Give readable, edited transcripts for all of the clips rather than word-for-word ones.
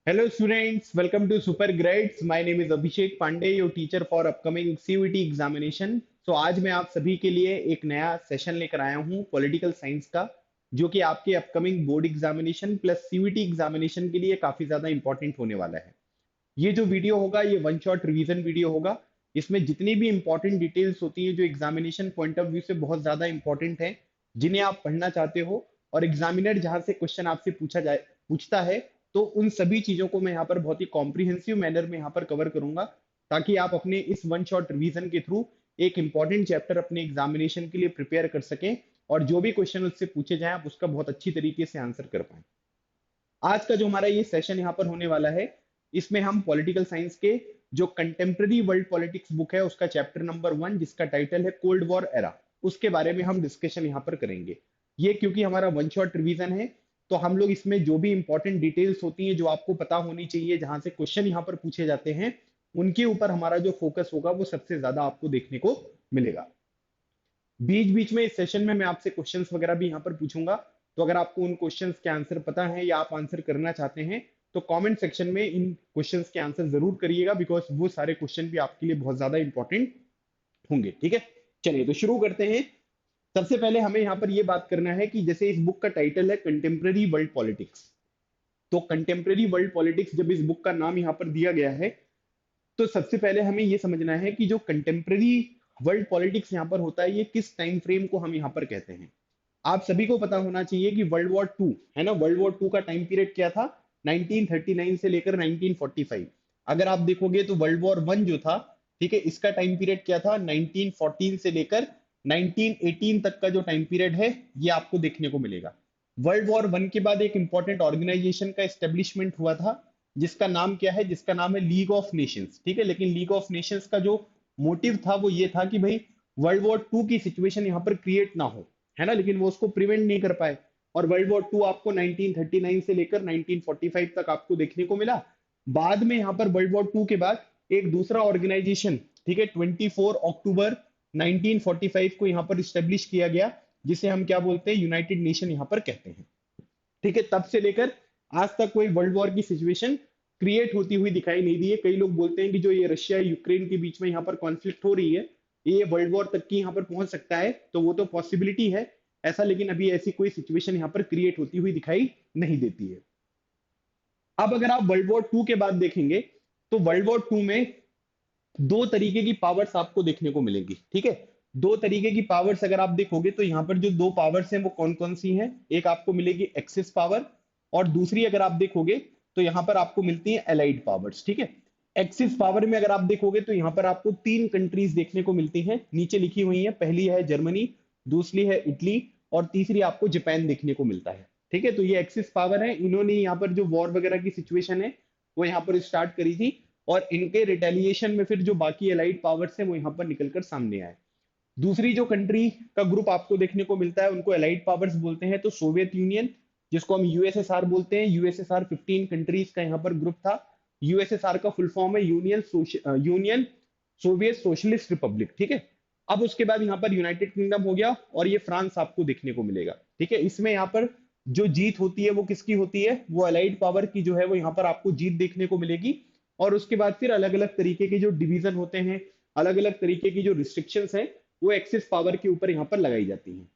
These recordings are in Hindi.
Hello students, welcome to Super Grades. My name is Abhishek Pandey, your teacher for upcoming CUET examination. So आज मैं आप सभी के लिए एक नया सेशन लेकर आया हूँ पॉलिटिकल साइंस का, जो कि आपके upcoming board examination plus CUET examination के लिए काफी ज्यादा इंपॉर्टेंट होने वाला है। ये जो वीडियो होगा ये वन शॉट रिवीजन वीडियो होगा। इसमें जितनी भी इंपॉर्टेंट डिटेल्स होती हैं जो एग्जामिनेशन पॉइंट ऑफ व्यू से बहुत ज्यादा इंपॉर्टेंट है, जिन्हें आप पढ़ना चाहते हो और एग्जामिनर जहां से क्वेश्चन आपसे पूछता है, तो उन सभी चीजों को मैं यहाँ पर बहुत ही कॉम्प्रिहेंसिव मैनर में यहाँ पर कवर करूंगा, ताकि आप अपने इस वन शॉट रिवीजन के थ्रू एक इंपॉर्टेंट चैप्टर अपने एग्जामिनेशन के लिए प्रिपेयर कर सकें और जो भी क्वेश्चन उससे पूछे जाए आप उसका बहुत अच्छी तरीके से आंसर कर पाए। आज का जो हमारा ये सेशन यहाँ पर होने वाला है, इसमें हम पॉलिटिकल साइंस के जो कंटेम्प्रेरी वर्ल्ड पॉलिटिक्स बुक है उसका चैप्टर नंबर 1 जिसका टाइटल है कोल्ड वॉर एरा, उसके बारे में हम डिस्कशन यहाँ पर करेंगे। ये क्योंकि हमारा वन शॉट रिवीजन है, तो हम लोग इसमें जो भी इंपॉर्टेंट डिटेल्स होती हैं जो आपको पता होनी चाहिए, जहां से क्वेश्चन यहाँ पर पूछे जाते हैं, उनके ऊपर हमारा जो फोकस होगा वो सबसे ज्यादा आपको देखने को मिलेगा। बीच बीच में इस सेशन में मैं आपसे क्वेश्चंस वगैरह भी यहाँ पर पूछूंगा, तो अगर आपको उन क्वेश्चंस के आंसर पता है या आप आंसर करना चाहते हैं तो कमेंट सेक्शन में इन क्वेश्चंस के आंसर जरूर करिएगा, बिकॉज वो सारे क्वेश्चन भी आपके लिए बहुत ज्यादा इंपॉर्टेंट होंगे। ठीक है, चलिए तो शुरू करते हैं। सबसे पहले हमें यहाँ पर ये बात करना है कि जैसे इस बुक का टाइटल है कंटेम्प्रेरी वर्ल्ड पॉलिटिक्स, तो कंटेम्प्रेरी वर्ल्ड पॉलिटिक्स जब इस बुक का नाम यहाँ पर दिया गया है, तो सबसे पहले हमें ये समझना है कि जो कंटेम्प्रेरी वर्ल्ड पॉलिटिक्स यहाँ पर होता है ये किस टाइम फ्रेम को हम यहाँ पर कहते हैं। आप सभी को पता होना चाहिए कि वर्ल्ड वॉर टू है ना, वर्ल्ड वॉर टू का टाइम पीरियड क्या था, 1939 से लेकर 1945। अगर आप देखोगे तो वर्ल्ड वॉर वन जो था, ठीक है, इसका टाइम पीरियड क्या था, 1914 से लेकर 1918 तक का जो टाइम पीरियड है ये आपको देखने को मिलेगा। वर्ल्ड वॉर वन के बाद एक इंपॉर्टेंट ऑर्गेनाइजेशन का एस्टेब्लिशमेंट हुआ था, जिसका नाम क्या है, जिसका नाम है लीग ऑफ नेशंस। ठीक है, लेकिन लीग ऑफ नेशंस का जो मोटिव था वो ये था कि भाई वर्ल्ड वॉर टू की सिचुएशन यहाँ पर क्रिएट ना हो, है ना, लेकिन वो उसको प्रिवेंट नहीं कर पाए। और वर्ल्ड वॉर टू आपको 1939 से लेकर 1945 तक आपको देखने को मिला। बाद में यहाँ पर वर्ल्ड वॉर टू के बाद एक दूसरा ऑर्गेनाइजेशन, ठीक है, 24 अक्टूबर 1945 को यहाँ पर स्टेब्लिश किया गया, जिसे हम क्या बोलते हैं, यूनाइटेड नेशन यहाँ पर कहते हैं। ठीक है, तब से लेकर आज तक कोई वर्ल्ड वॉर की सिचुएशन क्रिएट होती हुई दिखाई नहीं दी है। कई लोग बोलते हैं कि जो ये रशिया यूक्रेन के बीच में यहाँ पर कॉन्फ्लिक्ट हो रही है ये वर्ल्ड वॉर तक की यहाँ पर पहुंच सकता है, तो वो तो पॉसिबिलिटी है ऐसा, लेकिन अभी ऐसी कोई सिचुएशन यहाँ पर क्रिएट होती हुई दिखाई नहीं देती है। अब अगर आप वर्ल्ड वॉर टू के बाद देखेंगे तो वर्ल्ड वॉर टू में दो तरीके की पावर्स आपको देखने को मिलेंगी। ठीक है, दो तरीके की पावर्स अगर आप देखोगे तो यहाँ पर जो दो पावर्स हैं वो कौन कौन सी हैं, एक आपको मिलेगी एक्सिस पावर और दूसरी अगर आप देखोगे तो यहाँ पर आपको मिलती है एलाइड पावर्स। ठीक है, एक्सिस पावर में अगर आप देखोगे तो यहाँ पर आपको तीन कंट्रीज देखने को मिलती हैं, नीचे लिखी हुई है, पहली है जर्मनी, दूसरी है इटली और तीसरी आपको जापान देखने को मिलता है। ठीक है, तो ये एक्सिस पावर है, इन्होंने यहाँ पर जो वॉर वगैरह की सिचुएशन है वो यहाँ पर स्टार्ट करी थी और इनके रिटेलिएशन में फिर जो बाकी एलाइड पावर्स हैं वो यहाँ पर निकलकर सामने आए। दूसरी जो कंट्री का ग्रुप आपको देखने को मिलता है उनको एलाइड पावर्स बोलते हैं, तो सोवियत यूनियन जिसको हम यूएसएसआर बोलते हैं, यूएसएसआर 15 कंट्रीज का यहाँ पर ग्रुप था। यूएसएसआर का फुल फॉर्म है यूनियन सोवियत सोशलिस्ट रिपब्लिक। ठीक है, अब उसके बाद यहाँ पर यूनाइटेड किंगडम हो गया और ये फ्रांस आपको देखने को मिलेगा। ठीक है, इसमें यहाँ पर जो जीत होती है वो किसकी होती है, वो अलाइड पावर की जो है वो यहाँ पर आपको जीत देखने को मिलेगी। और उसके बाद फिर अलग अलग तरीके के जो डिवीजन होते हैं, अलग अलग तरीके की जो रिस्ट्रिक्शंस हैं वो एक्सिस पावर के ऊपर यहाँ पर लगाई जाती हैं।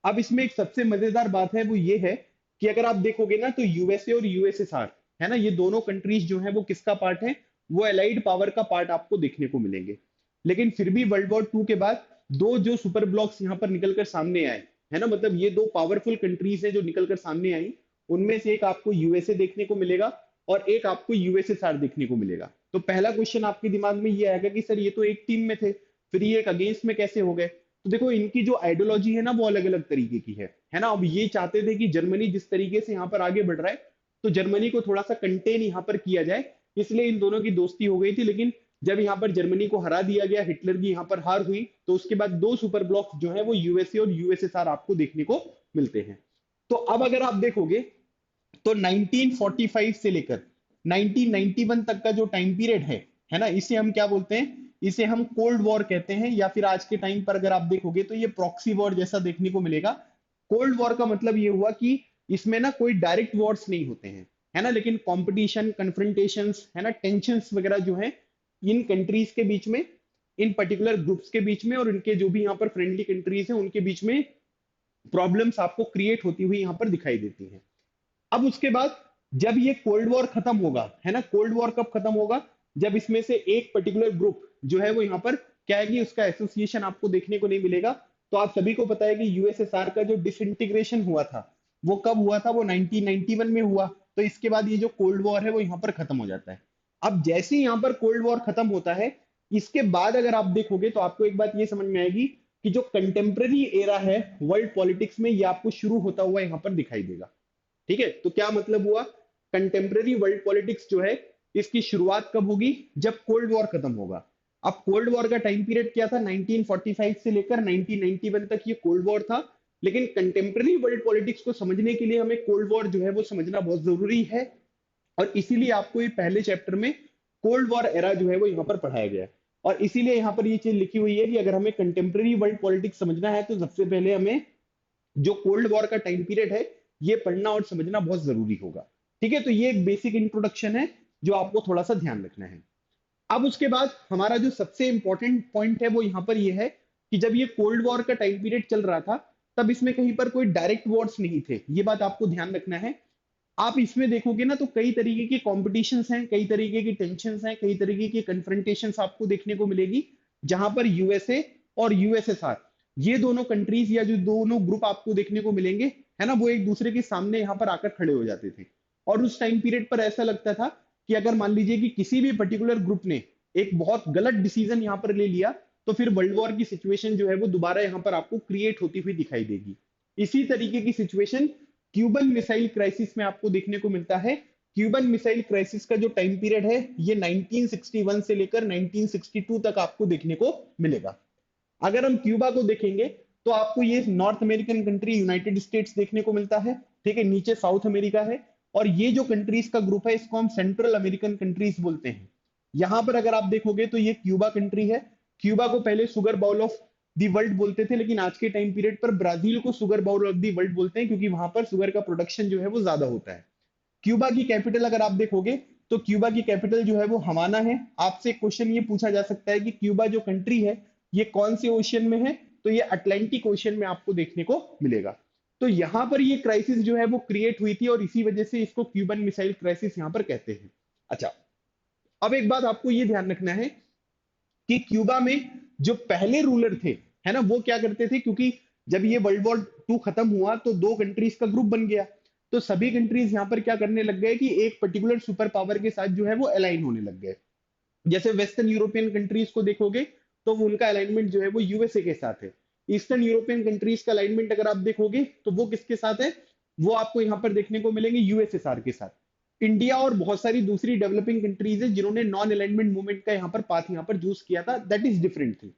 अब इसमें एक सबसे मजेदार बात है वो ये है कि अगर आप देखोगे ना तो यूएसए और यूएसएसआर है ना, ये दोनों कंट्रीज जो है वो किसका पार्ट है, वो एलाइड पावर का पार्ट आपको देखने को मिलेंगे। लेकिन फिर भी वर्ल्ड वॉर टू के बाद दो जो सुपर ब्लॉक्स यहाँ पर निकलकर सामने आए, है ना, मतलब ये दो पावरफुल कंट्रीज है जो निकलकर सामने आई, उनमें से एक आपको यूएसए देखने को मिलेगा और एक आपको यूएसएसआर देखने को मिलेगा। तो पहला क्वेश्चन आपके दिमाग में ये आएगा कि सर ये तो एक टीम में थे, फिर ये एक अगेंस्ट में कैसे हो गए। तो देखो इनकी जो आइडियोलॉजी है ना वो अलग अलग तरीके की है ना। अब ये चाहते थे कि जर्मनी जिस तरीके से यहाँ पर आगे बढ़ रहा है तो जर्मनी को थोड़ा सा कंटेन यहाँ पर किया जाए, इसलिए इन दोनों की दोस्ती हो गई थी। लेकिन जब यहाँ पर जर्मनी को हरा दिया गया, हिटलर की यहाँ पर हार हुई, तो उसके बाद दो सुपर ब्लॉक जो है वो यूएसए और यूएसएसआर आपको देखने को मिलते हैं। तो अब अगर आप देखोगे तो 1945 से लेकर 1991 तक का जो टाइम पीरियड है ना, इसे हम क्या बोलते हैं, इसे हम कोल्ड वॉर कहते हैं, या फिर आज के टाइम पर अगर आप देखोगे तो ये प्रॉक्सी वॉर जैसा देखने को मिलेगा। कोल्ड वॉर का मतलब ये हुआ कि इसमें ना कोई डायरेक्ट वॉर्स नहीं होते हैं, है ना, लेकिन कंपटीशन, कन्फ्रंटेशंस, है ना, टेंशंस वगैरह जो है इन कंट्रीज के बीच में, इन पर्टिकुलर ग्रुप्स के बीच में और इनके जो भी यहाँ पर फ्रेंडली कंट्रीज हैं उनके बीच में प्रॉब्लम्स आपको क्रिएट होती हुई यहाँ पर दिखाई देती हैं। अब उसके बाद जब ये कोल्ड वॉर खत्म होगा, है ना, कोल्ड वॉर कब खत्म होगा, जब इसमें से एक पर्टिकुलर ग्रुप जो है वो यहाँ पर क्या है कि उसका एसोसिएशन आपको देखने को नहीं मिलेगा। तो आप सभी को पता है कि यूएसएसआर का जो डिसइंटीग्रेशन हुआ था वो कब हुआ था, वो 1991 में हुआ। तो इसके बाद ये जो कोल्ड वॉर है वो यहाँ पर खत्म हो जाता है। अब जैसे ही यहाँ पर कोल्ड वॉर खत्म होता है, इसके बाद अगर आप देखोगे तो आपको एक बात ये समझ में आएगी कि जो कंटेम्प्रेरी एरा है वर्ल्ड पॉलिटिक्स में, ये आपको शुरू होता हुआ यहाँ पर दिखाई देगा। ठीक है, तो क्या मतलब हुआ, कंटेम्प्रेरी वर्ल्ड पॉलिटिक्स जो है इसकी शुरुआत कब होगी, जब कोल्ड वॉर खत्म होगा। अब कोल्ड वॉर का टाइम पीरियड क्या था, 1945 से लेकर 1991 तक ये कोल्ड वॉर था। लेकिन कंटेम्प्रेरी वर्ल्ड पॉलिटिक्स को समझने के लिए हमें कोल्ड वॉर जो है वो समझना बहुत जरूरी है, और इसीलिए आपको ये पहले चैप्टर में कोल्ड वॉर एरा जो है वो यहाँ पर पढ़ाया गया है। और इसीलिए यहाँ पर ये चीज लिखी हुई है कि अगर हमें कंटेम्प्रेरी वर्ल्ड पॉलिटिक्स समझना है तो सबसे पहले हमें जो कोल्ड वॉर का टाइम पीरियड है ये पढ़ना और समझना बहुत जरूरी होगा। ठीक है, तो ये एक बेसिक इंट्रोडक्शन है जो आपको थोड़ा सा ध्यान रखना है। अब उसके बाद हमारा जो सबसे इंपॉर्टेंट पॉइंट है वो यहाँ पर ये है कि जब ये कोल्ड वॉर का टाइम पीरियड चल रहा था तब इसमें कहीं पर कोई डायरेक्ट वॉर्स नहीं थे, ये बात आपको ध्यान रखना है। आप इसमें देखोगे ना तो कई तरीके की कॉम्पिटिशन्स हैं, कई तरीके की टेंशन्स हैं, कई तरीके की कन्फ्रंटेशंस आपको देखने को मिलेगी, जहां पर यूएसए और यूएसएसआर, ये दोनों कंट्रीज या जो दोनों ग्रुप आपको देखने को मिलेंगे, है ना, वो एक दूसरे के सामने यहाँ पर आकर खड़े हो जाते थे। और उस टाइम पीरियड पर ऐसा लगता था कि अगर मान लीजिए कि किसी भी पर्टिकुलर ग्रुप ने एक बहुत गलत डिसीजन यहाँ पर ले लिया तो फिर वर्ल्ड वॉर की सिचुएशन जो है वो दोबारा यहाँ पर आपको क्रिएट होती हुई दिखाई देगी। इसी तरीके की सिचुएशन क्यूबन मिसाइल क्राइसिस में आपको देखने को मिलता है। क्यूबन मिसाइल क्राइसिस का जो टाइम पीरियड है ये 1961 से लेकर 1962 तक आपको देखने को मिलेगा। अगर हम क्यूबा को देखेंगे तो आपको ये north American country United states देखने को मिलता है, ठीक है, नीचे साउथ अमेरिका है, और ये जो कंट्रीज का ग्रुप है इसको हम सेंट्रल अमेरिकन कंट्रीज बोलते हैं। यहां पर अगर आप देखोगे तो ये क्यूबा कंट्री है। क्यूबा को पहले sugar bowl of the world बोलते थे, लेकिन आज के टाइम पीरियड पर ब्राजील को sugar bowl of the world बोलते हैं क्योंकि वहां पर सुगर का प्रोडक्शन जो है वो ज्यादा होता है। क्यूबा की कैपिटल अगर आप देखोगे तो क्यूबा की कैपिटल जो है वो हवाना है। आपसे क्वेश्चन ये पूछा जा सकता है कि क्यूबा जो कंट्री है ये कौन से ओशियन में है, तो ये अटलांटिक ओशियन में आपको देखने को मिलेगा। तो यहां पर ये क्राइसिस जो है वो क्रिएट हुई थी और इसी वजह से इसको क्यूबन मिसाइल क्राइसिस यहां पर कहते हैं। अच्छा, अब एक बात आपको ये ध्यान रखना है कि क्यूबा में जो पहले रूलर थे, है ना, वो क्या करते थे, क्योंकि जब ये वर्ल्ड वॉर टू खत्म हुआ तो दो कंट्रीज का ग्रुप बन गया, तो सभी कंट्रीज यहाँ पर क्या करने लग गए कि एक पर्टिकुलर सुपर पावर के साथ जो है वो अलाइन होने लग गए। जैसे वेस्टर्न यूरोपियन कंट्रीज को देखोगे तो उनका अलाइनमेंट जो है वो यूएसए के साथ है। ईस्टर्न यूरोपियन कंट्रीज का अलाइनमेंट अगर आप देखोगे तो वो किसके साथ है, वो आपको यहाँ पर देखने को मिलेंगे यूएसएसआर के साथ। इंडिया और बहुत सारी दूसरी डेवलपिंग कंट्रीज है जिन्होंने नॉन अलाइनमेंट मूवमेंट का यहाँ पर पाथ यहाँ पर चूज किया था, दैट इज डिफरेंट थिंग।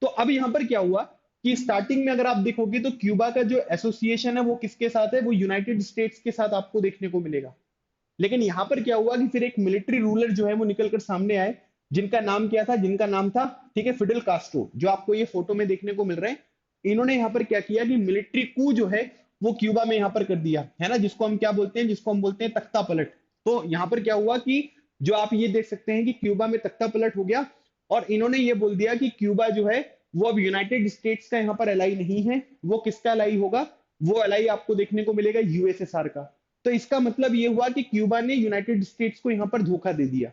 तो अब यहाँ पर क्या हुआ कि स्टार्टिंग में अगर आप देखोगे तो क्यूबा का जो एसोसिएशन है वो किसके साथ है, वो यूनाइटेड स्टेट्स के साथ आपको देखने को मिलेगा। लेकिन यहां पर क्या हुआ कि फिर एक मिलिट्री रूलर जो है वो निकलकर सामने आए, जिनका नाम क्या था, जिनका नाम था, ठीक है, फिडेल कास्ट्रो, जो आपको ये फोटो में देखने को मिल रहे हैं। इन्होंने यहाँ पर क्या किया कि मिलिट्री कू जो है वो क्यूबा में यहाँ पर कर दिया, है ना, जिसको हम क्या बोलते हैं, जिसको हम बोलते हैं तख्ता पलट। तो यहाँ पर क्या हुआ कि जो आप ये देख सकते हैं कि क्यूबा में तख्ता पलट हो गया, और इन्होंने ये बोल दिया कि क्यूबा जो है वो अब यूनाइटेड स्टेट्स का यहाँ पर एलाई नहीं है, वो किसका एलाई होगा, वो एलाई आपको देखने को मिलेगा यूएसएसआर का। तो इसका मतलब ये हुआ कि क्यूबा ने यूनाइटेड स्टेट्स को यहाँ पर धोखा दे दिया,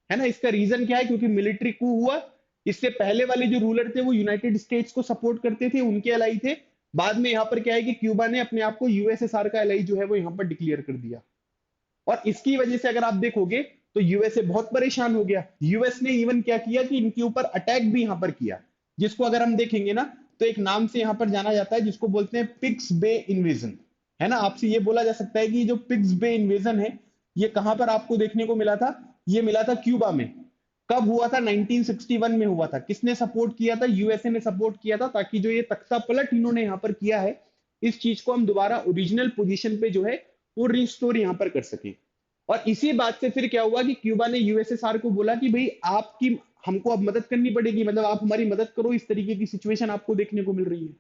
है ना। इसका रीजन क्या है, क्योंकि मिलिट्री कू हुआ, इससे पहले वाले जो रूलर थे वो यूनाइटेड स्टेट्स को सपोर्ट करते थे, उनके एलाई थे। बाद में यहाँ पर क्या है कि क्यूबा ने अपने आप को यूएसएसआर का एलाई जो है वो यहाँ पर डिक्लेयर कर दिया, और इसकी वजह से अगर आप देखोगे तो यूएसए बहुत परेशान हो गया। यूएस ने इवन क्या किया कि इनके ऊपर अटैक भी यहाँ पर किया, जिसको अगर हम देखेंगे ना तो एक नाम से यहाँ पर जाना जाता है जिसको बोलते हैं पिग्स बे इन्वेजन, है ना। आपसे ये बोला जा सकता है कि जो पिग्स बे इन्वेजन है ये कहां पर आपको देखने को मिला था, ये मिला था क्यूबा में। कब हुआ था, 1961 में हुआ था। किसने सपोर्ट किया था, यूएसए ने सपोर्ट किया था, ताकि जो ये तख्ता पलट इन्होंने यहाँ पर किया है इस चीज को हम दोबारा ओरिजिनल पोजीशन पे जो है वो रिस्टोर यहाँ पर कर सके। और इसी बात से फिर क्या हुआ कि क्यूबा ने यूएसएसआर को बोला कि भाई आपकी हमको अब मदद करनी पड़ेगी, मतलब आप हमारी मदद करो, इस तरीके की सिचुएशन आपको देखने को मिल रही है।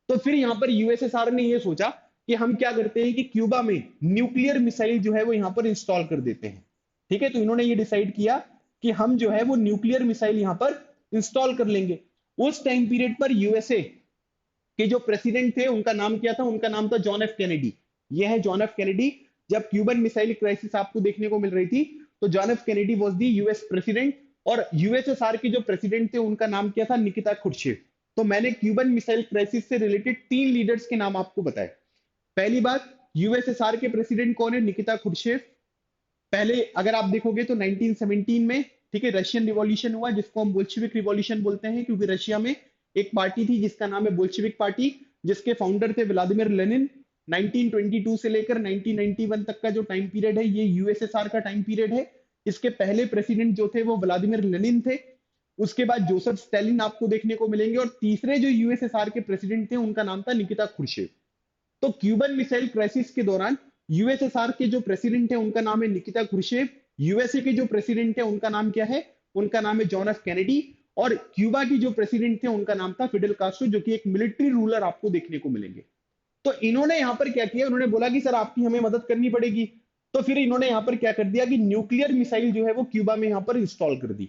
तो फिर यहाँ पर यूएसएसआर ने ये सोचा कि हम क्या करते हैं कि क्यूबा में न्यूक्लियर मिसाइल जो है वो यहाँ पर इंस्टॉल कर देते हैं। ठीक है, तो इन्होंने ये डिसाइड किया कि हम जो है वो न्यूक्लियर मिसाइल यहाँ पर इंस्टॉल कर लेंगे। उस टाइम पीरियड पर यूएसए के जो प्रेसिडेंट थे उनका नाम क्या था? उनका नाम था जॉन एफ कैनेडी। ये है जॉन एफ कैनेडी। जब क्यूबन मिसाइल क्राइसिस आपको देखने को मिल रही थी तो John F Kennedy was the US president, और यूएसएसआर के जो प्रेसिडेंट थे उनका नाम क्या था? निकिता खुर्शीव। तो मैंने क्यूबन मिसाइल क्राइसिस से रिलेटेड 3 लीडर्स के नाम आपको बताए। पहली बात, यूएसएसआर के प्रेसिडेंट कौन है? निकिता खुर्शीव। पहले अगर आप देखोगे तो 1917 में, ठीक है, रशियन रिवॉल्यूशन हुआ जिसको हम बोल्शेविक रिवॉल्यूशन बोलते हैं, क्योंकि रशिया में एक पार्टी थी जिसका नाम है बोल्शेविक पार्टी, जिसके फाउंडर थे व्लादिमीर लेनिन। 1922 से लेकर 1991 तक का जो टाइम पीरियड है ये यूएसएसआर का टाइम पीरियड है। इसके पहले प्रेसिडेंट जो थे वो व्लादिमीर लेनिन थे। उसके बाद जोसेफ स्टालिन आपको देखने को मिलेंगे, और तीसरे जो यूएसएसआर के प्रेसिडेंट थे उनका नाम था निकिता खुर्शीव। तो क्यूबन मिसाइल क्राइसिस के दौरान यूएसएसआर के जो प्रेसिडेंट है उनका नाम है निकिता खुर्शीव। यूएसए के जो प्रेसिडेंट है उनका नाम क्या है? उनका नाम है जॉन एफ कैनेडी। और क्यूबा की जो प्रेसिडेंट थे उनका नाम था फिडेल कास्ट्रो, जो कि एक मिलिट्री रूलर आपको देखने को मिलेंगे। तो इन्होंने यहां पर क्या किया? उन्होंने बोला कि सर आपकी हमें मदद करनी पड़ेगी। तो फिर इन्होंने यहां पर क्या कर दिया कि न्यूक्लियर मिसाइल जो है वो क्यूबा में यहां पर इंस्टॉल कर दी।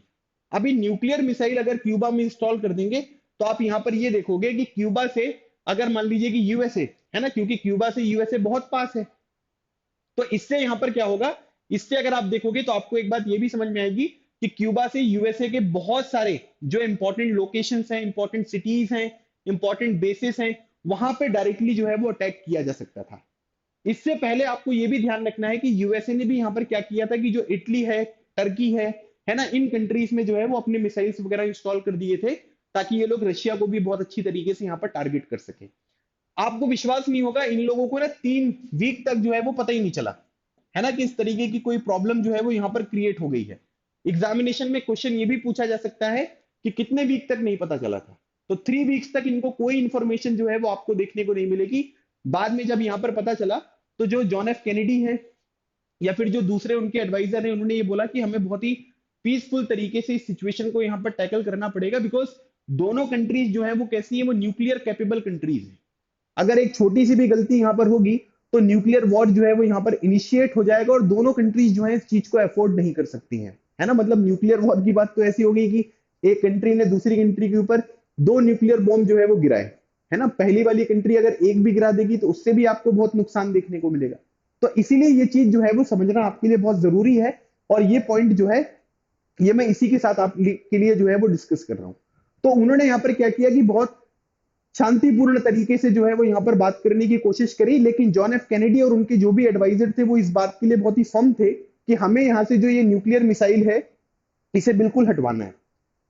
अभी न्यूक्लियर मिसाइल अगर क्यूबा में इंस्टॉल कर देंगे तो आप यहां पर ये देखोगे कि क्यूबा से अगर मान लीजिए कि यूएसए है ना, क्योंकि क्यूबा से यूएसए बहुत पास है, तो इससे यहां पर क्या होगा? इससे अगर आप देखोगे तो आपको एक बात ये भी समझ में आएगी कि क्यूबा से यूएसए के बहुत सारे जो इंपॉर्टेंट लोकेशंस हैं, इंपॉर्टेंट सिटीज हैं, इंपॉर्टेंट बेसिस हैं, वहां पे डायरेक्टली जो है वो अटैक किया जा सकता था। इससे पहले आपको ये भी ध्यान रखना है कि यूएसए ने भी यहाँ पर क्या किया था कि जो इटली है, टर्की है ना, इन कंट्रीज में जो है वो अपने मिसाइल्स वगैरह इंस्टॉल कर दिए थे, ताकि ये लोग रशिया को भी बहुत अच्छी तरीके से यहाँ पर टारगेट कर सके। आपको विश्वास नहीं होगा, इन लोगों को ना 3 वीक तक जो है वो पता ही नहीं चला, है ना, कि इस तरीके की कोई प्रॉब्लम जो है वो यहाँ पर क्रिएट हो गई है। एग्जामिनेशन में क्वेश्चन ये भी पूछा जा सकता है कि कितने वीक तक नहीं पता चला था। तो 3 वीक्स तक इनको कोई इंफॉर्मेशन जो है वो आपको देखने को नहीं मिलेगी। बाद में जब यहाँ पर पता चला तो जो जॉन एफ कैनेडी है या फिर जो दूसरे उनके एडवाइजर हैं उन्होंने ये बोला कि हमें बहुत ही पीसफुल तरीके से इस सिचुएशन को यहाँ पर टैकल करना पड़ेगा, बिकॉज दोनों कंट्रीज जो है वो कैसी है? वो न्यूक्लियर कैपेबल कंट्रीज है। अगर एक छोटी सी भी गलती यहाँ पर होगी तो न्यूक्लियर वॉर जो है वो यहाँ पर इनिशिएट हो जाएगा, और दोनों कंट्रीज जो है इस चीज को अफोर्ड नहीं कर सकती हैं, है ना। मतलब न्यूक्लियर वॉर की बात तो ऐसी हो गई कि एक कंट्री ने दूसरी कंट्री के ऊपर 2 न्यूक्लियर बॉम्ब जो है वो गिराए, है ना। पहली वाली कंट्री अगर एक भी गिरा देगी तो उससे भी आपको बहुत नुकसान देखने को मिलेगा। तो इसीलिए ये चीज जो है वो समझना आपके लिए बहुत जरूरी है, और ये पॉइंट जो है ये मैं इसी के साथ आप के लिए जो है वो डिस्कस कर रहा हूं। तो उन्होंने यहाँ पर क्या किया कि बहुत शांतिपूर्ण तरीके से जो है वो यहाँ पर बात करने की कोशिश करी, लेकिन जॉन एफ कैनेडी और उनके जो भी एडवाइजर थे वो इस बात के लिए बहुत ही फर्म थे कि हमें यहाँ से जो ये न्यूक्लियर मिसाइल है इसे बिल्कुल हटवाना है।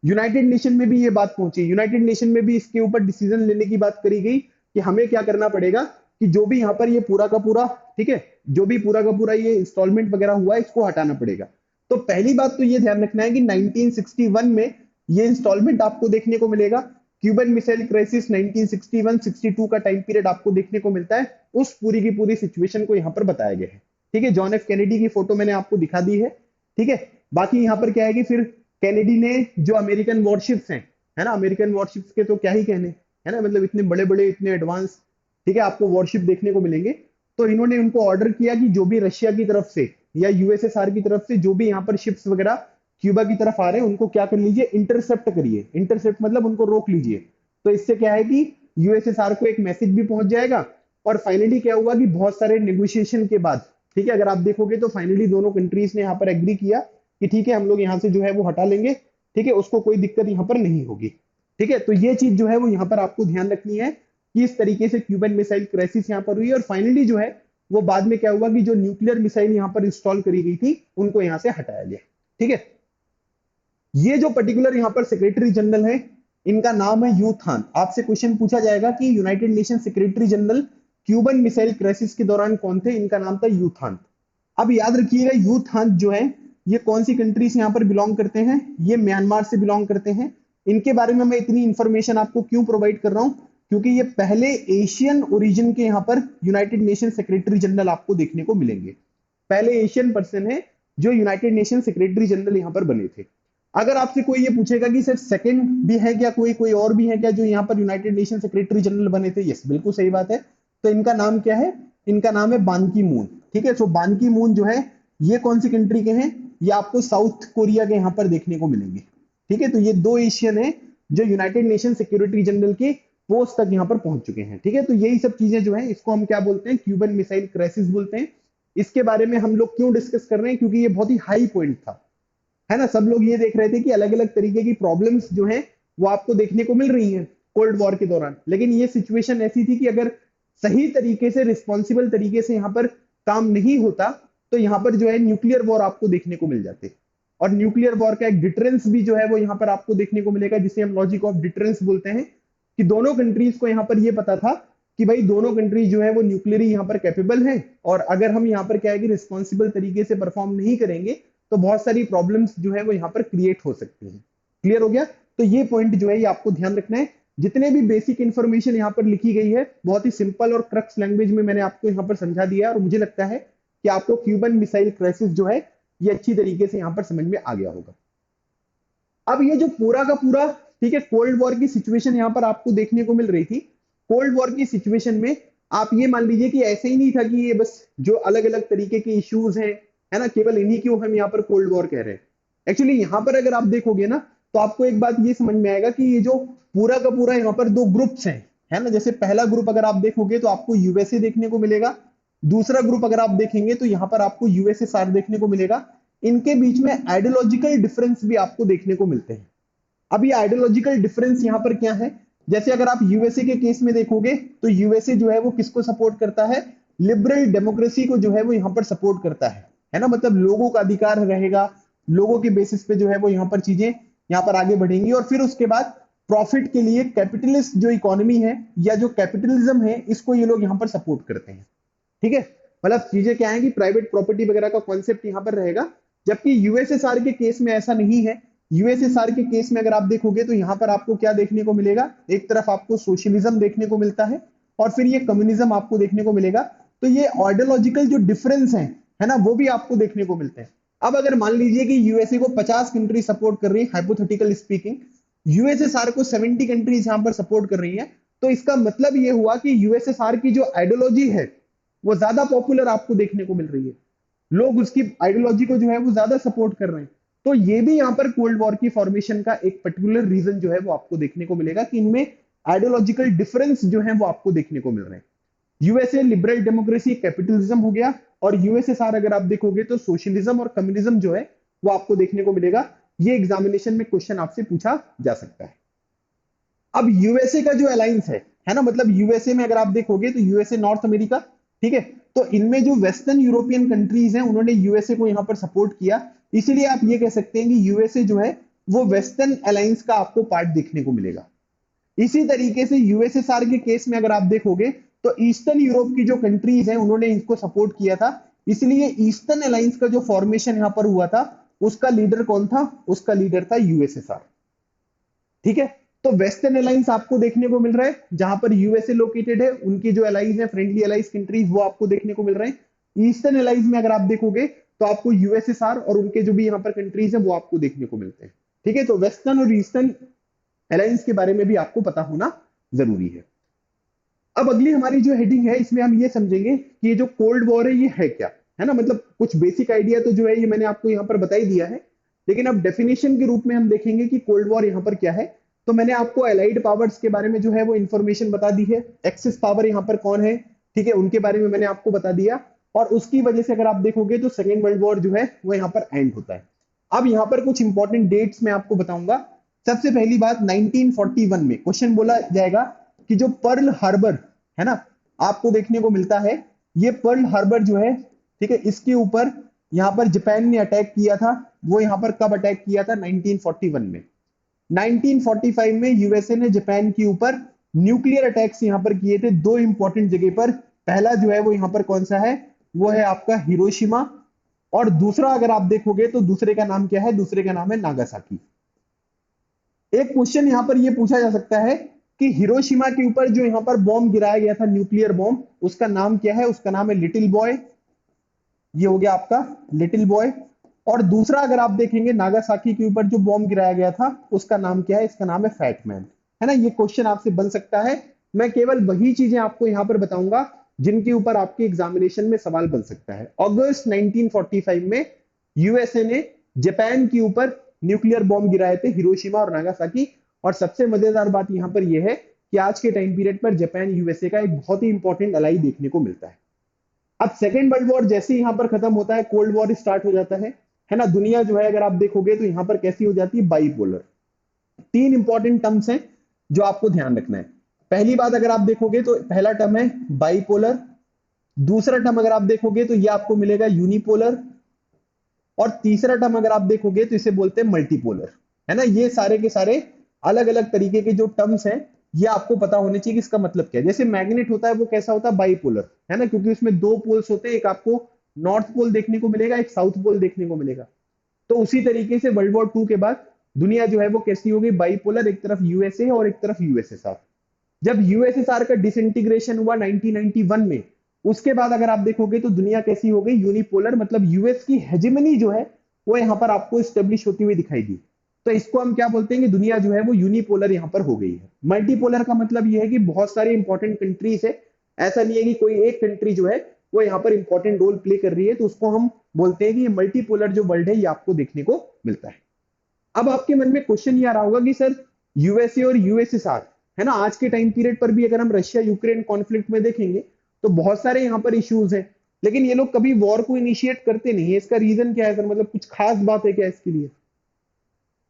यूनाइटेड नेशन में भी ये बात पहुंची, यूनाइटेड नेशन में भी इसके ऊपर डिसीजन लेने की बात करी गई कि हमें क्या करना पड़ेगा कि जो भी यहाँ पर ये पूरा का पूरा, ठीक है, जो भी पूरा का पूरा ये इंस्टॉलमेंट वगैरह हुआ है इसको हटाना पड़ेगा। तो पहली बात तो ये ध्यान रखना है कि 1961 में ये इंस्टॉलमेंट आपको देखने को मिलेगा। क्यूबन मिसाइल क्राइसिस 1961-62 का टाइम पीरियड आपको देखने को मिलता है। उस पूरी की पूरी सिचुएशन को यहाँ पर बताया गया है, ठीक है। जॉन एफ कैनेडी की फोटो मैंने आपको दिखा दी है, ठीक है। बाकी यहाँ पर क्या है कि फिर कैनेडी ने जो अमेरिकन वॉरशिप्स हैं, है ना, अमेरिकन वॉरशिप्स के तो क्या ही कहने, है ना, मतलब इतने बड़े बड़े इतने एडवांस, ठीक है, आपको वॉरशिप देखने को मिलेंगे। तो इन्होंने उनको ऑर्डर किया कि जो भी रशिया की तरफ से या यूएसएसआर की तरफ से जो भी यहाँ पर शिप्स वगैरह क्यूबा की तरफ आ रहे हैं उनको क्या कर लीजिए? इंटरसेप्ट करिए। इंटरसेप्ट मतलब उनको रोक लीजिए। तो इससे क्या है कि यूएसएसआर को एक मैसेज भी पहुंच जाएगा, और फाइनली क्या हुआ कि बहुत सारे नेगोशिएशन के बाद, ठीक है, अगर आप देखोगे तो फाइनली दोनों कंट्रीज ने यहाँ पर एग्री किया कि ठीक है हम लोग यहाँ से जो है वो हटा लेंगे, ठीक है, उसको कोई दिक्कत यहाँ पर नहीं होगी, ठीक है। तो ये चीज जो है वो यहाँ पर आपको ध्यान रखनी है कि इस तरीके से क्यूबन मिसाइल क्राइसिस यहाँ पर हुई, और फाइनली जो है वो बाद में क्या हुआ कि जो न्यूक्लियर मिसाइल यहाँ पर इंस्टॉल करी गई थी उनको यहाँ से हटाया गया, ठीक है। ये जो पर्टिकुलर यहाँ पर सेक्रेटरी जनरल है इनका नाम है यू थान। आपसे क्वेश्चन पूछा जाएगा कि United nation secretary general Cuban missile crisis के दौरान कौन थे? इनका नाम था यू थान। अब याद रखिएगा यू थान जो है ये कौन सी कंट्री से यहाँ पर बिलोंग करते हैं? ये म्यांमार से बिलोंग करते हैं। इनके बारे में मैं इतनी इंफॉर्मेशन आपको क्यों प्रोवाइड कर रहा हूं? क्योंकि ये पहले एशियन ओरिजिन के यहाँ पर यूनाइटेड नेशन सेक्रेटरी जनरल आपको देखने को मिलेंगे। पहले एशियन पर्सन है जो यूनाइटेड नेशन सेक्रेटरी जनरल यहाँ पर बने थे। अगर आपसे कोई ये पूछेगा कि सर सेकंड भी है क्या, कोई और भी है क्या जो यहाँ पर यूनाइटेड नेशन सेक्रेटरी जनरल बने थे? यस, बिल्कुल सही बात है। तो इनका नाम क्या है? इनका नाम है बान की मून। ठीक है, सो बान की मून जो है ये कौन सी कंट्री के हैं? ये आपको साउथ कोरिया के यहाँ पर देखने को मिलेंगे। ठीक है, तो ये दो एशियन है जो यूनाइटेड नेशन सिक्योरिटी जनरल के पोस्ट तक यहाँ पर पहुंच चुके हैं। ठीक है, तो यही सब चीजें जो है इसको हम क्या बोलते हैं? क्यूबन मिसाइल क्राइसिस बोलते हैं। इसके बारे में हम लोग क्यों डिस्कस कर रहे हैं? क्योंकि ये बहुत ही हाई पॉइंट था, है ना। सब लोग ये देख रहे थे कि अलग अलग तरीके की प्रॉब्लम्स जो है वो आपको देखने को मिल रही हैं कोल्ड वॉर के दौरान, लेकिन ये सिचुएशन ऐसी थी कि अगर सही तरीके से रिस्पॉन्सिबल तरीके से यहाँ पर काम नहीं होता तो यहाँ पर जो है न्यूक्लियर वॉर आपको देखने को मिल जाते। और न्यूक्लियर वॉर का एक डिटरेंस भी जो है वो यहाँ पर आपको देखने को मिलेगा, जिसे हम लॉजिक ऑफ डिटरेंस बोलते हैं, कि दोनों कंट्रीज को यहाँ पर ये पता था कि भाई दोनों कंट्रीज जो है वो न्यूक्लियरली यहाँ पर कैपेबल है, और अगर हम यहाँ पर क्या है कि रिस्पॉन्सिबल तरीके से परफॉर्म नहीं करेंगे तो बहुत सारी प्रॉब्लम्स जो है वो यहाँ पर क्रिएट हो सकती हैं। क्लियर हो गया? तो ये पॉइंट जो है ये आपको ध्यान रखना है। जितने भी बेसिक इंफॉर्मेशन यहाँ पर लिखी गई है बहुत ही सिंपल और क्रक्स लैंग्वेज में मैंने आपको यहाँ पर समझा दिया है, और मुझे लगता है कि आपको क्यूबन मिसाइल क्राइसिस जो है ये अच्छी तरीके से यहाँ पर समझ में आ गया होगा। अब ये जो पूरा का पूरा, ठीक है, कोल्ड वॉर की सिचुएशन यहाँ पर आपको देखने को मिल रही थी। कोल्ड वॉर की सिचुएशन में आप ये मान लीजिए कि ऐसे ही नहीं था कि ये बस जो अलग अलग तरीके के इश्यूज हैं, है ना, केवल इन्हीं क्यों हम यहाँ पर कोल्ड वॉर कह रहे हैं। एक्चुअली यहाँ पर अगर आप देखोगे ना तो आपको एक बात ये समझ में आएगा कि ये जो पूरा का पूरा यहाँ पर दो ग्रुप्स हैं, है ना। जैसे पहला ग्रुप अगर आप देखोगे तो आपको यूएसए देखने को मिलेगा, दूसरा ग्रुप अगर आप देखेंगे तो यहाँ पर आपको यूएसएसआर देखने को मिलेगा। इनके बीच में आइडियोलॉजिकल डिफरेंस भी आपको देखने को मिलते हैं। अब ये आइडियोलॉजिकल डिफरेंस यहाँ पर क्या है? जैसे अगर आप यूएसए के केस में देखोगे तो यूएसए जो है वो किसको सपोर्ट करता है? लिबरल डेमोक्रेसी को जो है वो यहाँ पर सपोर्ट करता है ना। मतलब लोगों का अधिकार रहेगा, लोगों के बेसिस पे जो है वो यहाँ पर चीजें यहाँ पर आगे बढ़ेंगी, और फिर उसके बाद प्रॉफिट के लिए कैपिटलिस्ट जो इकोनॉमी है या जो कैपिटलिज्म है इसको ये लोग यहाँ पर सपोर्ट करते हैं। ठीक है, मतलब चीजें क्या है कि प्राइवेट प्रॉपर्टी वगैरह का कॉन्सेप्ट यहाँ पर रहेगा, जबकि यूएसएसआर के केस में ऐसा नहीं है। यूएसएसआर के केस में अगर आप देखोगे तो यहाँ पर आपको क्या देखने को मिलेगा? एक तरफ आपको सोशलिज्म देखने को मिलता है और फिर ये कम्युनिज्म आपको देखने को मिलेगा। तो ये आइडियोलॉजिकल जो डिफरेंस है ना, वो भी आपको देखने को मिलते हैं। अब अगर मान लीजिए कि यूएसए को 50 कंट्री सपोर्ट कर रही है, हाइपोथेटिकल स्पीकिंग, यूएसएसआर को 70 कंट्रीज यहाँ पर सपोर्ट कर रही है, तो इसका मतलब ये हुआ कि यूएसएसआर की जो आइडियोलॉजी है वो ज्यादा पॉपुलर आपको देखने को मिल रही है, लोग उसकी आइडियोलॉजी को जो है वो ज्यादा सपोर्ट कर रहे हैं। तो ये भी यहाँ पर कोल्ड वॉर की फॉर्मेशन का एक पर्टिकुलर रीजन जो है वो आपको देखने को मिलेगा कि इनमें आइडियोलॉजिकल डिफरेंस जो है वो आपको देखने को मिल रहे हैं। यूएसए लिबरल डेमोक्रेसी कैपिटलिज्म हो गया, और यूएसएसआर अगर आप देखोगे तो सोशलिज्म और कम्युनिज्म जो है वो आपको देखने को मिलेगा। ये एग्जामिनेशन में क्वेश्चन आपसे पूछा जा सकता है। अब यूएसए का जो अलायंस है ना, मतलब यूएसए में अगर आप देखोगे तो यूएसए नॉर्थ अमेरिका, ठीक है, तो इनमें जो वेस्टर्न यूरोपियन कंट्रीज हैं उन्होंने यूएसए को यहाँ पर सपोर्ट किया, इसीलिए आप ये कह सकते हैं कि यूएसए जो है वो वेस्टर्न अलायंस का आपको पार्ट देखने को मिलेगा। इसी तरीके से यूएसएसआर के केस में अगर आप देखोगे तो ईस्टर्न यूरोप की जो कंट्रीज हैं उन्होंने इसको सपोर्ट किया था, इसलिए ईस्टर्न अलायंस का जो फॉर्मेशन यहाँ पर हुआ था उसका लीडर कौन था? उसका लीडर था यूएसएसआर। ठीक है, तो वेस्टर्न अलायंस आपको देखने को मिल रहा है जहां पर यूएसए लोकेटेड है, उनकी जो अलाइज है फ्रेंडली अलाइज कंट्रीज वो आपको देखने को मिल रहे हैं। ईस्टर्न अलाइज में अगर आप देखोगे तो आपको यूएसएसआर और उनके जो भी यहाँ पर कंट्रीज है वो आपको देखने को मिलते हैं। ठीक है, तो वेस्टर्न और ईस्टर्न अलायंस के बारे में भी आपको पता होना जरूरी है। अब अगली हमारी जो हेडिंग है इसमें हम ये समझेंगे कि ये जो कोल्ड वॉर है क्या, है ना। मतलब कुछ बेसिक आइडिया तो जो है ये मैंने आपको यहाँ पर बता ही दिया है, लेकिन अब डेफिनेशन के रूप में हम देखेंगे कि कोल्ड वॉर यहाँ पर क्या है। तो मैंने आपको एलाइड पावर्स के बारे में जो है वो इंफॉर्मेशन बता दी है, एक्सिस पावर यहाँ पर कौन है, ठीक है, उनके बारे में मैंने आपको बता दिया, और उसकी वजह से अगर आप देखोगे तो सेकेंड वर्ल्ड वॉर जो है वो यहाँ पर एंड होता है। अब यहाँ पर कुछ इंपॉर्टेंट डेट्स मैं आपको बताऊंगा। सबसे पहली बात 1941 में क्वेश्चन बोला जाएगा कि जो पर्ल हार्बर है ना आपको देखने को मिलता है, ये पर्ल हार्बर जो है, ठीक है, इसके ऊपर यहाँ पर जापान ने अटैक किया था। वो यहाँ पर कब अटैक किया था? 1941 में। 1945 में यूएसए ने जापान के ऊपर न्यूक्लियर अटैक्स यहाँ पर किए थे दो इंपॉर्टेंट जगह पर। पहला जो है वो यहाँ पर कौन सा है? वो है आपका हिरोशिमा, और दूसरा अगर आप देखोगे तो दूसरे का नाम क्या है? दूसरे का नाम है नागासाकी। एक क्वेश्चन यहाँ पर ये पूछा जा सकता है कि हिरोशिमा के ऊपर जो यहाँ पर बॉम्ब गिराया गया था, न्यूक्लियर बॉम्ब, उसका नाम क्या है? उसका नाम है लिटिल बॉय। ये हो गया आपका लिटिल बॉय। और दूसरा अगर आप देखेंगे नागासाकी के ऊपर जो बॉम्ब गिराया गया था उसका नाम क्या है? इसका नाम है फैट मैन, है ना। ये क्वेश्चन आपसे बन सकता है मैं केवल वही चीजें आपको यहाँ पर बताऊंगा जिनके ऊपर आपके एग्जामिनेशन में सवाल बन सकता है। अगस्त 1945 में यूएसए ने जापान के ऊपर न्यूक्लियर बॉम्ब गिराए थे, हिरोशिमा और नागासाकी। और सबसे मजेदार बात यहाँ पर यह है कि आज के टाइम पीरियड पर जापान यूएसए का एक बहुत ही इंपॉर्टेंट अलाई देखने को मिलता है। अब सेकेंड वर्ल्ड वॉर जैसे ही यहाँ पर खत्म होता है, कोल्ड वॉर स्टार्ट हो जाता है ना। दुनिया जो है अगर आप देखोगे तो यहाँ पर कैसी हो जाती है, बाइपोलर। तीन इंपॉर्टेंट टर्म्स हैं जो आपको ध्यान रखना है। पहली बात अगर आप देखोगे तो पहला टर्म है बाइपोलर। दूसरा टर्म अगर आप देखोगे तो ये आपको मिलेगा यूनिपोलर। और तीसरा टर्म अगर आप देखोगे तो इसे बोलते हैं मल्टीपोलर, है ना। ये सारे के सारे अलग अलग तरीके के जो टर्म्स हैं ये आपको पता होने चाहिए कि इसका मतलब क्या है। जैसे मैग्नेट होता है वो कैसा होता है, बाइपोलर, है ना, क्योंकि उसमें दो पोल्स होते हैं, एक आपको नॉर्थ पोल देखने को मिलेगा, एक साउथ पोल देखने को मिलेगा। तो उसी तरीके से वर्ल्ड वॉर टू के बाद दुनिया जो है वो कैसी होगी, बाइपोलर, एक तरफ यूएसए और एक तरफ यूएसएसआर। जब यूएसएसआर का डिसइंटीग्रेशन हुआ 1991 में, उसके बाद अगर आप देखोगे तो दुनिया कैसी हो गई, यूनिपोलर, मतलब यूएस की हेजेमनी जो है वो यहाँ पर आपको स्टेब्लिश होती हुई दिखाई दी। तो इसको हम क्या बोलते हैं कि दुनिया जो है वो यूनिपोलर यहाँ पर हो गई है। मल्टीपोलर का मतलब ये है कि बहुत सारी इंपॉर्टेंट कंट्रीज है, ऐसा नहीं है कि कोई एक कंट्री जो है वो यहाँ पर इंपॉर्टेंट रोल प्ले कर रही है, तो उसको हम बोलते हैं कि ये मल्टीपोलर जो वर्ल्ड है ये आपको देखने को मिलता है। अब आपके मन में क्वेश्चन ये आ रहा होगा कि सर यूएसए और यूएसएसआर, है ना, आज के टाइम पीरियड पर भी अगर हम रशिया यूक्रेन कॉन्फ्लिक्ट में देखेंगे तो बहुत सारे यहाँ पर इश्यूज हैं, लेकिन ये लोग कभी वॉर को इनिशिएट करते नहीं है। इसका रीजन क्या है सर, मतलब कुछ खास बात है क्या इसके लिए?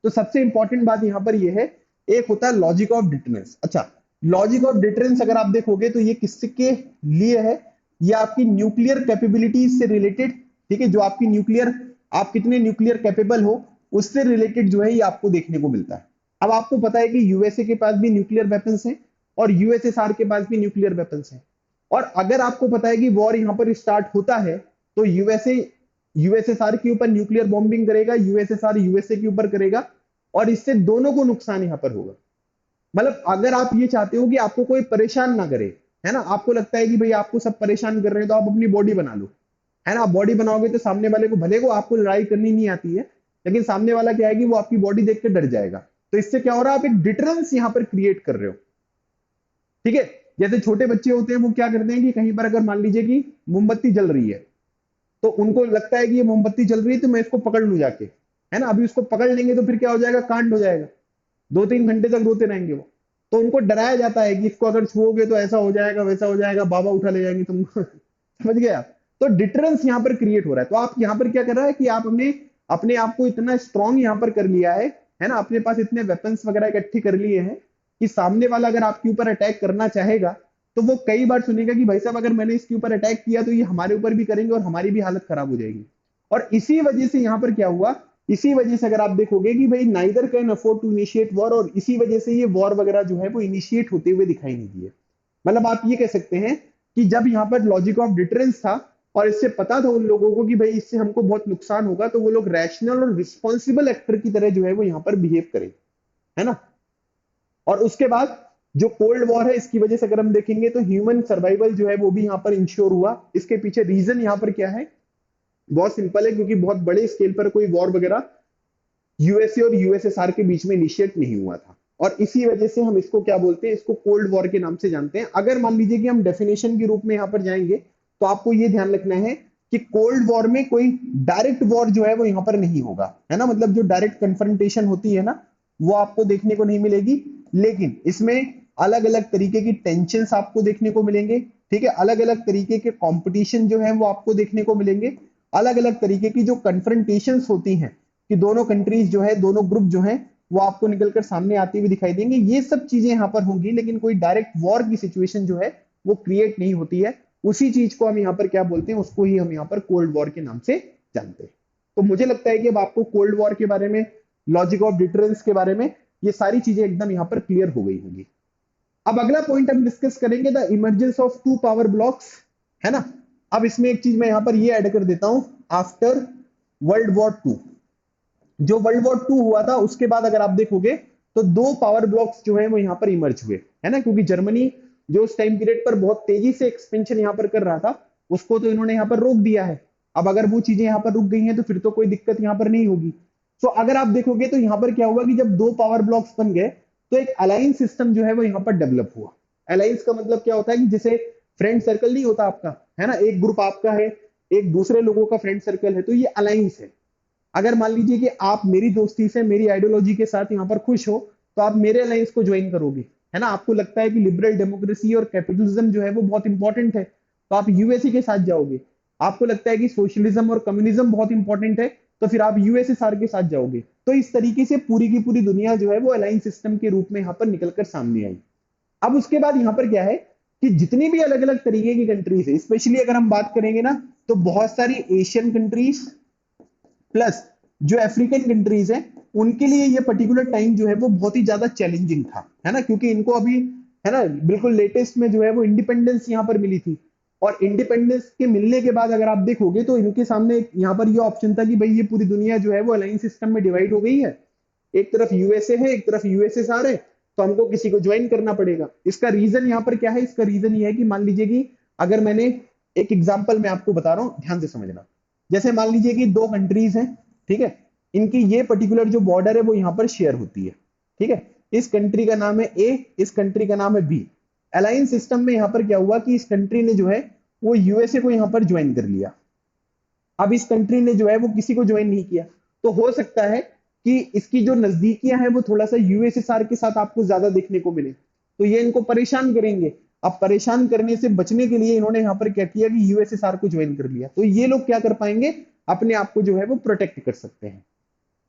तो सबसे इंपॉर्टेंट बात यहाँ पर यह है, एक होता है लॉजिक ऑफ डिटरेंस। अच्छा, लॉजिक ऑफ डिटरेंस अगर आप देखोगे तो ये किसके लिए है, ये आपकी न्यूक्लियर कैपेबिलिटीज से रिलेटेड, ठीक है, जो आपकी न्यूक्लियर, आप कितने न्यूक्लियर कैपेबल हो उससे रिलेटेड जो है ये आपको देखने को मिलता है। अब आपको पता है कि यूएसए के पास भी न्यूक्लियर वेपन्स हैं और यूएसएसआर के पास भी न्यूक्लियर वेपन्स हैं। और अगर आपको पता है कि वॉर यहाँ पर स्टार्ट होता है तो यूएसए यूएसएसआर के ऊपर न्यूक्लियर बॉम्बिंग करेगा, यूएसएसआर यूएसए के ऊपर करेगा, और इससे दोनों को नुकसान यहाँ पर होगा। मतलब अगर आप ये चाहते हो कि आपको कोई परेशान ना करे, है ना, आपको लगता है कि भाई आपको सब परेशान कर रहे हैं तो आप अपनी बॉडी बना लो, है ना। आप बॉडी बनाओगे तो सामने वाले को, भले को आपको लड़ाई करनी नहीं आती है, लेकिन सामने वाला क्या है कि वो आपकी बॉडी देख के डर जाएगा। तो इससे क्या हो रहा है, आप एक डिटरेंस यहाँ पर क्रिएट कर रहे हो, ठीक है। जैसे छोटे बच्चे होते हैं वो क्या करते हैं कि कहीं पर अगर मान लीजिए कि मोमबत्ती जल रही है तो उनको लगता है कि ये मोमबत्ती जल रही है तो मैं इसको पकड़ लूं जाके, है ना। अभी उसको पकड़ लेंगे तो फिर क्या हो जाएगा, कांड हो जाएगा, 2-3 घंटे तक रोते रहेंगे वो। तो उनको डराया जाता है कि इसको अगर छुओगे तो ऐसा हो जाएगा, वैसा हो जाएगा, बाबा उठा ले जाएंगे तुमको समझ गया। तो डिटरेंस यहाँ पर क्रिएट हो रहा है। तो आप यहाँ पर क्या कर रहा है कि आप अपने अपने आप को इतना स्ट्रांग यहाँ पर कर लिया है ना, अपने पास इतने वेपन्स वगैरह इकट्ठे कर लिए हैं कि सामने वाला अगर आपके ऊपर अटैक करना चाहेगा तो वो कई बार सुनेगा कि भाई साहब अगर मैंने इसके ऊपर अटैक किया तो ये हमारे ऊपर भी करेंगे और हमारी भी हालत खराब हो जाएगी। और इसी वजह से यहाँ पर क्या हुआ, इसी वजह से अगर आप देखोगे कि भाई neither can afford to initiate war, और इसी वजह से ये वॉर वगैरह जो है वो इनिशिएट होते हुए दिखाई नहीं दिए। मतलब आप ये कह सकते हैं कि जब यहाँ पर लॉजिक ऑफ डिटरेंस था और इससे पता था उन लोगों को कि भाई इससे हमको बहुत नुकसान होगा, तो वो लोग रैशनल और रिस्पॉन्सिबल एक्टर की तरह जो है वो यहाँ पर बिहेव करें, है ना। और उसके बाद जो कोल्ड वॉर है इसकी वजह से अगर हम देखेंगे तो ह्यूमन सर्वाइवल जो है वो भी यहाँ पर इंश्योर हुआ। इसके पीछे रीजन यहाँ पर क्या है, बहुत सिंपल है, क्योंकि बहुत बड़े स्केल पर कोई वॉर वगैरह यूएसए और यूएसएसआर के बीच में इनिशिएट नहीं हुआ था, और इसी वजह से हम इसको क्या बोलते हैं, इसको कोल्ड वॉर के नाम से जानते हैं। अगर मान लीजिए कि हम डेफिनेशन के रूप में यहाँ पर जाएंगे तो आपको ये ध्यान रखना है कि कोल्ड वॉर में कोई डायरेक्ट वॉर जो है वो यहाँ पर नहीं होगा, है ना। मतलब जो डायरेक्ट कन्फ्रंटेशन होती है ना वो आपको देखने को नहीं मिलेगी, लेकिन इसमें अलग अलग तरीके की टेंशन आपको देखने को मिलेंगे, ठीक है। अलग अलग तरीके के कॉम्पिटिशन जो है वो आपको देखने को मिलेंगे, अलग अलग तरीके की जो कन्फ्रंटेशन होती हैं कि दोनों कंट्रीज जो है, दोनों ग्रुप जो है वो आपको निकलकर सामने आती हुई दिखाई देंगे। ये सब चीजें यहाँ पर होंगी, लेकिन कोई डायरेक्ट वॉर की सिचुएशन जो है वो क्रिएट नहीं होती है। उसी चीज को हम यहाँ पर क्या बोलते हैं, उसको ही हम यहाँ पर कोल्ड वॉर के नाम से जानते हैं। तो मुझे लगता है कि अब आपको कोल्ड वॉर के बारे में, लॉजिक ऑफ डिटरेंस के बारे में, ये सारी चीजें एकदम यहाँ पर क्लियर हो गई होंगी। अब अगला पॉइंट हम डिस्कस करेंगे, the emergence of two power blocs, है ना। अब इसमें एक चीज मैं यहाँ पर ये ऐड कर देता हूं, आफ्टर वर्ल्ड वॉर टू, जो वर्ल्ड वॉर टू हुआ था उसके बाद अगर आप देखोगे तो दो पावर ब्लॉक्स जो है वो यहाँ पर इमर्ज हुए, है ना। क्योंकि जर्मनी जो उस टाइम पीरियड पर बहुत तेजी से एक्सपेंशन यहाँ पर कर रहा था, उसको तो इन्होंने यहाँ पर रोक दिया है। अब अगर वो चीजें यहाँ पर रुक गई हैं तो फिर तो कोई दिक्कत यहाँ पर नहीं होगी। तो अगर आप देखोगे तो यहाँ पर क्या हुआ कि जब दो पावर ब्लॉक्स बन गए तो एक अलाइन सिस्टम जो है वो यहाँ पर डेवलप हुआ। अलायंस का मतलब क्या होता है कि जैसे फ्रेंड सर्कल नहीं होता आपका, है ना, एक ग्रुप आपका है, एक दूसरे लोगों का फ्रेंड सर्कल है, तो ये अलायंस है। अगर मान लीजिए कि आप मेरी दोस्ती से, मेरी आइडियोलॉजी के साथ यहाँ पर खुश हो, तो आप मेरे अलायंस को ज्वाइन करोगे, है ना। आपको लगता है कि लिबरल डेमोक्रेसी और कैपिटलिज्म जो है वो बहुत इंपॉर्टेंट है, तो आप यूएसए के साथ जाओगे। आपको लगता है कि सोशलिज्म और कम्युनिज्म बहुत इंपॉर्टेंट है, तो फिर आप यूएसएसआर के साथ जाओगे। तो इस तरीके से पूरी की पूरी दुनिया जो है वो अलायंस सिस्टम के रूप में यहाँ पर निकलकर सामने आई। अब उसके बाद यहाँ पर क्या है कि जितनी भी अलग अलग तरीके की कंट्रीज है, स्पेशली अगर हम बात करेंगे ना, तो बहुत सारी एशियन कंट्रीज प्लस जो अफ्रीकन कंट्रीज है, उनके लिए ये पर्टिकुलर टाइम जो है वो बहुत ही ज्यादा चैलेंजिंग था, है ना, क्योंकि इनको अभी, है ना, बिल्कुल लेटेस्ट में जो है वो इंडिपेंडेंस यहाँ पर मिली थी। और इंडिपेंडेंस के मिलने के बाद अगर आप देखोगे तो इनके सामने यहाँ पर ये ऑप्शन था कि भाई ये पूरी दुनिया जो है वो अलायंस सिस्टम में डिवाइड हो गई है, एक तरफ यूएसए है, एक तरफ यूएसएसआर है, तो हमको किसी को ज्वाइन करना पड़ेगा। इसका रीजन यहाँ पर क्या है, इसका रीजन ये है कि मान लीजिए कि अगर मैंने एक एग्जांपल मैं आपको बता रहा हूँ, ध्यान से समझना। जैसे मान लीजिए कि दो कंट्रीज हैं, ठीक है, इनकी ये पर्टिकुलर जो बॉर्डर है वो यहाँ पर शेयर होती है, ठीक है। इस कंट्री का नाम है ए, इस कंट्री का नाम है बी। अलायंस सिस्टम में यहाँ पर क्या हुआ कि इस कंट्री ने जो है वो यूएसए को यहाँ पर ज्वाइन कर लिया। अब इस कंट्री ने जो है वो किसी को ज्वाइन नहीं किया, तो हो सकता है कि इसकी जो नजदीकियां हैं वो थोड़ा सा यूएसएसआर के साथ आपको ज्यादा देखने को मिले, तो ये इनको परेशान करेंगे। अब परेशान करने से बचने के लिए इन्होंने यहाँ पर क्या किया कि यूएसएसआर को ज्वाइन कर लिया, तो ये लोग क्या कर पाएंगे, अपने आप को जो है वो प्रोटेक्ट कर सकते हैं।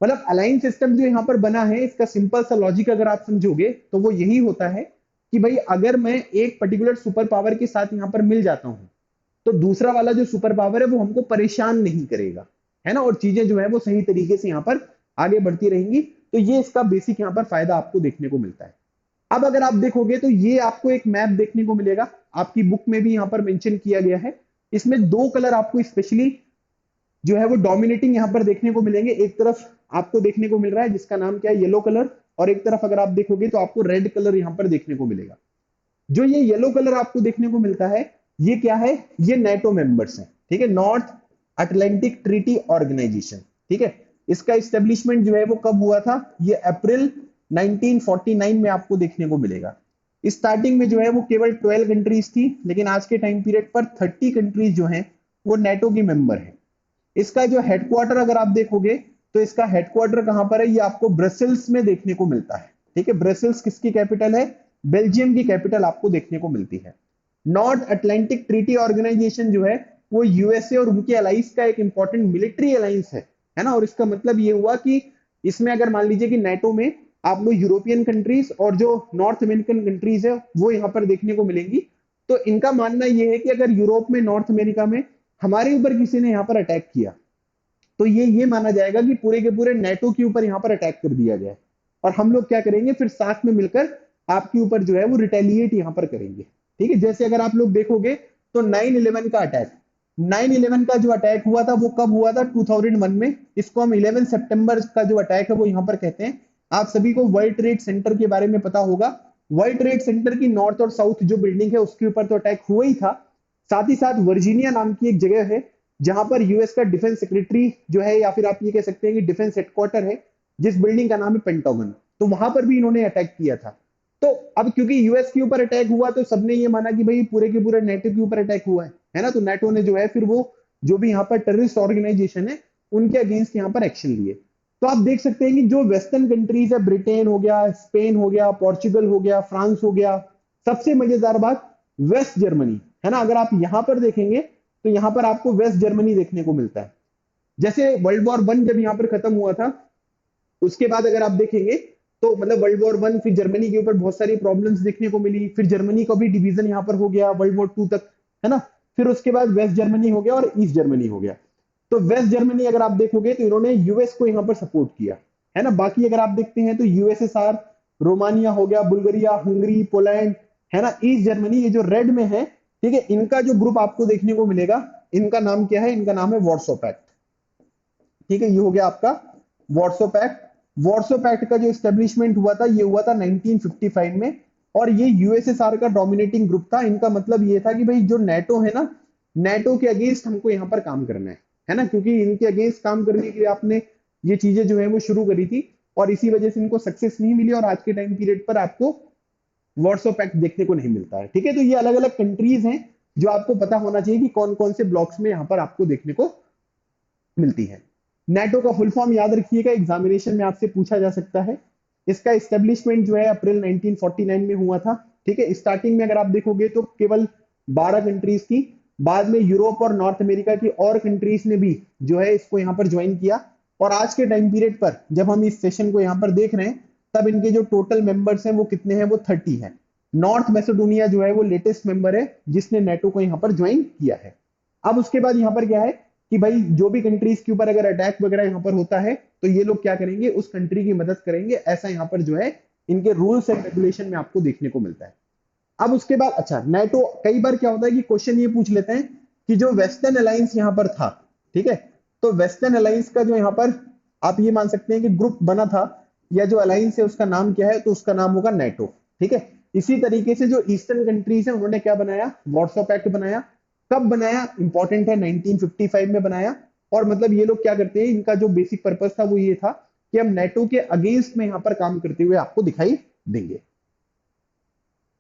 मतलब अलाइन सिस्टम जो यहाँ पर बना है, इसका सिंपल सा लॉजिक अगर आप समझोगे तो वो यही होता है कि भाई अगर मैं एक पर्टिकुलर सुपर पावर के साथ यहाँ पर मिल जाता हूँ, तो दूसरा वाला जो सुपर पावर है वो हमको परेशान नहीं करेगा, है ना, और चीजें जो है वो सही तरीके से यहाँ पर आगे बढ़ती रहेंगी। तो ये इसका बेसिक यहाँ पर फायदा आपको देखने को मिलता है। अब अगर आप देखोगे तो ये आपको एक मैप देखने को मिलेगा, आपकी बुक में भी यहाँ पर मेंशन किया गया है। इसमें दो कलर आपको स्पेशली जो है वो डोमिनेटिंग यहाँ पर देखने को मिलेंगे। एक तरफ आपको देखने को मिल रहा है जिसका नाम क्या है, येलो कलर, और एक तरफ अगर आप देखोगे तो आपको रेड कलर यहाँ पर देखने को मिलेगा। जो ये येलो कलर आपको देखने को मिलता है, ये क्या है, ये नेटो मेंबर्स हैं, ठीक है, नॉर्थ अटलांटिक ट्रीटी ऑर्गेनाइजेशन, ठीक है। इसका इस्टेब्लिशमेंट जो है वो कब हुआ था, ये अप्रैल 1949 में आपको देखने को मिलेगा। स्टार्टिंग में जो है वो केवल 12 कंट्रीज थी, लेकिन आज के टाइम पीरियड पर 30 कंट्रीज जो हैं वो नेटो की मेंबर है। इसका जो हेडक्वार्टर अगर आप देखोगे तो इसका हेडक्वार्टर कहां पर है, ये आपको ब्रसेल्स में देखने को मिलता है, ठीक है। ब्रसेल्स किसकी कैपिटल है, बेल्जियम की कैपिटल आपको देखने को मिलती है। नॉर्थ अटलांटिक ट्रीटी ऑर्गेनाइजेशन जो है वो यूएसए और उनके अलाइंस का एक इंपॉर्टेंट मिलिट्री अलाइंस है ना। और इसका मतलब ये हुआ कि इसमें अगर मान लीजिए कि नेटो में आप लोग यूरोपियन कंट्रीज और जो नॉर्थ अमेरिकन कंट्रीज है वो यहाँ पर देखने को मिलेंगी। तो इनका मानना यह है कि अगर यूरोप में, नॉर्थ अमेरिका में हमारे ऊपर किसी ने यहाँ पर अटैक किया, तो ये माना जाएगा कि पूरे के पूरे नेटो के ऊपर यहाँ पर अटैक कर दिया गया है, और हम लोग क्या करेंगे, फिर साथ में मिलकर आपके ऊपर जो है वो रिटेलिएट यहाँ पर करेंगे, ठीक है। जैसे अगर आप लोग देखोगे तो 9/11 का अटैक, 9/11 का जो अटैक हुआ था वो कब हुआ था, 2001 में। इसको हम 11 सितंबर का जो अटैक है वो यहाँ पर कहते हैं। आप सभी को वर्ल्ड ट्रेड सेंटर के बारे में पता होगा। वर्ल्ड ट्रेड सेंटर की नॉर्थ और साउथ जो बिल्डिंग है उसके ऊपर तो अटैक हुआ ही था, साथ ही साथ वर्जीनिया नाम की एक जगह है जहां पर यूएस का डिफेंस सेक्रेटरी जो है, या फिर आप ये कह सकते हैं कि डिफेंस हेडक्वार्टर है, जिस बिल्डिंग का नाम है पेंटागन, तो वहां पर भी इन्होंने अटैक किया था। तो अब क्योंकि यूएस के ऊपर अटैक हुआ तो सबने ये माना कि भाई पूरे के पूरे नेटो के ऊपर अटैक हुआ है ना। तो नेटो ने जो है फिर वो जो भी यहाँ पर टेररिस्ट ऑर्गेनाइजेशन है उनके अगेंस्ट यहाँ पर एक्शन लिए। तो आप देख सकते हैं कि जो वेस्टर्न कंट्रीज है, ब्रिटेन हो गया, स्पेन हो गया, पोर्चुगल हो गया, फ्रांस हो गया, सबसे मजेदार बात वेस्ट जर्मनी, है ना। अगर आप यहां पर देखेंगे तो यहां पर आपको वेस्ट जर्मनी देखने को मिलता है। जैसे वर्ल्ड वॉर वन जब यहां पर खत्म हुआ था, उसके बाद अगर आप देखेंगे तो मतलब वर्ल्ड वॉर वन, फिर जर्मनी के ऊपर बहुत सारी प्रॉब्लम्स देखने को मिली, फिर जर्मनी का भी डिवीजन यहाँ पर हो गया वर्ल्ड वॉर टू तक, है ना। फिर उसके बाद वेस्ट जर्मनी हो गया और ईस्ट जर्मनी हो गया। तो वेस्ट जर्मनी अगर आप देखोगे तो इन्होंने यूएस को यहाँ पर सपोर्ट किया, है ना। बाकी अगर आप देखते हैं तो यूएसएसआर, रोमानिया हो गया, बुल्गारिया, हंगरी, पोलैंड, है ना। ईस्ट जर्मनी ये जो रेड में है, ठीक है, इनका जो ग्रुप आपको देखने को मिलेगा, इनका नाम क्या है, इनका नाम है वार्सो पैक्ट, ठीक है। ये हो गया आपका वार्सो पैक्ट। वार्सो पैक्ट का जो एस्टेब्लिशमेंट हुआ था ये हुआ था 1955 में, और ये यूएसएसआर का डोमिनेटिंग ग्रुप था। इनका मतलब ये था कि भाई जो नेटो है ना, नेटो के अगेंस्ट हमको यहाँ पर काम करना है ना, क्योंकि इनके अगेंस्ट काम करने के लिए आपने ये चीजें जो है वो शुरू करी थी, और इसी वजह से इनको सक्सेस नहीं मिली, और आज के टाइम पीरियड पर आपको वार्सो पैक्ट देखने को नहीं मिलता है। ठीक है, तो ये अलग अलग कंट्रीज हैं जो आपको पता होना चाहिए कि कौन कौन से ब्लॉक्स में यहाँ पर आपको देखने को मिलती है। नेटो का फुल फॉर्म याद रखिएगा, एग्जामिनेशन में आपसे पूछा जा सकता है। इसका एस्टेब्लिशमेंट जो है अप्रैल 1949 में हुआ था। ठीक है, स्टार्टिंग में अगर आप देखोगे तो केवल 12 कंट्रीज थी। बाद में यूरोप और नॉर्थ अमेरिका की और कंट्रीज ने भी जो है इसको यहाँ पर ज्वाइन किया। और आज के टाइम पीरियड पर जब हम इस सेशन को यहाँ पर देख रहे हैं, तब इनके जो टोटल मेंबर्स हैं वो कितने हैं, वो 30 है। नॉर्थ मैसेडोनिया जो है वो लेटेस्ट मेंबर है जिसने नेटो को यहाँ पर ज्वाइन किया है। अब उसके बाद यहाँ पर क्या है कि भाई जो भी कंट्रीज के ऊपर अगर अटैक वगैरह यहाँ पर होता है तो ये लोग क्या करेंगे, उस कंट्री की मदद करेंगे। ऐसा यहाँ पर जो है इनके रूल्स एंड रेगुलेशन में आपको देखने को मिलता है। अब उसके बाद अच्छा, नेटो कई बार क्या होता है कि क्वेश्चन ये पूछ लेते हैं कि जो वेस्टर्न अलायंस यहाँ पर था, ठीक है, तो वेस्टर्न अलायंस का जो यहाँ पर आप ये मान सकते हैं कि ग्रुप बना था या जो अलायंस है उसका नाम क्या है, तो उसका नाम होगा नेटो। ठीक है, इसी तरीके से जो ईस्टर्न कंट्रीज है उन्होंने क्या बनाया, वार्सो पैक्ट बनाया। कब बनाया, इंपॉर्टेंट है, 1955 में बनाया। और मतलब ये लोग क्या करते हैं, इनका जो बेसिक पर्पस था वो ये था कि हम नेटो के अगेंस्ट में यहाँ पर काम करते हुए आपको दिखाई देंगे।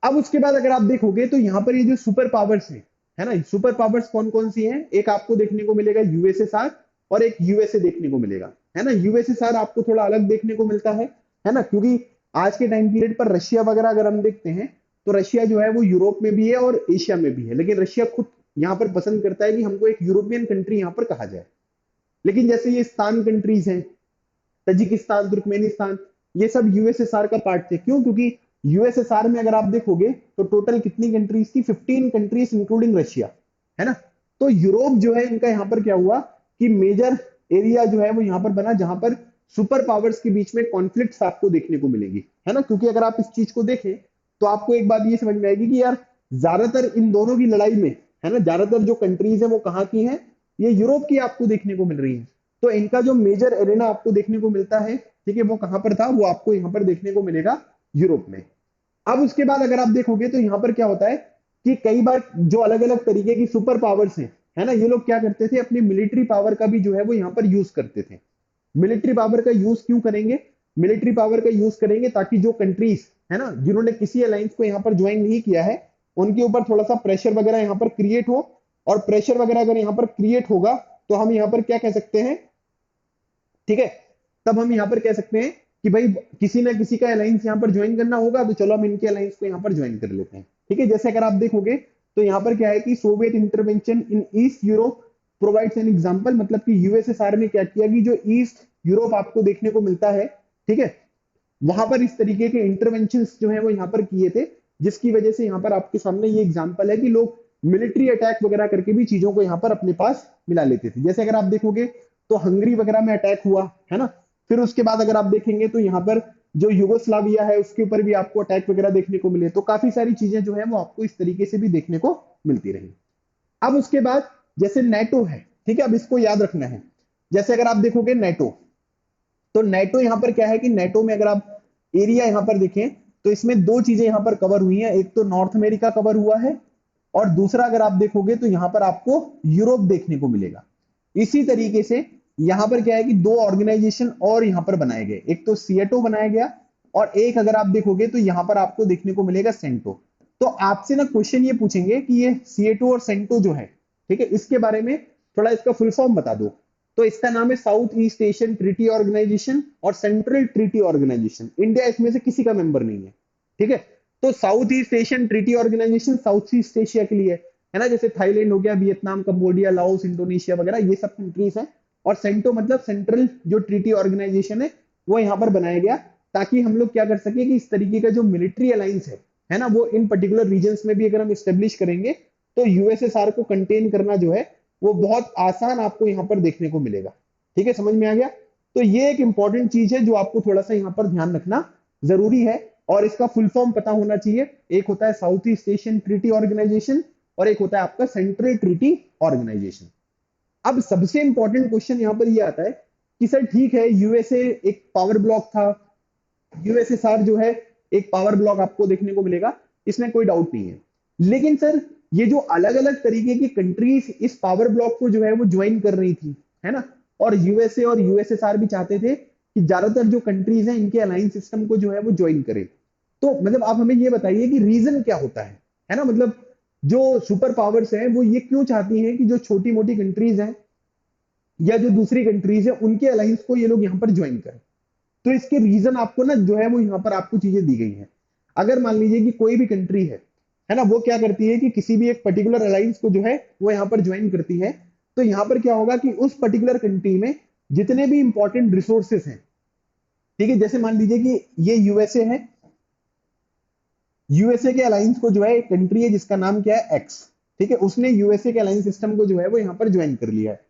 अब उसके बाद अगर आप देखोगे तो यहाँ पर ये जो सुपर पावर्स है ना, सुपर पावर्स कौन कौन सी हैं, एक आपको देखने को मिलेगा यूएसएसआर और एक यूएसए देखने को मिलेगा, है ना। यूएसएसआर आपको थोड़ा अलग देखने को मिलता है ना, क्योंकि आज के टाइम पीरियड पर रशिया वगैरह अगर हम देखते हैं तो रशिया जो है वो यूरोप में भी है और एशिया में भी है, लेकिन रशिया खुद यहाँ पर पसंद करता है कि हमको एक यूरोपियन कंट्री यहाँ पर कहा जाए। लेकिन जैसे ये स्थान कंट्रीज हैं, तजिकिस्तान, तुर्कमेनिस्तान, ये सब यूएसएसआर का पार्ट थे। क्यों, क्योंकि यूएसएसआर में अगर आप देखोगे तो टोटल कितनी कंट्रीज थी, 15 कंट्रीज इंक्लूडिंग रशिया, है ना। तो यूरोप जो है इनका यहाँ पर क्या हुआ कि मेजर एरिया जो है वो यहाँ पर बना जहां पर सुपर पावर्स के बीच में कॉन्फ्लिक्ट्स आपको देखने को मिलेगी, है ना। क्योंकि अगर आप इस चीज को देखें तो आपको एक बात ये समझ में आएगी कि यार ज्यादातर इन दोनों की लड़ाई में, है ना, ज्यादातर जो कंट्रीज है वो कहाँ की हैं, ये यूरोप की आपको देखने को मिल रही है। तो इनका जो मेजर एरिना आपको देखने को मिलता है, ठीक है, वो कहां पर था, वो आपको यहाँ पर देखने को मिलेगा यूरोप में। अब उसके बाद अगर आप देखोगे तो यहाँ पर क्या होता है कि कई बार जो अलग अलग तरीके की सुपर पावर्स हैं, है ना, ये लोग क्या करते थे, अपनी मिलिट्री पावर का भी जो है वो यहाँ पर यूज करते थे। मिलिट्री पावर का यूज क्यों करेंगे, मिलिट्री पावर का यूज करेंगे ताकि जो कंट्रीज, है ना, जिन्होंने किसी अलायंस को यहाँ पर ज्वाइन नहीं किया है, उनके ऊपर थोड़ा सा प्रेशर वगैरह यहाँ पर क्रिएट हो। और प्रेशर वगैरह अगर यहाँ पर क्रिएट होगा तो हम यहाँ पर क्या कह सकते हैं, ठीक है, तब हम यहाँ पर कह सकते हैं कि भाई किसी ना किसी का अलायंस यहाँ पर ज्वाइन करना होगा, तो चलो हम इनके अलायंस को यहाँ पर ज्वाइन कर लेते हैं। ठीक है, जैसे अगर आप देखोगे तो यहाँ पर क्या है कि Soviet intervention in east Europe provides an example, मतलब कि यूएसएसआर ने क्या किया कि जो ईस्ट यूरोप आपको देखने को मिलता है, ठीक है, वहां पर इस तरीके के इंटरवेंशन जो है वो यहाँ पर किए थे, जिसकी वजह से यहाँ पर आपके सामने ये एग्जाम्पल है कि लोग मिलिट्री अटैक वगैरह करके भी चीजों को यहाँ पर अपने पास मिला लेते थे। जैसे अगर आप देखोगे तो हंगरी वगैरह में अटैक हुआ, है ना। फिर उसके बाद अगर आप देखेंगे तो यहाँ पर जो युगोस्लाविया है उसके ऊपर भी आपको अटैक वगैरह देखने को मिले। तो काफी सारी चीजें जो है वो आपको इस तरीके से भी देखने को मिलती रही। अब उसके बाद जैसे नेटो है, ठीक है, अब इसको याद रखना है। जैसे अगर आप देखोगे नेटो, तो नेटो यहाँ पर क्या है कि नेटो में अगर आप एरिया यहाँ पर देखें तो इसमें दो चीजें यहाँ पर कवर हुई हैं, एक तो नॉर्थ अमेरिका कवर हुआ है और दूसरा अगर आप देखोगे तो यहाँ पर आपको यूरोप देखने को मिलेगा। इसी तरीके से यहाँ पर क्या है कि दो ऑर्गेनाइजेशन और यहाँ पर बनाए गए, एक तो सीएटो बनाया गया और एक अगर आप देखोगे तो यहाँ पर आपको देखने को मिलेगा सेंटो। तो आपसे ना क्वेश्चन ये पूछेंगे कि ये सीएटो और सेंटो जो है, ठीक है, इसके बारे में थोड़ा इसका फुल फॉर्म बता दो। तो इसका नाम है South East Asian Treaty Organization और सेंट्रल ट्रीटी ऑर्गेनाइजेशन। इंडिया इसमें से किसी का मेंबर नहीं है, ठीक है। तो South East Asian Treaty Organization South East Asia के लिए है ना, जैसे थाईलैंड हो गया, वियतनाम, कंबोडिया, लाओस, इंडोनेशिया वगैरह, ये सब कंट्रीज हैं। और सेंटो मतलब सेंट्रल जो ट्रीटी ऑर्गेनाइजेशन है वो यहाँ पर बनाया गया ताकि हम लोग क्या कर सके कि इस तरीके का जो मिलिट्री अलायंस है ना, वो इन पर्टिकुलर रीजन्स में भी अगर हम स्टेब्लिश करेंगे तो यूएसएसआर को कंटेन करना जो है वो बहुत आसान आपको यहाँ पर देखने को मिलेगा। ठीक है, समझ में आ गया। तो ये एक इंपॉर्टेंट चीज है जो आपको थोड़ा सा यहाँ पर ध्यान रखना जरूरी है और इसका फुल फॉर्म पता होना चाहिए। एक होता है South East Asian Treaty Organization और एक होता है आपका सेंट्रल ट्रीटी ऑर्गेनाइजेशन। अब सबसे इंपॉर्टेंट क्वेश्चन यहाँ पर ये आता है कि सर ठीक है, यूएसए एक पावर ब्लॉक था, यूएसएसआर जो है एक पावर ब्लॉक आपको देखने को मिलेगा, इसमें कोई डाउट नहीं है। लेकिन सर ये जो अलग अलग तरीके की कंट्रीज इस पावर ब्लॉक को जो है वो ज्वाइन कर रही थी, है ना, और यूएसए और यूएसएसआर भी चाहते थे कि ज्यादातर जो कंट्रीज हैं इनके अलायंस सिस्टम को जो है वो ज्वाइन करे। तो मतलब आप हमें ये बताइए कि रीजन क्या होता है ना, मतलब जो सुपर पावर्स हैं वो ये क्यों चाहती हैं कि जो छोटी मोटी कंट्रीज हैं या जो दूसरी कंट्रीज है उनके अलायंस को ये लोग यहाँ पर ज्वाइन करें। तो इसके रीजन आपको ना जो है वो यहाँ पर आपको चीजें दी गई हैं। अगर मान लीजिए कि कोई भी कंट्री है ना, वो क्या करती है कि किसी भी एक पर्टिकुलर अलायंस को जो है वो यहाँ पर ज्वाइन करती है, तो यहाँ पर क्या होगा कि उस पर्टिकुलर कंट्री में जितने भी इंपॉर्टेंट रिसोर्सेस हैं, ठीक है, जैसे मान लीजिए कि ये यूएसए है, यूएसए के अलायंस को जो है एक कंट्री है जिसका नाम क्या है एक्स, ठीक है, उसने यूएसए के अलायंस सिस्टम को जो है वो यहाँ पर ज्वाइन कर लिया है।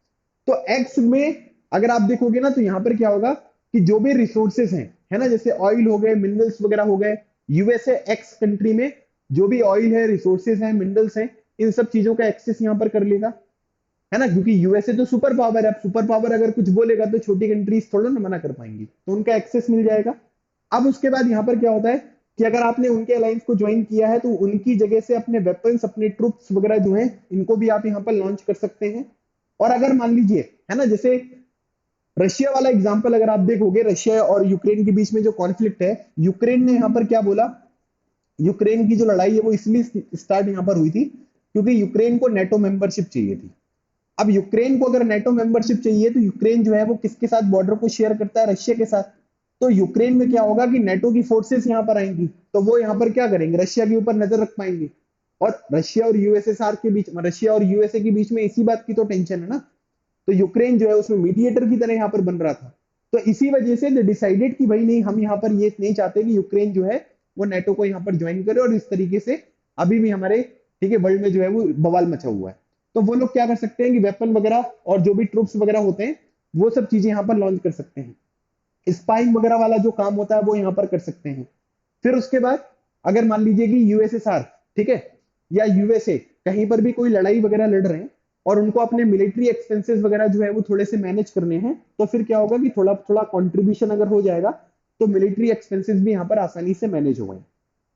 तो एक्स में अगर आप देखोगे ना तो यहाँ पर क्या होगा कि जो भी रिसोर्सेस हैं, है ना, जैसे ऑयल हो गए, मिनरल्स वगैरह हो गए, यूएसए एक्स कंट्री में जो भी ऑयल है, रिसोर्सेस हैं, मिनरल्स हैं, इन सब चीजों का एक्सेस यहाँ पर कर लेगा, है ना, क्योंकि यूएसए तो सुपर पावर है। अब सुपर पावर अगर कुछ बोलेगा तो छोटी कंट्रीज थोड़ा ना मना कर पाएंगी, तो उनका एक्सेस मिल जाएगा। अब उसके बाद यहाँ पर क्या होता है कि अगर आपने उनके अलायंस को ज्वाइन किया है तो उनकी जगह से अपने वेपन्स, अपने ट्रुप्स वगैरह जो है इनको भी आप यहाँ पर लॉन्च कर सकते हैं। और अगर मान लीजिए, है ना, जैसे रशिया वाला एग्जांपल अगर आप देखोगे, रशिया और यूक्रेन के बीच में जो कॉन्फ्लिक्ट है, यूक्रेन ने यहाँ पर क्या बोला, यूक्रेन की जो लड़ाई है वो इसलिए स्टार्ट यहाँ पर हुई थी क्योंकि यूक्रेन को नेटो मेंबरशिप चाहिए थी। अब यूक्रेन को अगर नेटो मेंबरशिप चाहिए तो यूक्रेन जो है वो किसके साथ बॉर्डर को शेयर करता है, रशिया के साथ। तो यूक्रेन में क्या होगा कि नेटो की फोर्सेस यहाँ पर आएंगी, तो वो यहाँ पर क्या करेंगे, रशिया के ऊपर नजर रख पाएंगे। और रशिया और यूएसएसआर के बीच, रशिया और यूएसए के बीच में इसी बात की तो टेंशन है ना, तो यूक्रेन जो है उसमें मीडिएटर की तरह यहाँ पर बन रहा था। तो इसी वजह से दे डिसाइडेड कि भाई नहीं, हम यहाँ पर ये नहीं चाहते कि यूक्रेन जो है वो नेटो को यहाँ पर ज्वाइन करे, और इस तरीके से अभी भी हमारे, ठीक है, वर्ल्ड में जो है वो बवाल मचा हुआ है। तो वो लोग क्या कर सकते हैं कि वेपन वगैरह और जो भी ट्रूप्स वगैरह होते हैं वो सब चीजें यहाँ पर लॉन्च कर सकते हैं। स्पाइंग वगैरह वाला जो काम होता है वो यहाँ पर कर सकते हैं। फिर उसके बाद अगर मान लीजिए कि यूएसएसआर, ठीक है, या यूएसए कहीं पर भी कोई लड़ाई वगैरह लड़ रहे हैं और उनको अपने मिलिट्री एक्सपेंसेस वगैरह जो है वो थोड़े से मैनेज करने हैं, तो फिर क्या होगा कि थोड़ा थोड़ा कंट्रीब्यूशन अगर हो जाएगा तो मिलिट्री एक्सपेंसेस भी यहाँ पर आसानी से मैनेज हो गए।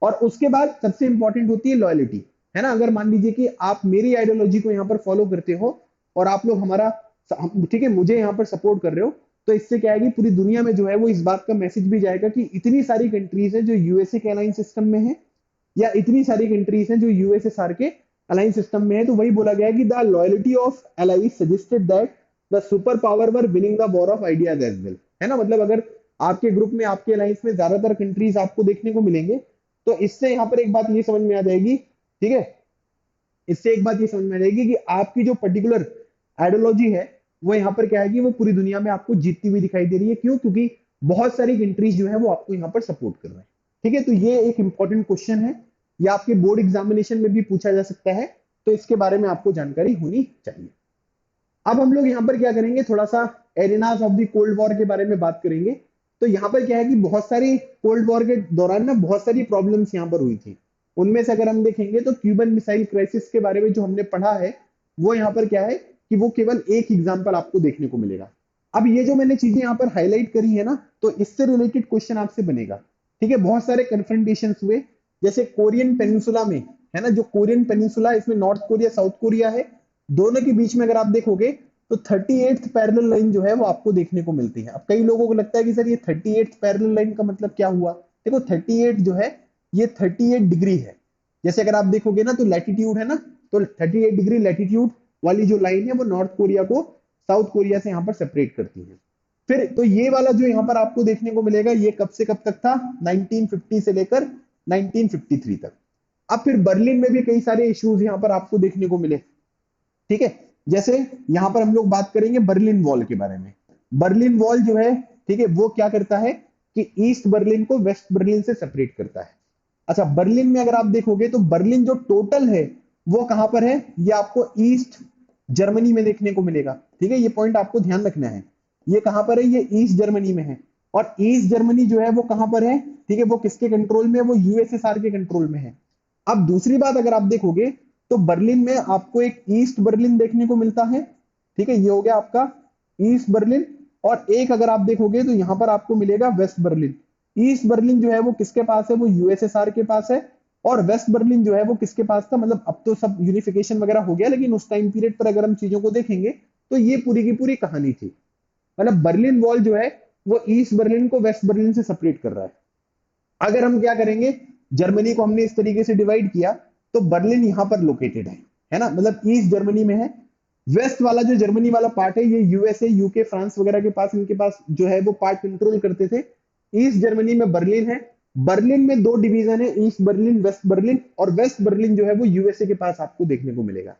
और उसके बाद सबसे इंपॉर्टेंट होती है लॉयलिटी, है ना। अगर मान लीजिए कि आप मेरी आइडियोलॉजी को यहाँ पर फॉलो करते हो और आप लोग हमारा, ठीक है, मुझे यहाँ पर सपोर्ट कर रहे हो, तो इससे क्या है कि पूरी दुनिया में जो है वो इस बात का मैसेज भी जाएगा कि इतनी सारी कंट्रीज हैं जो यूएसए के अलायंस सिस्टम में है, या इतनी सारी कंट्रीज हैं जो यूएसएसआर के अलायंस सिस्टम में है। तो वही बोला गया है कि the loyalty of allies suggested that the super power were winning the war of ideas as well, है ना। मतलब अगर आपके ग्रुप में, आपके अलायंस में ज्यादातर कंट्रीज आपको देखने को मिलेंगे, तो इससे यहाँ पर एक बात ये समझ में आ जाएगी, ठीक है, इससे एक बात ये समझ में आ जाएगी कि आपकी जो पर्टिकुलर आइडियोलॉजी है वो यहाँ पर क्या है कि वो पूरी दुनिया में आपको जीतती हुई दिखाई दे रही है। क्यों? क्योंकि बहुत सारी कंट्रीज जो है वो आपको यहाँ पर सपोर्ट कर रहे हैं। ठीक है, तो ये एक इंपॉर्टेंट क्वेश्चन है, या आपके बोर्ड एग्जामिनेशन में भी पूछा जा सकता है, तो इसके बारे में आपको जानकारी होनी चाहिए। अब हम लोग यहाँ पर क्या करेंगे, थोड़ा सा एरिनास ऑफ द कोल्ड वॉर के बारे में बात करेंगे। तो यहाँ पर क्या है कि बहुत सारी कोल्ड वॉर के दौरान ना बहुत सारी प्रॉब्लम्स यहाँ पर हुई थी। उनमें से अगर हम देखेंगे तो क्यूबन मिसाइल क्राइसिस के बारे में जो हमने पढ़ा है, वो यहाँ पर क्या है कि वो केवल एक एग्जाम्पल आपको देखने को मिलेगा। अब ये जो मैंने चीजें यहाँ पर हाईलाइट करी है ना, तो इससे रिलेटेड क्वेश्चन आपसे बनेगा। ठीक है, बहुत सारे कन्फ्रंटेशन हुए, जैसे कोरियन पेनिनसुला में, है ना, जो कोरियन पेनिनसुला, इसमें नॉर्थ कोरिया, साउथ कोरिया है, दोनों के बीच में अगर आप देखोगे तो 38th पैरेलल लाइन जो है वो आपको देखने को मिलती है। अब कई लोगों को लगता है कि सर ये 38th पैरेलल लाइन का मतलब क्या हुआ। देखो 38 जो है ये 38 डिग्री है। जैसे अगर आप देखोगे ना तो लैटिट्यूड है ना, तो 38 डिग्री लैटिट्यूड वाली जो लाइन है वो नॉर्थ कोरिया को साउथ कोरिया से यहाँ पर सेपरेट करती है। फिर तो ये वाला जो यहाँ पर आपको देखने को मिलेगा, ये कब से कब तक था, 1950 से लेकर 1953 तक। अब फिर बर्लिन में भी कई सारे इश्यूज यहाँ पर आपको देखने को मिले। ठीक है, जैसे यहां पर हम लोग बात करेंगे बर्लिन वॉल के बारे में। बर्लिन वॉल जो है, ठीक है, वो क्या करता है कि ईस्ट बर्लिन को वेस्ट बर्लिन से सेपरेट करता है। अच्छा, बर्लिन में अगर आप देखोगे तो बर्लिन जो टोटल है वो कहां पर है, ये आपको ईस्ट जर्मनी में देखने को मिलेगा। ठीक है, ये पॉइंट आपको ध्यान रखना है, ये कहां पर है, ये ईस्ट जर्मनी में है। और ईस्ट जर्मनी जो है वो कहां पर है, ठीक है, वो किसके कंट्रोल में है, वो यूएसएसआर के कंट्रोल में है। अब दूसरी बात अगर आप देखोगे तो बर्लिन में आपको एक ईस्ट बर्लिन देखने को मिलता है। ठीक है, ये हो गया आपका ईस्ट बर्लिन। और एक अगर आप देखोगे तो यहां पर आपको मिलेगा वेस्ट बर्लिन। ईस्ट बर्लिन जो है वो किसके पास है, वो यूएसएसआर के पास है। और वेस्ट बर्लिन जो है वो किसके पास था, मतलब अब तो सब यूनिफिकेशन वगैरह हो गया, लेकिन उस टाइम पीरियड पर अगर हम चीजों को देखेंगे तो ये पूरी की पूरी कहानी थी। मतलब बर्लिन वॉल जो है वो ईस्ट बर्लिन को वेस्ट बर्लिन से सेपरेट कर रहा है। अगर हम क्या करेंगे, जर्मनी को हमने इस तरीके से डिवाइड किया, तो बर्लिन यहाँ पर लोकेटेड है ना, मतलब ईस्ट जर्मनी में है। वेस्ट वाला जो जर्मनी वाला पार्ट है, ये यूएसए, यूके, फ्रांस वगैरह के पास, इनके पास जो है वो पार्ट कंट्रोल करते थे। ईस्ट जर्मनी में बर्लिन है। बर्लिन में दो डिवीजन है, ईस्ट बर्लिन, वेस्ट बर्लिन, और वेस्ट बर्लिन जो है वो यूएसए के पास आपको देखने को मिलेगा।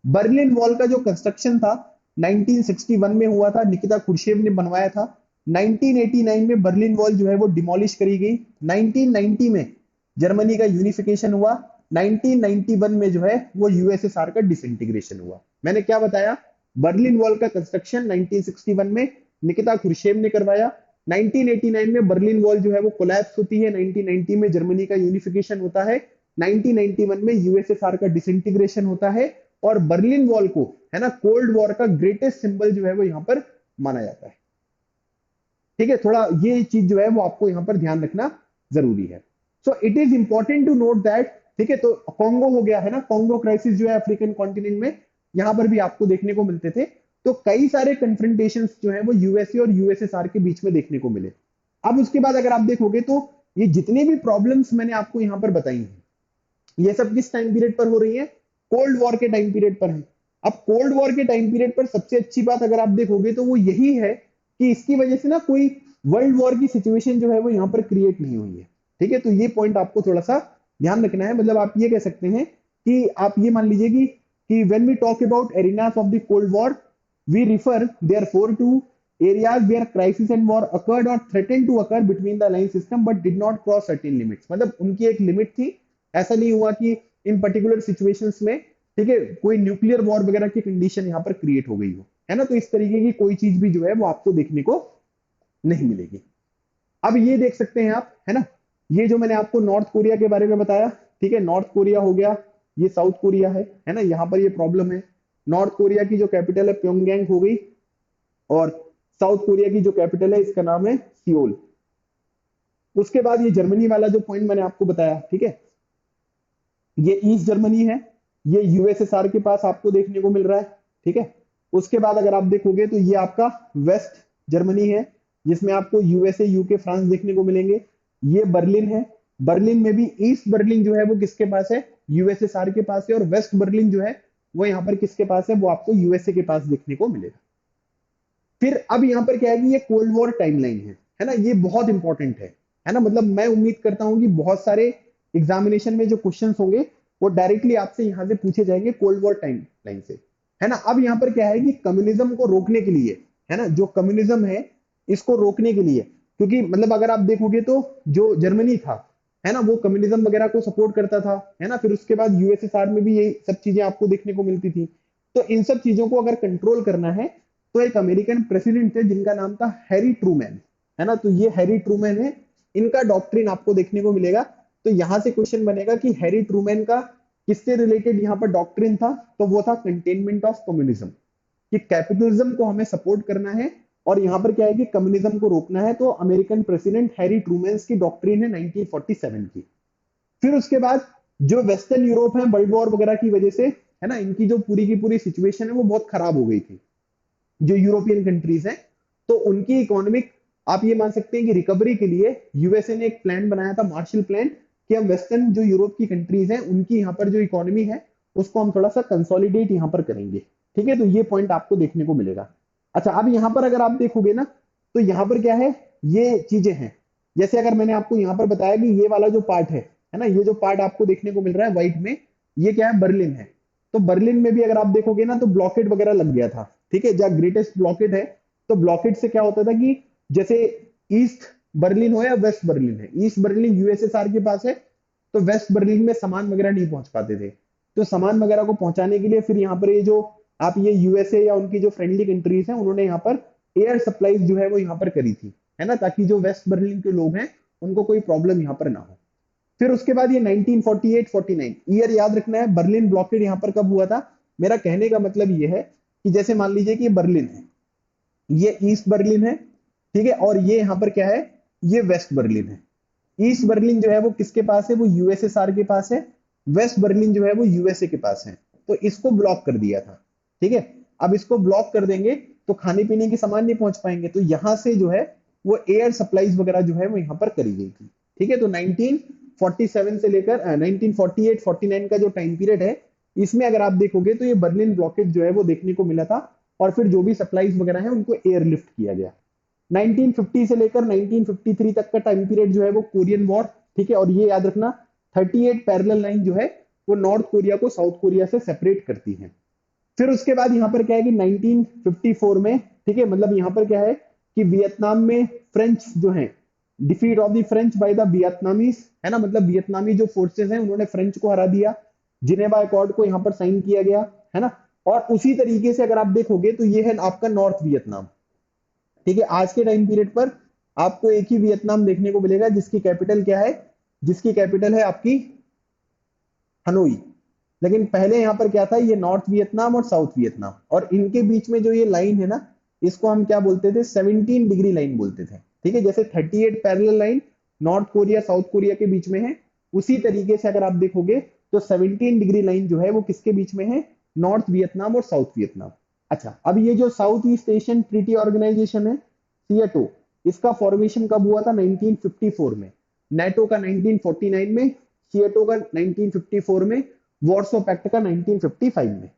बर्लिन वॉल का जो कंस्ट्रक्शन था 1961 में हुआ था, निकिता खुर्शेव ने बनवाया था। 1989 में बर्लिन वॉल जो है वो डिमोलिश करी गई। 1990 में जर्मनी का यूनिफिकेशन हुआ। 1991 में जो है वो यूएसएसआर का डिसइंटीग्रेशन हुआ। मैंने क्या बताया, बर्लिन वॉल का कंस्ट्रक्शन 1961 में निकिता खुर्शेव ने करवाया। 1989 में बर्लिन वॉल जो है वो कोलैप्स होती है। 1990 में जर्मनी का यूनिफिकेशन होता है। 1991 में यूएसएसआर का डिसइंटीग्रेशन होता है। और बर्लिन वॉल को, है ना, कोल्ड वॉर का ग्रेटेस्ट सिंबल जो है वो यहाँ पर माना जाता है। ठीक है, थोड़ा ये चीज जो है वो आपको यहाँ पर ध्यान रखना जरूरी है। So it is important to note that, ठीक है, तो कॉन्गो हो गया है ना, कॉन्गो क्राइसिस जो है अफ्रीकन कॉन्टिनेंट में, यहाँ पर भी आपको देखने को मिलते थे। तो कई सारे कन्फ्रंटेशन जो है वो यूएसए और यूएसएसआर के बीच में देखने को मिले। अब उसके बाद अगर आप देखोगे तो ये जितनी भी प्रॉब्लम्स मैंने आपको यहाँ पर बताई हैं, ये सब किस टाइम पीरियड पर हो रही है, कोल्ड वॉर के टाइम पीरियड पर है। अब कोल्ड वॉर के टाइम पीरियड पर सबसे अच्छी बात अगर आप देखोगे तो वो यही है कि इसकी वजह से ना कोई वर्ल्ड वॉर की सिचुएशन जो है वो यहाँ पर क्रिएट नहीं हुई है। ठीक है, तो ये पॉइंट आपको थोड़ा सा ध्यान रखना है। मतलब आप ये कह सकते हैं कि आप ये मान लीजिए कि when we talk about arenas of the cold war, we refer therefore to areas where crisis and war occurred or threatened to occur between the alliance system but did not cross certain limits। मतलब उनकी एक लिमिट थी, ऐसा नहीं हुआ कि इन पर्टिकुलर सिचुएशंस में, ठीक है, कोई न्यूक्लियर वॉर वगैरह की कंडीशन यहाँ पर क्रिएट हो गई हो, है ना। तो इस तरीके की कोई चीज भी जो है वो आपको देखने को नहीं मिलेगी। अब ये देख सकते हैं आप, है ना, ये जो मैंने आपको नॉर्थ कोरिया के बारे में बताया, ठीक है, नॉर्थ कोरिया हो गया, ये साउथ कोरिया है ना, यहाँ पर ये प्रॉब्लम है। नॉर्थ कोरिया की जो कैपिटल है प्योंगयांग हो गई, और साउथ कोरिया की जो कैपिटल है इसका नाम है सियोल। उसके बाद ये जर्मनी वाला जो पॉइंट मैंने आपको बताया, ठीक है, ये ईस्ट जर्मनी है, ये यूएसएसआर के पास आपको देखने को मिल रहा है। ठीक है, उसके बाद अगर आप देखोगे तो ये आपका वेस्ट जर्मनी है, जिसमें आपको यूएसए, यूके, फ्रांस देखने को मिलेंगे। ये बर्लिन है, बर्लिन में भी ईस्ट बर्लिन जो है वो किसके पास है, यूएसएसआर के पास है। और वेस्ट बर्लिन जो है वो यहाँ पर किसके पास है, वो आपको यूएसए के पास देखने को मिलेगा। फिर अब यहाँ पर क्या है कि ये कोल्ड वॉर टाइमलाइन है ना, ये बहुत इंपॉर्टेंट है ना। मतलब मैं उम्मीद करता हूं कि बहुत सारे एग्जामिनेशन में जो क्वेश्चंस होंगे वो डायरेक्टली आपसे यहाँ से पूछे जाएंगे कोल्ड वॉर टाइमलाइन से, है ना। अब यहाँ पर क्या है कि कम्युनिज्म को रोकने के लिए, है ना, जो कम्युनिज्म है इसको रोकने के लिए, क्योंकि मतलब अगर आप देखोगे तो जो जर्मनी था, है ना, वो कम्युनिज्म वगैरह को सपोर्ट करता था, है ना। फिर उसके बाद यूएसएसआर में भी यही सब चीजें आपको देखने को मिलती थी। तो इन सब चीजों को अगर कंट्रोल करना है तो एक अमेरिकन प्रेसिडेंट थे जिनका नाम था हैरी ट्रूमैन, है ना। तो ये हैरी ट्रूमैन है, इनका डॉक्ट्रिन आपको देखने को मिलेगा। तो यहां से क्वेश्चन बनेगा कि हैरी ट्रूमैन का किससे रिलेटेड यहाँ पर डॉक्ट्रिन था, तो वो था कंटेनमेंट ऑफ कम्युनिज्म, कि कैपिटलिज्म को हमें सपोर्ट करना है और यहाँ पर क्या है कि कम्युनिज्म को रोकना है। तो अमेरिकन प्रेसिडेंट हैरी ट्रूमैन की डॉक्ट्रिन है 1947 की। फिर उसके बाद जो वेस्टर्न यूरोप है वर्ल्ड वॉर वगैरह की वजह से, है ना, इनकी जो पूरी की पूरी सिचुएशन है वो बहुत खराब हो गई थी, जो यूरोपियन कंट्रीज हैं। तो उनकी इकोनॉमिक, आप ये मान सकते हैं कि रिकवरी के लिए यूएसए ने एक प्लान बनाया था, मार्शल प्लान, कि हम वेस्टर्न जो यूरोप की कंट्रीज हैं उनकी यहाँ पर जो इकोनॉमी है उसको हम थोड़ा सा कंसोलिडेट यहाँ पर करेंगे। ठीक है, तो ये पॉइंट आपको देखने को मिलेगा। अच्छा, अब यहाँ पर अगर आप देखोगे ना तो यहाँ पर क्या है, ये चीजें हैं। जैसे अगर मैंने आपको यहाँ पर बताया कि ये वाला जो पार्ट है ना, ये जो पार्ट आपको देखने को मिल रहा है व्हाइट में, ये क्या है, बर्लिन है। तो बर्लिन में भी अगर आप देखोगे ना तो ब्लॉकेड वगैरह लग गया था। ठीक है, जहाँ ग्रेटेस्ट ब्लॉकेड है, तो ब्लॉकेड से क्या होता था कि जैसे ईस्ट बर्लिन हो या वेस्ट बर्लिन है, ईस्ट बर्लिन यूएसएसआर के पास है, तो वेस्ट बर्लिन में सामान वगैरह नहीं पहुंच पाते थे। तो सामान वगैरह को पहुंचाने के लिए फिर यहाँ पर ये जो आप ये यूएसए या उनकी जो फ्रेंडली कंट्रीज हैं उन्होंने यहाँ पर एयर सप्लाईज जो है वो यहाँ पर करी थी, है ना, ताकि जो वेस्ट बर्लिन के लोग हैं उनको कोई प्रॉब्लम यहाँ पर ना हो। फिर उसके बाद ये 1948-49 ईयर याद रखना है। बर्लिन ब्लॉकेड यहाँ पर कब हुआ था, मेरा कहने का मतलब ये है कि जैसे मान लीजिए कि ये बर्लिन है, ये ईस्ट बर्लिन है, ठीक है, और ये यहाँ पर क्या है, ये वेस्ट बर्लिन है। ईस्ट बर्लिन जो है वो किसके पास है, वो यूएसएसआर के पास है। वेस्ट बर्लिन जो है वो यूएसए के पास है। तो इसको ब्लॉक कर दिया था। ठीक है, अब इसको ब्लॉक कर देंगे तो खाने पीने के सामान नहीं पहुंच पाएंगे, तो यहां से जो है वो एयर सप्लाईज वगैरह जो है वो यहाँ पर करी गई थी। ठीक है, तो 1947 से लेकर 1948-49 का जो टाइम पीरियड है, इसमें अगर आप देखोगे तो ये बर्लिन ब्लॉकेट जो है वो देखने को मिला था, और फिर जो भी सप्लाईज वगैरह है उनको एयरलिफ्ट किया गया। 1950 से लेकर 1953 तक का टाइम पीरियड जो है वो कोरियन वॉर, ठीक है, और ये याद रखना 38 पैरेलल लाइन जो है वो नॉर्थ कोरिया को साउथ कोरिया से सेपरेट करती है। फिर उसके बाद यहाँ पर क्या है कि 1954 में, ठीक है, मतलब यहाँ पर क्या है कि वियतनाम में फ्रेंच जो है, defeat of the French by the Vietnamese, है ना, मतलब वियतनामी जो फोर्सेस हैं उन्होंने फ्रेंच को हरा दिया। जिनेवा अकॉर्ड को यहाँ पर साइन किया गया, है ना। और उसी तरीके से अगर आप देखोगे तो ये है आपका नॉर्थ वियतनाम, ठीक है। आज के टाइम पीरियड पर आपको एक ही वियतनाम देखने को मिलेगा जिसकी कैपिटल क्या है, जिसकी कैपिटल है आपकी हनोई। लेकिन पहले यहाँ पर क्या था, ये नॉर्थ वियतनाम और साउथ वियतनाम, और इनके बीच में जो ये लाइन है ना, इसको हम क्या बोलते थे, 17 डिग्री लाइन बोलते थे, ठीक है। जैसे 38 parallel line north Korea south Korea के बीच में है, उसी तरीके से अगर आप देखोगे तो 17 डिग्री लाइन जो है वो किसके बीच में है, नॉर्थ वियतनाम और साउथ वियतनाम। अच्छा, अब ये जो South East Asian Treaty Organization है, सीएटो, इसका फॉर्मेशन कब हुआ था, 1954 में। नेटो का 1949 में, सीएटो का 1954 में, वॉर्सो पैक्ट का 1955 में।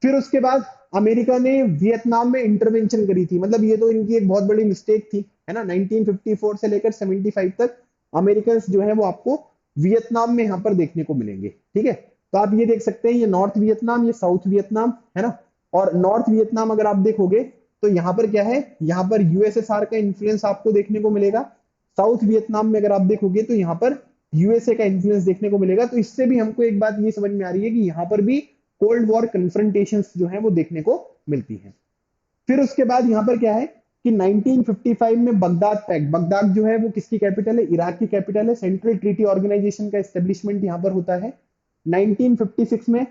फिर उसके बाद अमेरिका ने वियतनाम में इंटरवेंशन करी थी, मतलब ये तो इनकी एक बहुत बड़ी मिस्टेक थी, है ना। 1954 से लेकर 75 तक अमेरिकन जो है वो आपको वियतनाम में यहाँ पर देखने को मिलेंगे, ठीक है। तो आप ये देख सकते हैं, ये नॉर्थ वियतनाम, ये साउथ वियतनाम, है ना। और नॉर्थ वियतनाम अगर आप देखोगे तो यहाँ पर क्या है, यहाँ पर यूएसएसआर का इन्फ्लुएंस आपको देखने को मिलेगा। साउथ वियतनाम में अगर आप देखोगे तो यहाँ पर यूएसए का इन्फ्लुएंस देखने को मिलेगा। तो इससे भी हमको एक बात ये समझ में आ रही है कि यहाँ पर भी कोल्ड वॉर कन्फ्रंटेशंस जो है वो देखने को मिलती हैं। फिर उसके बाद यहाँ पर क्या है कि 1955 में बगदाद पैक्ट, बगदाद जो है वो किसकी कैपिटल है, इराक की कैपिटल है। सेंट्रल ट्रीटी ऑर्गेनाइजेशन का एस्टेब्लिशमेंट यहाँ पर होता है। 1956 में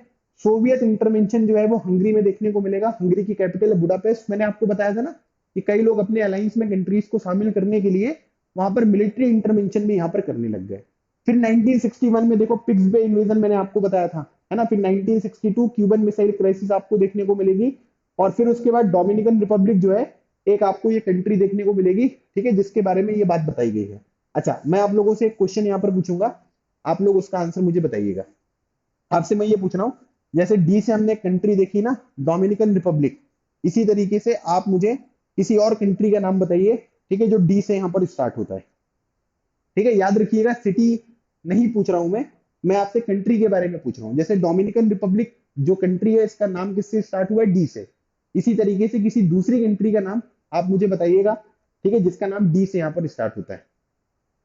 सोवियत इंटरवेंशन जो है वो हंगरी में देखने को मिलेगा। हंगरी की कैपिटल है बुडापेस्ट। मैंने आपको बताया था ना कि कई लोग अपने अलायंस में कंट्रीज को शामिल करने के लिए वहां पर मिलिट्री इंटरवेंशन भी यहाँ पर करने लग गए। फिर 1961 में देखो पिग्स बे इन्वेजन मैंने आपको बताया था, है ना। फिर 1962 क्यूबन मिसाइल क्राइसिस आपको देखने को मिलेगी। और फिर उसके बाद डोमिनिकन रिपब्लिक जो है, एक आपको ये कंट्री देखने को मिलेगी, ठीक है, जिसके बारे में ये बात बताई गई है। अच्छा, मैं आप लोगों से एक क्वेश्चन यहाँ पर पूछूंगा, आप लोग उसका आंसर मुझे बताइएगा। आपसे मैं ये पूछ रहा हूँ, जैसे डी से हमने कंट्री देखी ना, डोमिनिकन रिपब्लिक, इसी तरीके से आप मुझे किसी और कंट्री का नाम बताइए, ठीक है, जो डी से यहाँ पर स्टार्ट होता है। ठीक है, याद रखिएगा, सिटी नहीं पूछ रहा हूं मैं आपसे कंट्री के बारे में पूछ रहा हूँ। जैसे डोमिनिकन रिपब्लिक जो कंट्री है, इसका नाम किससे स्टार्ट हुआ है, डी से। इसी तरीके से किसी दूसरी कंट्री का नाम आप मुझे बताइएगा, ठीक है, जिसका नाम डी से यहाँ पर स्टार्ट होता है।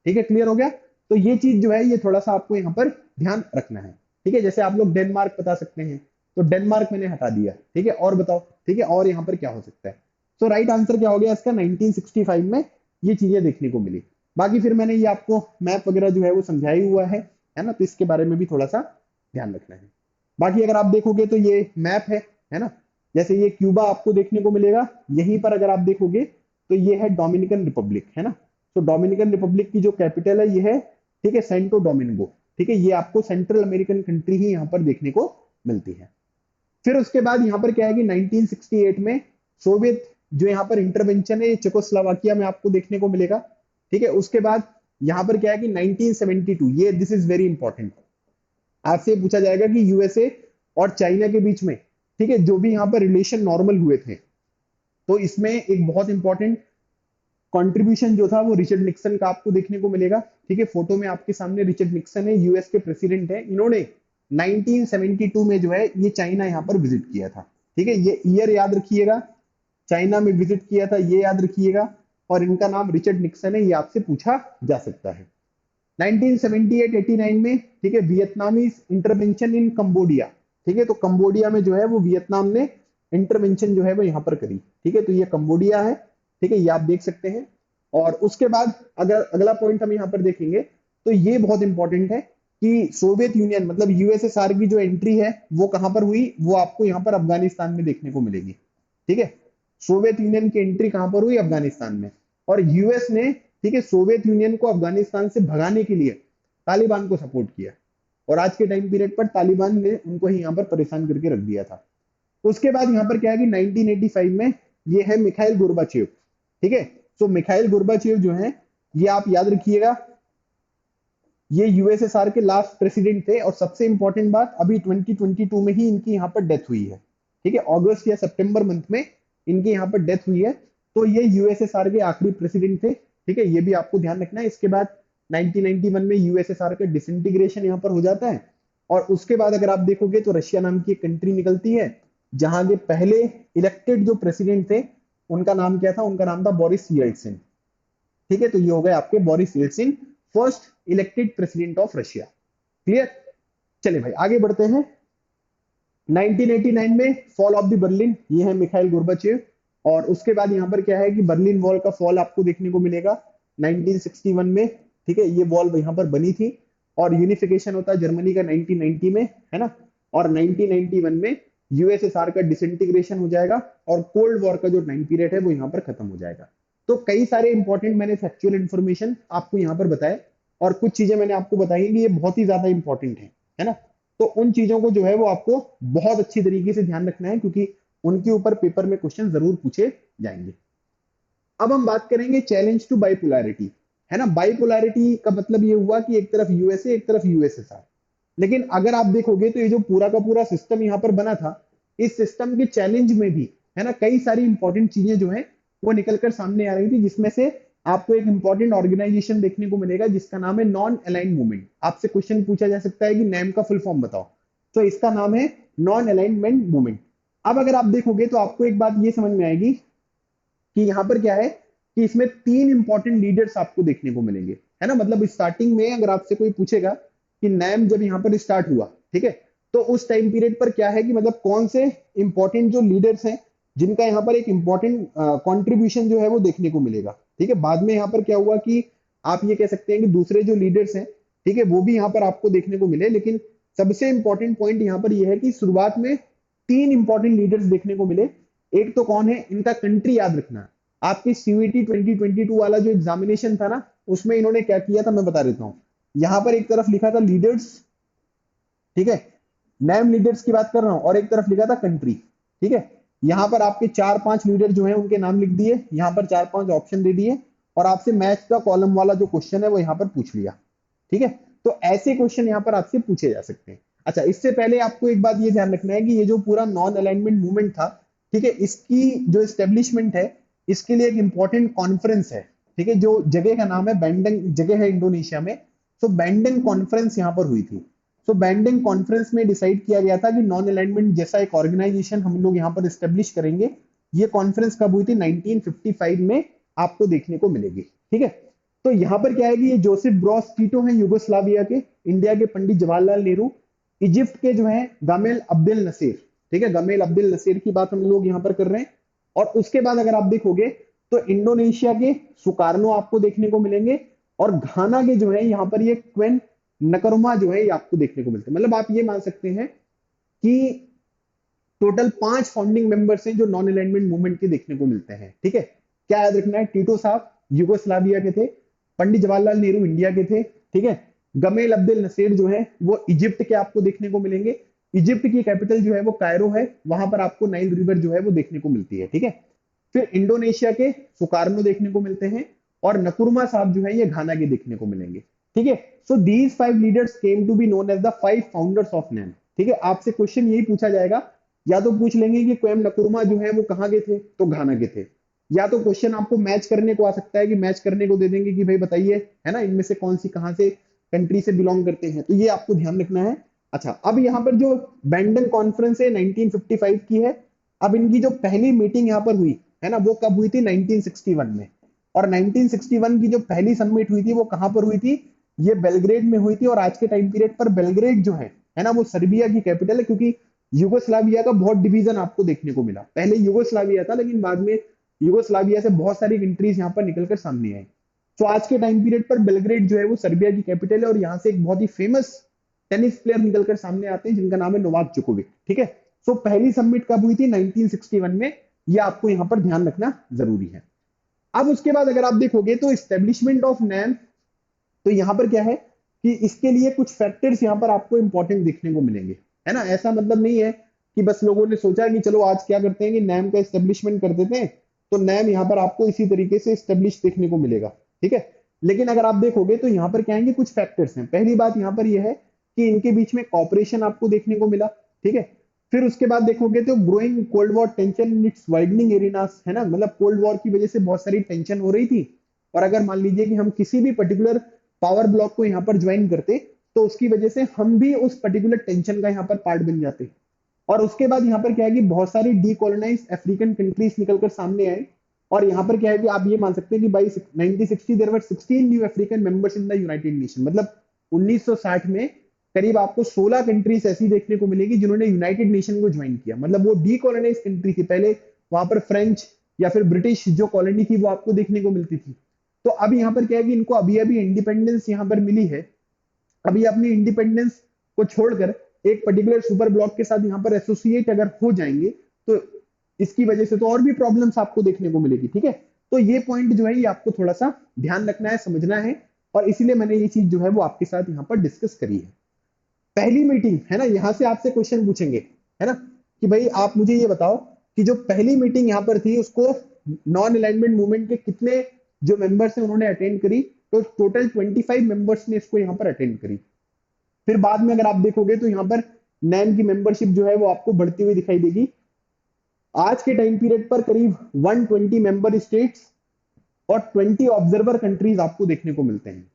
ठीक है, क्लियर हो गया। तो ये चीज जो है ये थोड़ा सा आपको यहाँ पर ध्यान रखना है, ठीक है। जैसे आप लोग डेनमार्क बता सकते हैं, तो डेनमार्क मैंने हटा दिया, ठीक है। और बताओ, ठीक है, और यहाँ पर क्या हो सकता है। तो राइट आंसर क्या हो गया इसका, 1965 में ये चीजें देखने को मिली। बाकी फिर मैंने ये आपको मैप वगैरह जो है वो समझाया ही हुआ है ना, तो इसके बारे में भी थोड़ा सा ध्यान रखना है। बाकी अगर आप देखोगे तो ये मैप है ना। जैसे ये क्यूबा आपको देखने को मिलेगा, यहीं पर अगर आप देखोगे तो ये है डोमिनिकन रिपब्लिक, है ना। तो डोमिनिकन रिपब्लिक की जो कैपिटल है ये है, ठीक है, सेंटो डोमिनिगो, ठीक है। ये आपको सेंट्रल अमेरिकन कंट्री ही यहाँ पर देखने को मिलती है। फिर उसके बाद यहाँ पर क्या है कि 1968 में सोवियत जो यहाँ पर इंटरवेंशन है चेकोस्लोवाकिया में आपको देखने को मिलेगा, ठीक है। उसके बाद यहाँ पर क्या है कि 1972, ये दिस इज वेरी इंपॉर्टेंट, आपसे पूछा जाएगा कि यूएसए और चाइना के बीच में, ठीक है, जो भी यहाँ पर रिलेशन नॉर्मल हुए थे, तो इसमें एक बहुत इंपॉर्टेंट कंट्रीब्यूशन जो था वो रिचर्ड निक्सन का आपको देखने को मिलेगा, ठीक है। फोटो में आपके सामने रिचर्ड निक्सन है, यूएस के प्रेसिडेंट है। इन्होंने 1972 में जो है ये चाइना यहाँ पर विजिट किया था, ठीक है। ये ईयर याद रखिएगा, चाइना में विजिट किया था, ये याद रखिएगा। और इनका नाम रिचर्ड निक्सन है, ये आपसे पूछा जा सकता है। 1978-89 में, ठीक है, वियतनामीज इंटरवेंशन इन कंबोडिया, ठीक है। तो कंबोडिया में जो है वो वियतनाम ने इंटरवेंशन जो है वो यहाँ पर करी, ठीक है। तो ये कंबोडिया है, ठीक है, ये आप देख सकते हैं। और उसके बाद अगर अगला पॉइंट हम यहाँ पर देखेंगे तो ये बहुत इंपॉर्टेंट है कि सोवियत यूनियन मतलब यूएसएसआर की जो एंट्री है वो कहां पर हुई, वो आपको यहाँ पर अफगानिस्तान में देखने को मिलेगी, ठीक है। सोवियत यूनियन की एंट्री कहां पर हुई, अफगानिस्तान में। और यूएस ने, ठीक है, सोवियत यूनियन को अफगानिस्तान से भगाने के लिए तालिबान को सपोर्ट किया। और आज के टाइम पीरियड पर तालिबान ने उनको ही यहाँ पर परेशान करके रख दिया था। उसके बाद यहाँ पर क्या है कि 1985 में ये है मिखाइल गोर्बाचेव, ठीक है। तो मिखाइल गोर्बाचेव जो है ये आप याद रखिएगा, ये यूएसएसआर के लास्ट प्रेसिडेंट थे। और सबसे इंपॉर्टेंट बात, अभी 2022 में ही इनकी यहाँ पर डेथ हुई है, ठीक है, अगस्त या सितंबर मंथ में इनकी यहाँ पर डेथ हुई है। तो ये यूएसएसआर के आखिरी प्रेसिडेंट थे, ठीक है, ये भी आपको ध्यान रखना है। इसके बाद 1991 में यूएसएसआर का डिसइंटीग्रेशन यहाँ पर हो जाता है। और उसके बाद अगर आप देखोगे तो रशिया नाम की एक कंट्री निकलती है, जहां के पहले इलेक्टेड जो प्रेसिडेंट थे उनका नाम क्या था, उनका नाम था बोरिस येल्टसिन, ठीक है। तो ये हो गए आपके Boris Yeltsin, first elected president of Russia. Clear. चलिए भाई आगे बढ़ते हैं। 1989 में फॉल ऑफ द बर्लिन, ये है मिखाइल गोर्बाचेव। और उसके बाद यहाँ पर क्या है कि बर्लिन वॉल का फॉल आपको देखने को मिलेगा 1961 में, ठीक है, ये वॉल यहाँ पर बनी थी। और यूनिफिकेशन होता है जर्मनी का 1990 में, है ना। और 1991 में यूएसएसआर का डिसइंटीग्रेशन हो जाएगा और कोल्ड वॉर का जो टाइम पीरियड है वो यहाँ पर खत्म हो जाएगा। तो कई सारे इंपॉर्टेंट मैंने फैक्चुअल इन्फॉर्मेशन आपको यहाँ पर बताए, और कुछ चीजें मैंने आपको बताई कि ये बहुत ही ज्यादा इंपॉर्टेंट है ना। तो उन चीजों को जो है वो आपको बहुत अच्छी तरीके से ध्यान रखना है, क्योंकि उनके ऊपर पेपर में क्वेश्चन जरूर पूछे जाएंगे। अब हम बात करेंगे चैलेंज टू बाइपोलैरिटी, है ना। बाइपोलैरिटी का मतलब ये हुआ कि एक तरफ यूएसए एक तरफ यूएसएसआर। लेकिन अगर आप देखोगे तो ये जो पूरा का पूरा सिस्टम यहाँ पर बना था, इस सिस्टम के चैलेंज में भी, है ना, कई सारी इंपॉर्टेंट चीजें जो है वो निकलकर सामने आ रही थी, जिसमें से आपको एक इंपॉर्टेंट ऑर्गेनाइजेशन देखने को मिलेगा जिसका नाम है नॉन अलाइंड मूवमेंट। आपसे क्वेश्चन पूछा जा सकता है कि नैम का फुल फॉर्म बताओ, तो इसका नाम है नॉन अलाइनमेंट मूवमेंट। अब अगर आप देखोगे तो आपको एक बात ये समझ में आएगी कि यहाँ पर क्या है कि इसमें तीन इंपॉर्टेंट लीडर्स आपको देखने को मिलेंगे, है ना। मतलब स्टार्टिंग में अगर आपसे कोई पूछेगा कि नैम जब यहाँ पर स्टार्ट हुआ, ठीक है, तो उस टाइम पीरियड पर क्या है कि मतलब कौन से इंपॉर्टेंट जो लीडर्स हैं जिनका यहाँ पर एक इंपॉर्टेंट कंट्रीब्यूशन जो है वो देखने को मिलेगा, ठीक है। बाद में यहाँ पर क्या हुआ कि आप ये कह सकते हैं कि दूसरे जो लीडर्स हैं, ठीक है, वो भी यहाँ पर आपको देखने को मिले। लेकिन सबसे इंपॉर्टेंट पॉइंट यहाँ पर यह है कि शुरुआत में तीन इंपॉर्टेंट लीडर्स देखने को मिले। एक तो कौन है, इनका कंट्री याद रखना। आपकी सीयूईटी 2022 वाला जो एग्जामिनेशन था ना, उसमें इन्होंने क्या किया था मैं बता देता हूँ। यहाँ पर एक तरफ लिखा था लीडर्स, ठीक है, नेम लीडर्स की बात कर रहा हूं, और एक तरफ लिखा था कंट्री, ठीक है। यहाँ पर आपके चार पांच लीडर जो है उनके नाम लिख दिए, यहाँ पर चार पांच ऑप्शन दे दिए, और आपसे मैच का कॉलम वाला जो क्वेश्चन है वो यहाँ पर पूछ लिया, ठीक है। तो ऐसे क्वेश्चन यहाँ पर आपसे पूछे जा सकते हैं। अच्छा, इससे पहले आपको एक बात ये ध्यान रखना है कि ये जो पूरा नॉन अलाइनमेंट मूवमेंट था, ठीक है, इसकी जो एस्टेब्लिशमेंट है, इसके लिए एक इंपॉर्टेंट कॉन्फ्रेंस है, ठीक है, जो जगह का नाम है बैंडंग, जगह है इंडोनेशिया में। तो बैंडंग कॉन्फ्रेंस यहाँ पर हुई थी। सो बैंडंग कॉन्फ्रेंस में डिसाइड किया गया था कि नॉन अलाइनमेंट जैसा एक ऑर्गेनाइजेशन हम लोग यहाँ पर स्टेब्लिश करेंगे। ये कॉन्फ्रेंस कब हुई थी, 1955 में आपको देखने को मिलेगी, ठीक है। तो यहाँ पर क्या है कि ये जोसेफ ब्रॉस टीटो हैं युगोस्लाविया के, इंडिया के पंडित जवाहरलाल नेहरू, इजिप्ट के जो है गामेल अब्देल नसीर, ठीक है, गामेल अब्देल नसीर की बात हम लोग यहाँ पर कर रहे हैं। और उसके बाद अगर आप देखोगे तो इंडोनेशिया के सुकार्नो आपको देखने को मिलेंगे, और घाना के जो है यहाँ पर ये क्वेन नकरमा जो है ये आपको देखने को मिलते हैं। मतलब आप ये मान सकते हैं कि टोटल 5 फाउंडिंग मेंबर्स हैं जो नॉन अलाइनमेंट मूवमेंट के देखने को मिलते हैं, ठीक है। क्या याद रखना है, टीटो साहब युगोस्लाविया के थे, पंडित जवाहरलाल नेहरू इंडिया के थे, ठीक है, गमेल अब्देल नसीर जो है वो इजिप्ट के आपको देखने को मिलेंगे। इजिप्ट की कैपिटल जो है वो कायरो है, वहां पर आपको नाइल रिवर जो है वो देखने को मिलती है, ठीक है। फिर इंडोनेशिया के सुकार्नो देखने को मिलते हैं, और नकुरमा साहब जो है ये घाना के देखने को मिलेंगे, ठीक है। So these 5 leaders came to be known as the 5 founders of NAM, ठीक है। आपसे क्वेश्चन यही पूछा जाएगा, या तो पूछ लेंगे कि क्वेम नकुरमा जो है वो कहाँ के थे, तो घाना के थे। या तो क्वेश्चन आपको मैच करने को आ सकता है कि मैच करने को दे देंगे कि भाई बताइए, है ना, इनमें से कौन सी कहां से कंट्री से बिलोंग करते हैं, तो ये आपको ध्यान रखना है। अच्छा, अब यहाँ पर जो बैंडन कॉन्फ्रेंस है 1955 की है। अब इनकी जो पहली मीटिंग यहाँ पर हुई है ना, वो कब हुई थी, 1961 में। और 1961 की जो पहली समिट हुई थी वो कहां पर हुई थी, ये बेलग्रेड में हुई थी। और आज के टाइम पीरियड पर बेलग्रेड जो है ना, वो सर्बिया की कैपिटल है, क्योंकि युगोस्लाविया का बहुत डिवीजन आपको देखने को मिला। पहले युगोस्लाविया था, लेकिन बाद में युगोस्लाविया से बहुत सारी कंट्रीज यहाँ पर निकलकर सामने आई। तो आज के टाइम पीरियड पर बेलग्रेड जो है वो सर्बिया की कैपिटल है, और यहाँ से एक बहुत ही फेमस टेनिस प्लेयर निकलकर सामने आते हैं जिनका नाम है नोवाक जोकोविक, ठीक है। सो पहली समिट कब हुई थी, 1961 में। ये आपको यहाँ पर ध्यान रखना जरूरी है। अब उसके बाद अगर आप देखोगे तो स्टेब्लिशमेंट ऑफ नैम, तो यहाँ पर क्या है कि इसके लिए कुछ फैक्टर्स यहाँ पर आपको इंपॉर्टेंट देखने को मिलेंगे, है ना। ऐसा मतलब नहीं है कि बस लोगों ने सोचा कि चलो आज क्या करते हैं कि नैम का स्टेब्लिशमेंट कर देते हैं, तो नैम यहाँ पर आपको इसी तरीके से स्टेब्लिश देखने को मिलेगा, ठीक है। लेकिन अगर आप देखोगे तो यहाँ पर क्या है कि कुछ फैक्टर्स हैं। पहली बात यहाँ पर यह है कि इनके बीच में कॉपरेशन आपको देखने को मिला, ठीक है। फिर उसके बाद देखोगे तो growing cold war tension in its widening arenas, है ना, मतलब कोल्ड वॉर की वजह से बहुत सारी टेंशन हो रही थी, और अगर मान लीजिए कि हम किसी भी पर्टिकुलर पावर ब्लॉक को यहाँ पर ज्वाइन करते तो उसकी वजह से हम भी उस पर्टिकुलर टेंशन का यहाँ पर पार्ट बन जाते। और उसके बाद यहाँ पर क्या है कि बहुत सारी डीकोलोनाइज अफ्रीकन कंट्रीज निकलकर सामने आए, और यहाँ पर क्या है कि आप ये मान सकते हैं कि by 1960 there were 16 new African members in the United Nation, मतलब 1960 में करीब आपको 16 कंट्रीज ऐसी देखने को मिलेगी जिन्होंने यूनाइटेड नेशन को ज्वाइन किया। मतलब वो डीकोलोनाइज कंट्री थी, पहले वहां पर फ्रेंच या फिर ब्रिटिश जो कॉलोनी थी वो आपको देखने को मिलती थी। तो अब यहाँ पर क्या है कि इनको अभी अभी इंडिपेंडेंस यहाँ पर मिली है, अभी अपनी इंडिपेंडेंस को छोड़कर एक पर्टिकुलर सुपर ब्लॉक के साथ यहाँ पर एसोसिएट अगर हो जाएंगे तो इसकी वजह से तो और भी प्रॉब्लम्स आपको देखने को मिलेगी, ठीक है। तो ये पॉइंट जो है ये आपको थोड़ा सा ध्यान रखना है, समझना है, और इसीलिए मैंने ये चीज जो है वो आपके साथ यहाँ पर डिस्कस करी है। पहली मीटिंग है ना, यहाँ से आपसे क्वेश्चन पूछेंगे, है ना, कि भाई आप मुझे ये बताओ कि जो पहली मीटिंग यहाँ पर थी उसको नॉन अलाइनमेंट मूवमेंट के कितने जो मेंबर्स हैं उन्होंने अटेंड करी, तो टोटल 25 मेंबर्स ने इसको यहाँ पर अटेंड करी। फिर बाद में अगर आप देखोगे तो यहाँ पर नैन की मेंबरशिप जो है वो आपको बढ़ती हुई दिखाई देगी। आज के टाइम पीरियड पर करीब 120 मेंबर स्टेट्स और 20 ऑब्जर्वर कंट्रीज आपको देखने को मिलते हैं।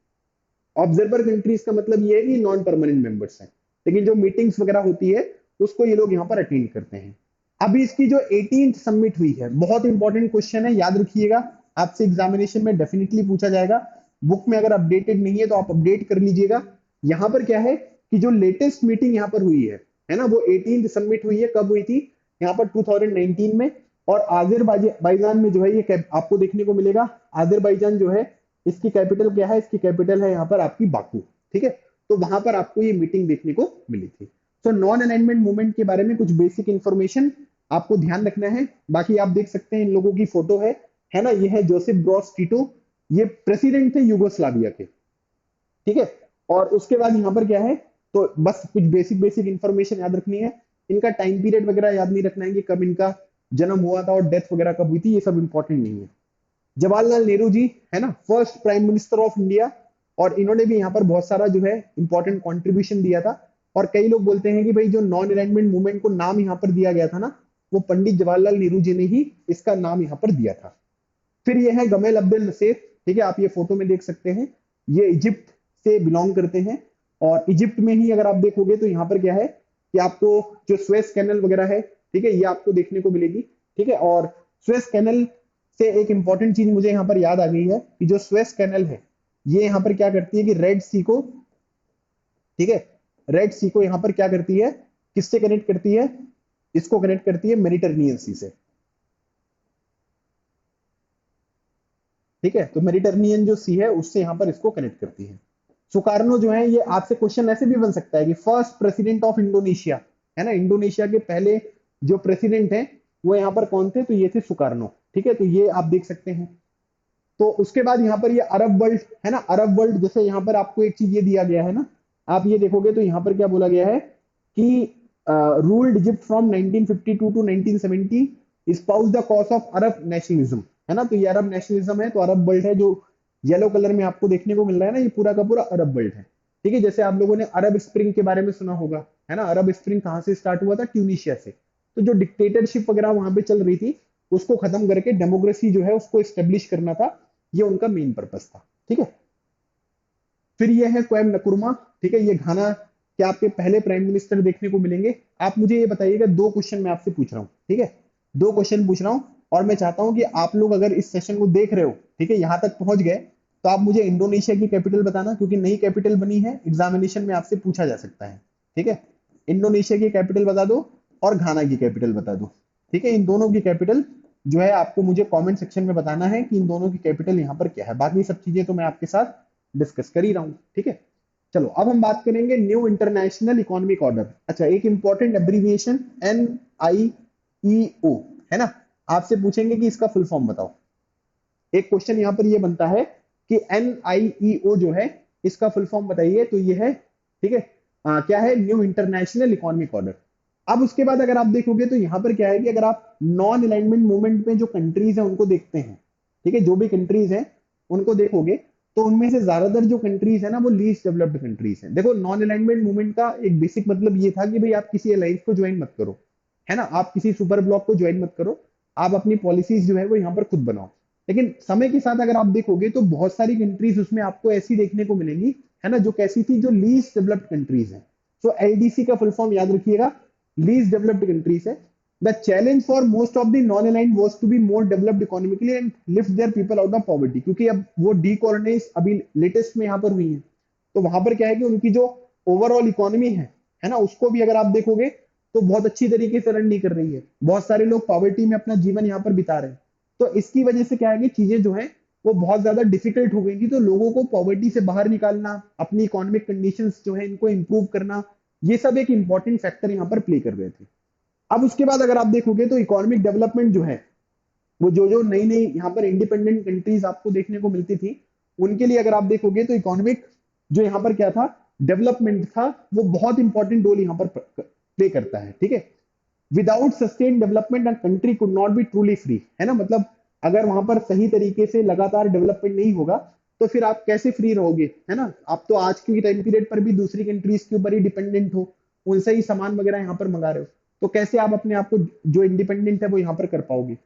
ऑब्जर्वर कंट्रीज का मतलब ये है कि नॉन परमानेंट मेंबर्स हैं, लेकिन जो मीटिंग्स वगैरह होती है उसको ये लोग यहाँ पर अटेंड करते हैं। अभी इसकी जो 18th समिट हुई है, बहुत इंपॉर्टेंट क्वेश्चन है, याद रखिएगा, आपसे एग्जामिनेशन में डेफिनेटली पूछा जाएगा। बुक में अगर अपडेटेड नहीं है तो आप अपडेट कर लीजिएगा। यहाँ पर क्या है कि जो लेटेस्ट मीटिंग यहाँ पर हुई है ना, वो 18th समिट हुई है। कब हुई थी? यहाँ पर 2019 में। और आज़रबाईजान में जो है ये आपको देखने को मिलेगा। आज़रबाईजान जो है इसकी कैपिटल क्या है? इसकी कैपिटल है यहाँ पर आपकी बाकू, ठीक है। तो वहां पर आपको ये मीटिंग देखने को मिली थी। तो नॉन अलाइनमेंट मूवमेंट के बारे में कुछ बेसिक इंफॉर्मेशन आपको ध्यान रखना है। बाकी आप देख सकते हैं इन लोगों की फोटो है ना, ये है जोसेफ ब्रोज टीटो, ये प्रेसिडेंट थे यूगोस्लाविया के, ठीक है। और उसके बाद यहाँ पर क्या है, तो बस कुछ बेसिक बेसिक इंफॉर्मेशन याद रखनी है। इनका टाइम पीरियड वगैरह याद नहीं रखना है कि कब इनका जन्म हुआ था और डेथ वगैरह कब हुई थी, ये सब इंपॉर्टेंट नहीं है। जवाहरलाल नेहरू जी है ना, first prime minister of India, और इन्होंने भी यहाँ पर बहुत सारा जो है इंपॉर्टेंट कंट्रीब्यूशन दिया था। और कई लोग बोलते हैं कि भाई जो नॉन अलाइनमेंट मूवमेंट को नाम यहाँ पर दिया गया था ना, वो पंडित जवाहरलाल नेहरू जी ने ही इसका नाम यहाँ पर दिया था। फिर ये है गमेल अब्देल नसेर, ठीक है, आप ये फोटो में देख सकते हैं, ये इजिप्ट से बिलोंग करते हैं। और इजिप्ट में ही अगर आप देखोगे तो यहाँ पर क्या है कि आपको जो स्वेस कैनल वगैरह है, ठीक है, ये आपको देखने को मिलेगी, ठीक है। और स्वेस कैनल से एक इंपॉर्टेंट चीज मुझे यहाँ पर याद आ गई है कि जो स्वेस कैनल है ये यहाँ पर क्या करती है कि रेड सी को, ठीक है, रेड सी को यहाँ पर क्या करती है, किससे कनेक्ट करती है? इसको कनेक्ट करती है मेडिटरेनियन सी से, ठीक है। तो मेडिटरेनियन जो सी है उससे यहाँ पर इसको कनेक्ट करती है। सुकार्नो जो है, ये आपसे क्वेश्चन ऐसे भी बन सकता है कि फर्स्ट प्रेसिडेंट ऑफ इंडोनेशिया, है ना, इंडोनेशिया के पहले जो प्रेसिडेंट हैं वो यहाँ पर कौन थे? तो ये थे सुकार्नो, ठीक है। तो ये आप देख सकते हैं। तो उसके बाद यहाँ पर ये अरब वर्ल्ड है ना, अरब वर्ल्ड, जैसे यहाँ पर आपको एक चीज ये दिया गया है ना, आप ये देखोगे तो यहाँ पर क्या बोला गया है कि ruled Egypt from 1952 to 1970, espoused the cause of Arab nationalism, है ना। तो ये अरब नेशनलिज्म है, तो अरब वर्ल्ड है, जो येलो कलर में आपको देखने को मिल रहा है ना, ये पूरा का पूरा अरब वर्ल्ड है, ठीक है। जैसे आप लोगों ने अरब स्प्रिंग के बारे में सुना होगा, है ना, अरब स्प्रिंग कहाँ से स्टार्ट हुआ था? ट्यूनिशिया से। तो जो डिक्टेटरशिप वगैरह वहां पे चल रही थी उसको खत्म करके डेमोक्रेसी जो है उसको स्टेब्लिश करना था, ये उनका मेन पर्पस था, ठीक है। फिर ये है क्वेम नकुरमा, ठीक है, ये घाना के आपके पहले प्राइम मिनिस्टर देखने को मिलेंगे। आप मुझे ये बताइएगा, दो क्वेश्चन मैं आपसे पूछ रहा हूँ, ठीक है, दो क्वेश्चन पूछ रहा हूँ, और मैं चाहता हूँ कि आप लोग अगर इस सेशन को देख रहे हो, ठीक है, यहाँ तक पहुंच गए, तो आप मुझे इंडोनेशिया की कैपिटल बताना, क्योंकि नई कैपिटल बनी है, एग्जामिनेशन में आपसे पूछा जा सकता है, ठीक है। इंडोनेशिया की कैपिटल बता दो और घाना की कैपिटल बता दो, ठीक है। इन दोनों की कैपिटल जो है आपको मुझे कमेंट सेक्शन में बताना है कि इन दोनों की कैपिटल यहाँ पर क्या है। बाकी सब चीजें तो मैं आपके साथ डिस्कस कर ही रहा हूँ, ठीक है। चलो अब हम बात करेंगे न्यू इंटरनेशनल इकोनॉमिक ऑर्डर। अच्छा, एक इंपॉर्टेंट एब्रीविएशन NIEO, है ना, आपसे पूछेंगे कि इसका फुल फॉर्म बताओ। एक क्वेश्चन यहाँ पर ये बनता है कि NIEO जो है इसका फुल फॉर्म बताइए, तो ये है, ठीक है, क्या है? New international economic order. अब उसके बाद अगर आप देखोगे तो यहाँ पर क्या है कि अगर आप नॉन अलाइनमेंट मूवमेंट में जो कंट्रीज हैं उनको देखते हैं, ठीक है, जो भी कंट्रीज हैं उनको देखोगे तो उनमें से ज्यादातर जो कंट्रीज है ना वो लीस्ट डेवलप्ड कंट्रीज हैं। देखो नॉन अलाइनमेंट मूवमेंट का एक बेसिक मतलब ये था कि भाई आप किसी अलायंस को ज्वाइन मत करो, है ना, आप किसी सुपर ब्लॉक को ज्वाइन मत करो, आप अपनी पॉलिसीज जो है वो यहाँ पर खुद बनाओ। लेकिन समय के साथ अगर आप देखोगे तो बहुत सारी कंट्रीज उसमें आपको ऐसी देखने को मिलेंगी, है ना, जो कैसी थी, जो लीस्ट डेवलप्ड कंट्रीज है। सो एलडीसी का फुल फॉर्म याद रखिएगा, लीस्ट डेवलप्ड कंट्रीज है। The challenge for most of the non-aligned was to be more developed economically and lift their people out of poverty, क्योंकि अब वो डीकोलोनाइज अभी लेटेस्ट में यहाँ पर हुई है, तो वहां पर क्या है कि उनकी जो ओवरऑल इकोनॉमी है ना, उसको भी अगर आप देखोगे तो बहुत अच्छी तरीके से रन नहीं कर रही है। बहुत सारे लोग पॉवर्टी में अपना जीवन यहाँ पर बिता रहे हैं। तो इसकी वजह से क्या है कि चीजें जो है वो बहुत ज्यादा डिफिकल्ट हो गई थी। तो लोगों को पॉवर्टी से बाहर निकालना, अपनी इकोनॉमिक कंडीशंस जो है इनको इंप्रूव करना, ये सब एक इंपॉर्टेंट फैक्टर यहाँ पर प्ले कर रहे थे। अब उसके बाद अगर आप देखोगे तो इकोनॉमिक डेवलपमेंट जो है वो जो जो नई नई यहाँ पर इंडिपेंडेंट कंट्रीज आपको देखने को मिलती थी, उनके लिए अगर आप देखोगे तो इकोनॉमिक जो यहाँ पर क्या था, डेवलपमेंट था, वो बहुत इंपॉर्टेंट रोल यहाँ पर प्ले करता है। ठीक है, without sustain development country could not be truly free, है ना, मतलब अगर वहां पर सही तरीके से लगातार डेवलपमेंट नहीं होगा तो फिर आप कैसे फ्री रहोगे, है ना। आप तो आज के टाइम पीरियड पर भी दूसरी कंट्रीज के ऊपर ही डिपेंडेंट हो, उनसे ही सामान वगैरह यहाँ पर मंगा रहे हो, तो कैसे आप अपने आप को जो इंडिपेंडेंट है वो यहाँ पर कर पाओगे।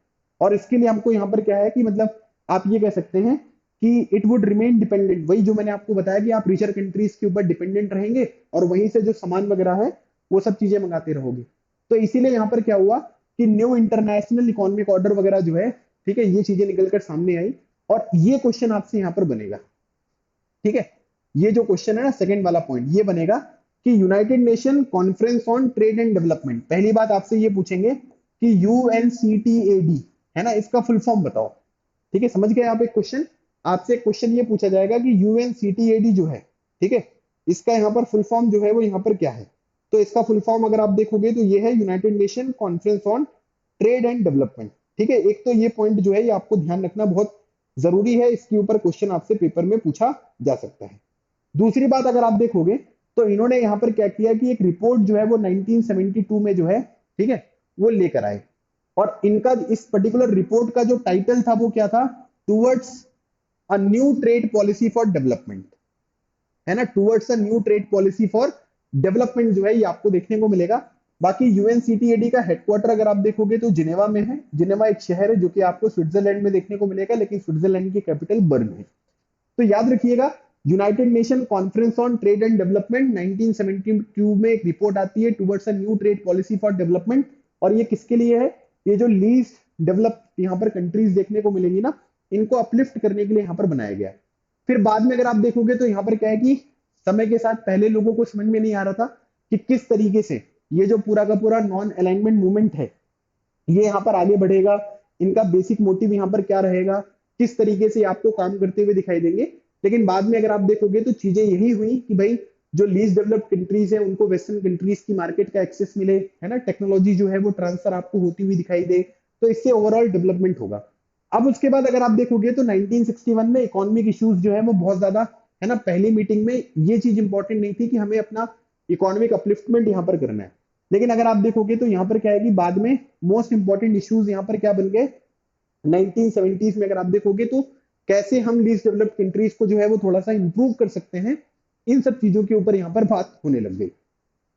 और इसके लिए हमको यहाँ पर क्या है कि मतलब आप ये कह सकते हैं कि इट वुड रिमेन डिपेंडेंट, वही जो मैंने आपको बताया कि आप रिचर कंट्रीज के ऊपर डिपेंडेंट रहेंगे और वहीं से जो सामान वगैरह है वो सब चीजें मंगाते रहोगे। तो इसीलिए यहाँ पर क्या हुआ कि न्यू इंटरनेशनल इकोनॉमिक ऑर्डर वगैरह जो है, ठीक है, ये चीजें निकल कर सामने आई। और ये क्वेश्चन आपसे यहाँ पर बनेगा, ठीक है, ये जो क्वेश्चन है ना सेकंड वाला पॉइंट, ये बनेगा कि United nation conference on trade and development, पहली बात आपसे ये पूछेंगे कि यूएनसीटीएडी, है ना, इसका फुल फॉर्म बताओ। ठीक है, समझ गए आप। एक क्वेश्चन आपसे, एक क्वेश्चन ये पूछा जाएगा कि यूएनसीटीएडी जो है, ठीक है, इसका यहाँ पर फुल फॉर्म जो है वो यहाँ पर क्या है। तो इसका फुल फॉर्म अगर आप देखोगे तो ये है United nation conference on trade and development. ठीक है, एक तो ये पॉइंट जो है ये आपको ध्यान रखना बहुत जरूरी है, इसके ऊपर क्वेश्चन आपसे पेपर में पूछा जा सकता है। दूसरी बात अगर आप देखोगे तो इन्होंने यहाँ पर क्या किया कि एक रिपोर्ट जो है वो 1972 में जो है, ठीक है, वो लेकर आए। और इनका इस पर्टिकुलर रिपोर्ट का जो टाइटल था वो क्या था, towards a new trade policy for development, है ना, towards a new trade policy for development जो है ये आपको देखने को मिलेगा। बाकी यूएनसीटीएडी का हेडक्वार्टर अगर आप देखोगे तो जिनेवा में है। जिनेवा एक शहर है जो कि आपको स्विट्जरलैंड में देखने को मिलेगा, लेकिन स्विट्जरलैंड की कैपिटल बर्न है। तो याद रखिएगा, United nation conference on trade and development 1972 में एक रिपोर्ट आती है, towards a new trade policy for development. और ये किसके लिए है, ये जो लीस्ट डेवलप यहाँ पर कंट्रीज देखने को मिलेंगी ना, इनको अपलिफ्ट करने के लिए यहाँ पर बनाया गया। फिर बाद में अगर आप देखोगे तो यहाँ पर क्या है कि समय के साथ पहले लोगों को समझ में नहीं आ रहा था कि किस तरीके से ये जो पूरा का पूरा नॉन अलाइनमेंट मूवमेंट है ये यहाँ पर आगे बढ़ेगा, इनका बेसिक मोटिव यहाँ पर क्या रहेगा, किस तरीके से आपको काम करते हुए दिखाई देंगे। लेकिन बाद में अगर आप देखोगे तो चीजें यही हुई कि भाई जो लीस्ट डेवलप्ड कंट्रीज है उनको वेस्टर्न कंट्रीज की मार्केट का एक्सेस मिले, है ना, टेक्नोलॉजी जो है वो ट्रांसफर आपको होती हुई दिखाई दे, तो इससे ओवरऑल डेवलपमेंट होगा। अब उसके बाद अगर आप देखोगे तो 1961 में इकोनॉमिक इश्यूज जो है वो बहुत ज्यादा, है ना, पहली मीटिंग में ये चीज इंपॉर्टेंट नहीं थी कि हमें अपना इकोनॉमिक अपलिफ्टमेंट यहाँ पर करना है। लेकिन अगर आप देखोगे तो यहाँ पर क्या है कि बाद में मोस्ट इंपॉर्टेंट इश्यूज यहाँ पर क्या बन गए 1970s में, अगर आप देखोगे तो कैसे हम लीस्ट डेवलप्ड कंट्रीज को जो है वो थोड़ा सा इंप्रूव कर सकते हैं, इन सब चीजों के ऊपर यहाँ पर बात होने लग गई।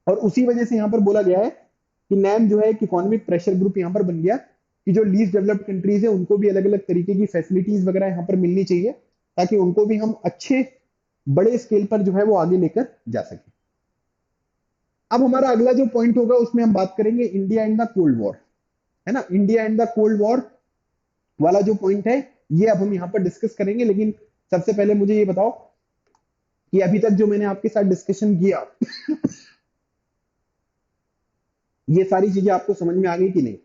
और उसी वजह से यहाँ पर बोला गया है कि नैम जो है एक इकोनॉमिक प्रेशर ग्रुप यहाँ पर बन गया कि जो लीस्ट डेवलप्ड कंट्रीज है उनको भी अलग अलग तरीके की फैसिलिटीज वगैरह यहाँ पर मिलनी चाहिए, ताकि उनको भी हम अच्छे बड़े स्केल पर जो है वो आगे लेकर जा सके। अब हमारा अगला जो पॉइंट होगा उसमें हम बात करेंगे India and the cold war, है ना, India and the cold war वाला जो पॉइंट है ये अब हम यहाँ पर डिस्कस करेंगे। लेकिन सबसे पहले मुझे ये बताओ कि अभी तक जो मैंने आपके साथ डिस्कशन किया ये सारी चीजें आपको समझ में आ गई कि नहीं।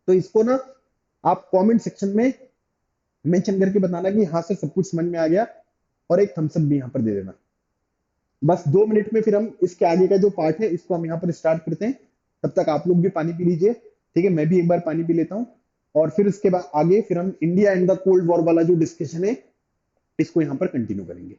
तो इसको ना आप कमेंट सेक्शन में मेंशन करके बताना कि हाँ सर सब कुछ समझ में आ गया, और एक थम्स अप भी यहाँ पर दे देना। बस 2 मिनट में फिर हम इसके आगे का जो पार्ट है इसको हम यहाँ पर स्टार्ट करते हैं। तब तक आप लोग भी पानी पी लीजिए, ठीक है, मैं भी एक बार पानी पी लेता हूँ। और फिर इसके बाद आगे फिर हम India and the cold war वाला जो डिस्कशन है इसको यहाँ पर कंटिन्यू करेंगे।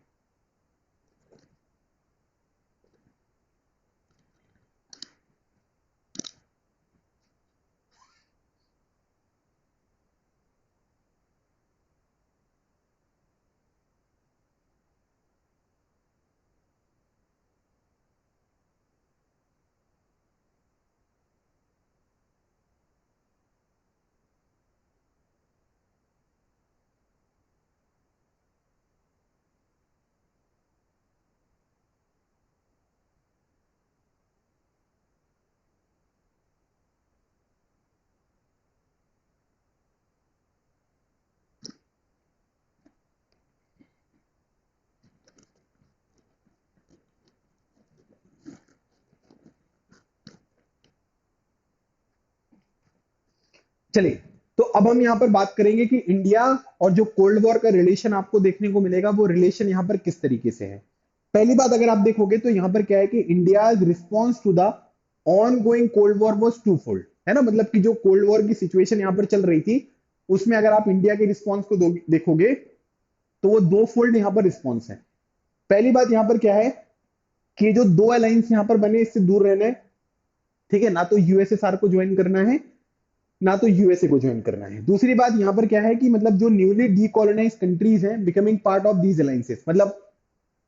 चलिए, तो अब हम यहाँ पर बात करेंगे कि इंडिया और जो कोल्ड वॉर का रिलेशन आपको देखने को मिलेगा, वो रिलेशन यहाँ पर किस तरीके से है। पहली बात अगर आप देखोगे तो यहाँ पर क्या है कि India response to the ongoing cold war was twofold, है ना। मतलब कि जो कोल्ड वॉर की सिचुएशन यहाँ पर चल रही थी, उसमें अगर आप इंडिया के रिस्पॉन्स को देखोगे तो वो दो फोल्ड यहाँ पर रिस्पॉन्स है। पहली बात यहाँ पर क्या है कि जो दो अलायंस यहाँ पर बने, इससे दूर रहना है, ठीक है। ना तो यूएसएसआर को ज्वाइन करना है, ना तो यूएसए को ज्वाइन करना है। दूसरी बात यहाँ पर क्या है कि मतलब जो न्यूली डीकोलोनाइज कंट्रीज हैं becoming part of these alliances, मतलब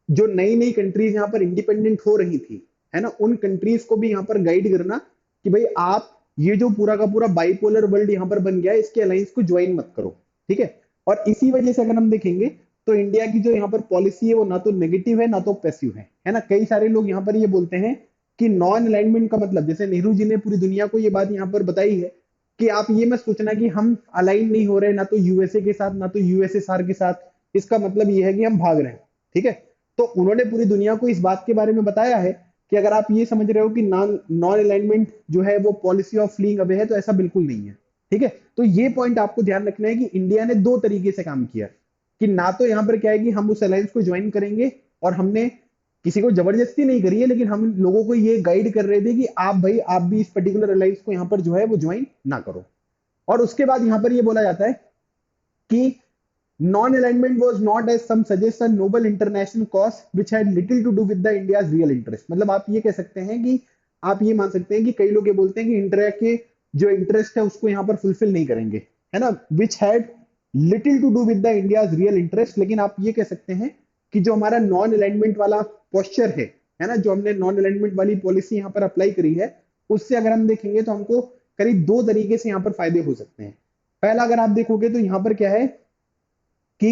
जो नई नई कंट्रीज यहाँ पर इंडिपेंडेंट हो रही थी, है ना, उन कंट्रीज को भी यहाँ पर गाइड करना कि भाई आप ये जो पूरा का पूरा बाइपोलर वर्ल्ड यहाँ पर बन गया है, इसके अलायंस को ज्वाइन मत करो, ठीक है। और इसी वजह से अगर हम देखेंगे तो इंडिया की जो यहाँ पर पॉलिसी है वो ना तो नेगेटिव है ना तो पैसिव है ना। कई सारे लोग यहाँ पर ये बोलते हैं कि नॉन अलाइनमेंट का मतलब, जैसे नेहरू जी ने पूरी दुनिया को ये बात यहाँ पर बताई है कि आप ये मत सोचना कि हम अलाइन नहीं हो रहे ना तो यूएसए के साथ ना तो यूएसएसआर के साथ, इसका मतलब ये है कि हम भाग रहे हैं, ठीक है। तो उन्होंने पूरी दुनिया को इस बात के बारे में बताया है कि अगर आप ये समझ रहे हो कि नॉन नॉन अलाइनमेंट जो है वो पॉलिसी ऑफ फ्लीइंग अवे है, तो ऐसा बिल्कुल नहीं है, ठीक है। तो ये पॉइंट आपको ध्यान रखना है कि इंडिया ने दो तरीके से काम किया, कि ना तो यहाँ पर क्या है कि हम उस अलायंस को ज्वाइन करेंगे, और हमने किसी को जबरदस्ती नहीं करी है, लेकिन हम लोगों को ये गाइड कर रहे थे कि आप भाई आप भी इस पर्टिकुलर अलायंस को यहाँ पर जो है वो ज्वाइन ना करो। और उसके बाद यहाँ पर ये बोला जाता है कि non alignment was not as some suggest a noble international cause which had little to do with the India's real interest। मतलब आप ये कह सकते हैं कि आप ये मान सकते हैं कि कई लोग ये बोलते हैं कि इंडिया के जो इंटरेस्ट है उसको यहाँ पर फुलफिल नहीं करेंगे, है ना, which had little to do with the India's real interest। लेकिन आप ये कह सकते हैं कि जो हमारा नॉन अलाइनमेंट वाला पोस्चर है ना, जो हमने नॉन अलाइनमेंट वाली पॉलिसी यहाँ पर अप्लाई करी है, उससे अगर हम देखेंगे तो हमको करीब दो तरीके से यहाँ पर फायदे हो सकते हैं। पहला अगर आप देखोगे तो यहाँ पर क्या है कि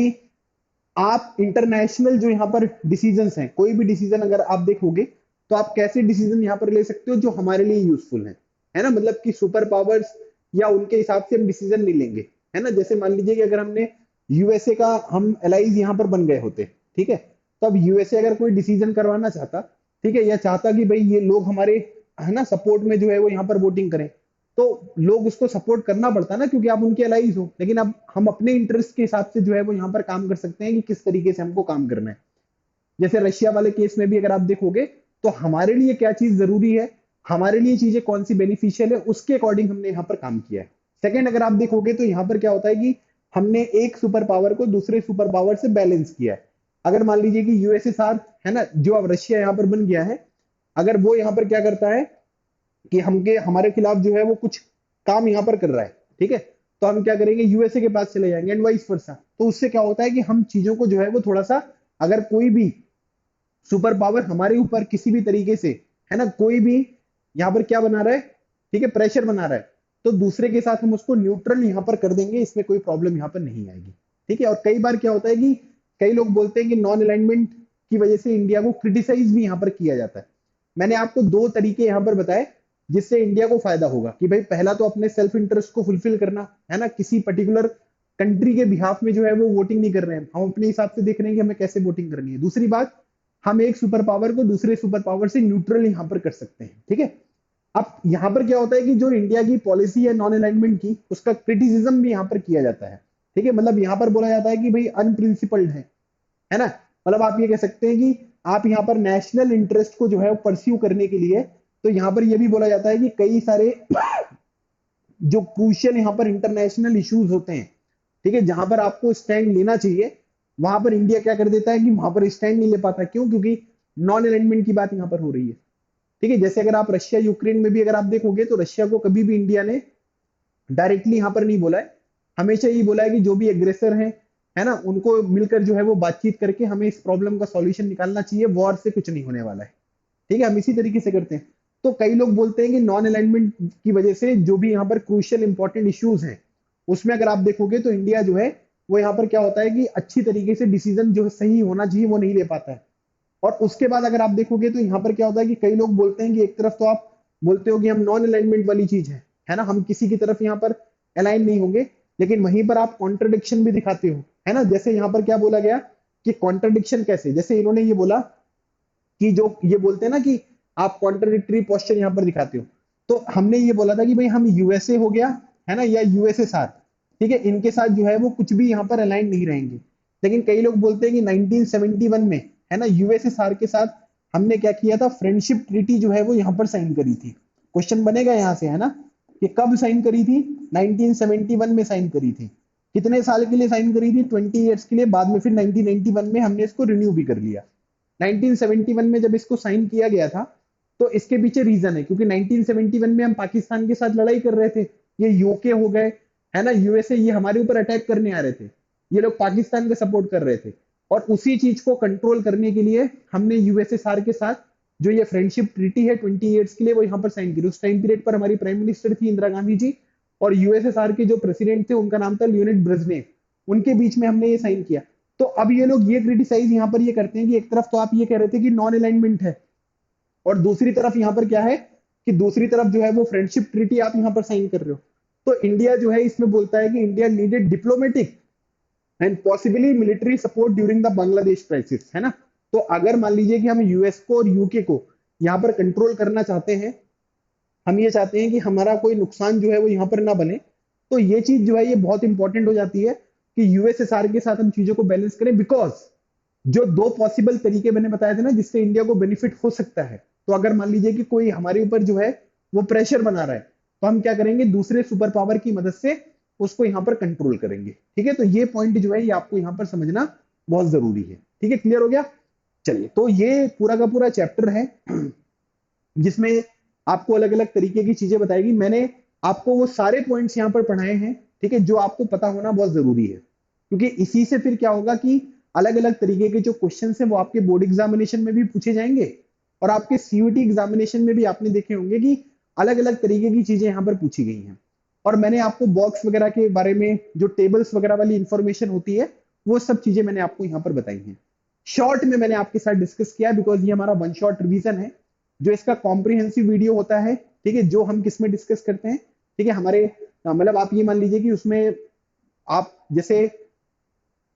आप इंटरनेशनल जो यहाँ पर डिसीजंस हैं, कोई भी डिसीजन अगर आप देखोगे तो आप कैसे डिसीजन यहाँ पर ले सकते हो जो हमारे लिए यूजफुल है ना। मतलब कि सुपर पावर्स या उनके हिसाब से हम डिसीजन नहीं लेंगे, है ना। जैसे मान लीजिए कि अगर हमने यूएसए का हम एलाइज यहाँ पर बन गए होते, ठीक है, तो अब यूएसए अगर कोई डिसीजन करवाना चाहता, ठीक है, या चाहता कि भाई ये लोग हमारे, है ना, सपोर्ट में जो है वो यहाँ पर वोटिंग करें, तो लोग उसको सपोर्ट करना पड़ता है ना, क्योंकि आप उनके अलाइज हो। लेकिन अब हम अपने इंटरेस्ट के हिसाब से जो है वो यहाँ पर काम कर सकते हैं कि किस तरीके से हमको काम करना है। जैसे रशिया वाले केस में भी अगर आप देखोगे तो हमारे लिए क्या चीज जरूरी है, हमारे लिए चीजें कौन सी बेनिफिशियल है, उसके अकॉर्डिंग हमने यहाँ पर काम किया है। सेकंड, अगर आप देखोगे तो यहाँ पर क्या होता है कि हमने एक सुपर पावर को दूसरे सुपर पावर से बैलेंस किया है। अगर मान लीजिए कि यूएसएसआर, है ना, जो अब रशिया यहाँ पर बन गया है, अगर वो यहाँ पर क्या करता है कि हमके हमारे खिलाफ जो है वो कुछ काम यहाँ पर कर रहा है, ठीक है, तो हम क्या करेंगे, यूएसए के पास चले जाएंगे एंड वाइस वर्सा। तो उससे क्या होता है कि हम चीजों को जो है वो थोड़ा सा, अगर कोई भी सुपर पावर हमारे ऊपर किसी भी तरीके से, है ना, कोई भी यहाँ पर क्या बना रहा है, ठीक है, प्रेशर बना रहा है, तो दूसरे के साथ हम उसको न्यूट्रल यहाँ पर कर देंगे, इसमें कोई प्रॉब्लम यहाँ पर नहीं आएगी, ठीक है। और कई बार क्या होता है कि कई लोग बोलते हैं कि नॉन अलाइनमेंट की वजह से इंडिया को क्रिटिसाइज भी यहाँ पर किया जाता है। मैंने आपको दो तरीके यहाँ पर बताए जिससे इंडिया को फायदा होगा, कि भाई पहला तो अपने सेल्फ इंटरेस्ट को फुलफिल करना, है ना, किसी पर्टिकुलर कंट्री के बिहाफ में जो है वो वोटिंग नहीं कर रहे हैं, हम अपने हिसाब से देख रहे हैं कि हमें कैसे वोटिंग करनी है। दूसरी बात, हम एक सुपर पावर को दूसरे सुपर पावर से न्यूट्रल यहाँ पर कर सकते हैं, ठीक है। अब यहाँ पर क्या होता है कि जो इंडिया की पॉलिसी है नॉन अलाइनमेंट की, उसका क्रिटिसिज्म भी यहाँ पर किया जाता है, ठीक है। मतलब यहाँ पर बोला जाता है कि भाई अनप्रिंसिपल्ड है ना। मतलब आप ये कह सकते हैं कि आप यहाँ पर नेशनल इंटरेस्ट को जो है परस्यू करने के लिए, तो यहाँ पर यह भी बोला जाता है कि कई सारे जो क्रूशियल यहाँ पर इंटरनेशनल इश्यूज होते हैं, ठीक है, जहां पर आपको स्टैंड लेना चाहिए, वहां पर इंडिया क्या कर देता है कि वहां पर स्टैंड नहीं ले पाता। क्यों? क्योंकि नॉन अलाइनमेंट की बात यहाँ पर हो रही है, ठीक है। जैसे अगर आप रशिया यूक्रेन में भी अगर आप देखोगे तो रशिया को कभी भी इंडिया ने डायरेक्टली यहाँ पर नहीं बोला है, हमेशा ये बोला है कि जो भी एग्रेसर है ना, उनको मिलकर जो है वो बातचीत करके हमें इस प्रॉब्लम का सॉल्यूशन निकालना चाहिए, वॉर से कुछ नहीं होने वाला है, ठीक है। हम इसी तरीके से करते हैं। तो कई लोग बोलते हैं कि नॉन अलाइनमेंट की वजह से जो भी यहाँ पर क्रूशियल इंपॉर्टेंट इश्यूज हैं, उसमें अगर आप देखोगे तो इंडिया जो है वो यहाँ पर क्या होता है कि अच्छी तरीके से डिसीजन जो सही होना चाहिए वो नहीं ले पाता है। और उसके बाद अगर आप देखोगे तो यहाँ पर क्या होता है कि कई लोग बोलते हैं कि एक तरफ तो आप बोलते हो कि हम नॉन अलाइनमेंट वाली चीज है ना, हम किसी की तरफ यहाँ पर अलाइन नहीं होंगे, लेकिन वहीं पर आप कॉन्ट्रडिक्शन भी दिखाते हो, है ना। जैसे यहाँ पर क्या बोला गया कि कॉन्ट्रडिक्शन कैसे, जैसे इन्होंने ये बोला कि जो ये बोलते हैं ना कि आप कॉन्ट्रडिक्टरी पोस्चर यहाँ पर दिखाते हो, तो हमने ये बोला था कि भाई हम यूएसए हो गया, है ना, या यूएसएसआर, ठीक है, इनके साथ जो है वो कुछ भी यहाँ पर अलाइन नहीं रहेंगे। लेकिन कई लोग बोलते हैं कि 1971 में, है ना, यूएसएसआर के साथ हमने क्या किया था, फ्रेंडशिप ट्रीटी जो है वो यहाँ पर साइन करी थी। क्वेश्चन बनेगा यहाँ से, है ना, कि कब साइन करी थी, 1971 में साइन करी थी। कितने साल के लिए साइन करी थी, 20 ईयर्स के लिए। बाद में फिर 1991 में हमने इसको रिन्यू भी कर लिया। 1971 में जब इसको साइन किया गया था, तो इसके पीछे रीजन है, क्योंकि 1971 में हम पाकिस्तान के साथ लड़ाई कर रहे थे। ये यूके हो गए, है ना, यूएसए, ये हमारे ऊपर अटैक करने आ रहे थे। ये लोग पाकिस्तान का सपोर्ट कर रहे थे, और उसी चीज को कंट्रोल करने के लिए हमने यूएसएसआर के साथ जो ये फ्रेंडशिप ट्रीटी है 20 ईयर्स के लिए, वो यहाँ पर साइन की। उस टाइम पीरियड पर हमारी प्राइम मिनिस्टर थी इंदिरा गांधी जी, और यूएसएसआर के जो प्रेसिडेंट थे उनका नाम था लियोनिड ब्रेजनेव। उनके बीच में हमने ये साइन किया। तो अब ये लोग ये क्रिटिसाइज यहाँ पर ये करते हैं कि एक तरफ तो आप ये कह रहे थे कि नॉन अलाइनमेंट है, और दूसरी तरफ यहाँ पर क्या है कि दूसरी तरफ जो है वो फ्रेंडशिप ट्रीटी आप यहाँ पर साइन कर रहे हो। तो इंडिया जो है इसमें बोलता है कि India needed diplomatic and possibly military support during the Bangladesh crisis, है ना। तो अगर मान लीजिए कि हम यूएस को और यूके को यहाँ पर कंट्रोल करना चाहते हैं, हम ये चाहते हैं कि हमारा कोई नुकसान जो है वो यहाँ पर ना बने, तो ये चीज जो है ये बहुत इंपॉर्टेंट हो जाती है कि यूएसएसआर के साथ हम चीजों को बैलेंस करें। बिकॉज जो दो पॉसिबल तरीके मैंने बताए थे ना जिससे इंडिया को बेनिफिट हो सकता है, तो अगर मान लीजिए कि कोई हमारे ऊपर जो है वो प्रेशर बना रहा है, तो हम क्या करेंगे, दूसरे सुपर पावर की मदद से उसको यहाँ पर कंट्रोल करेंगे। ठीक है, तो ये पॉइंट जो है ये आपको यहाँ पर समझना बहुत जरूरी है। ठीक है, क्लियर हो गया। चलिए, तो ये पूरा का पूरा चैप्टर है जिसमें आपको अलग अलग तरीके की चीजें बताएगी। मैंने आपको वो सारे पॉइंट्स यहाँ पर पढ़ाए हैं, ठीक है, जो आपको पता होना बहुत जरूरी है, क्योंकि इसी से फिर क्या होगा कि अलग अलग तरीके के जो क्वेश्चन है वो आपके बोर्ड एग्जामिनेशन में भी पूछे जाएंगे, और आपके सीयूटी एग्जामिनेशन में भी आपने देखे होंगे कि अलग अलग तरीके की चीजें यहाँ पर पूछी गई हैं। और मैंने आपको बॉक्स वगैरह के बारे में जो टेबल्स वगैरह वाली इंफॉर्मेशन होती है वो सब चीजें मैंने आपको यहाँ पर बताई हैं। शॉर्ट में मैंने आपके साथ डिस्कस किया, बिकॉज ये हमारा वन शॉट रिवीजन है। जो इसका कॉम्प्रिहेंसिव वीडियो होता है, ठीक है, जो हम किस में डिस्कस करते हैं, ठीक है, हमारे मतलब आप ये मान लीजिए कि उसमें आप जैसे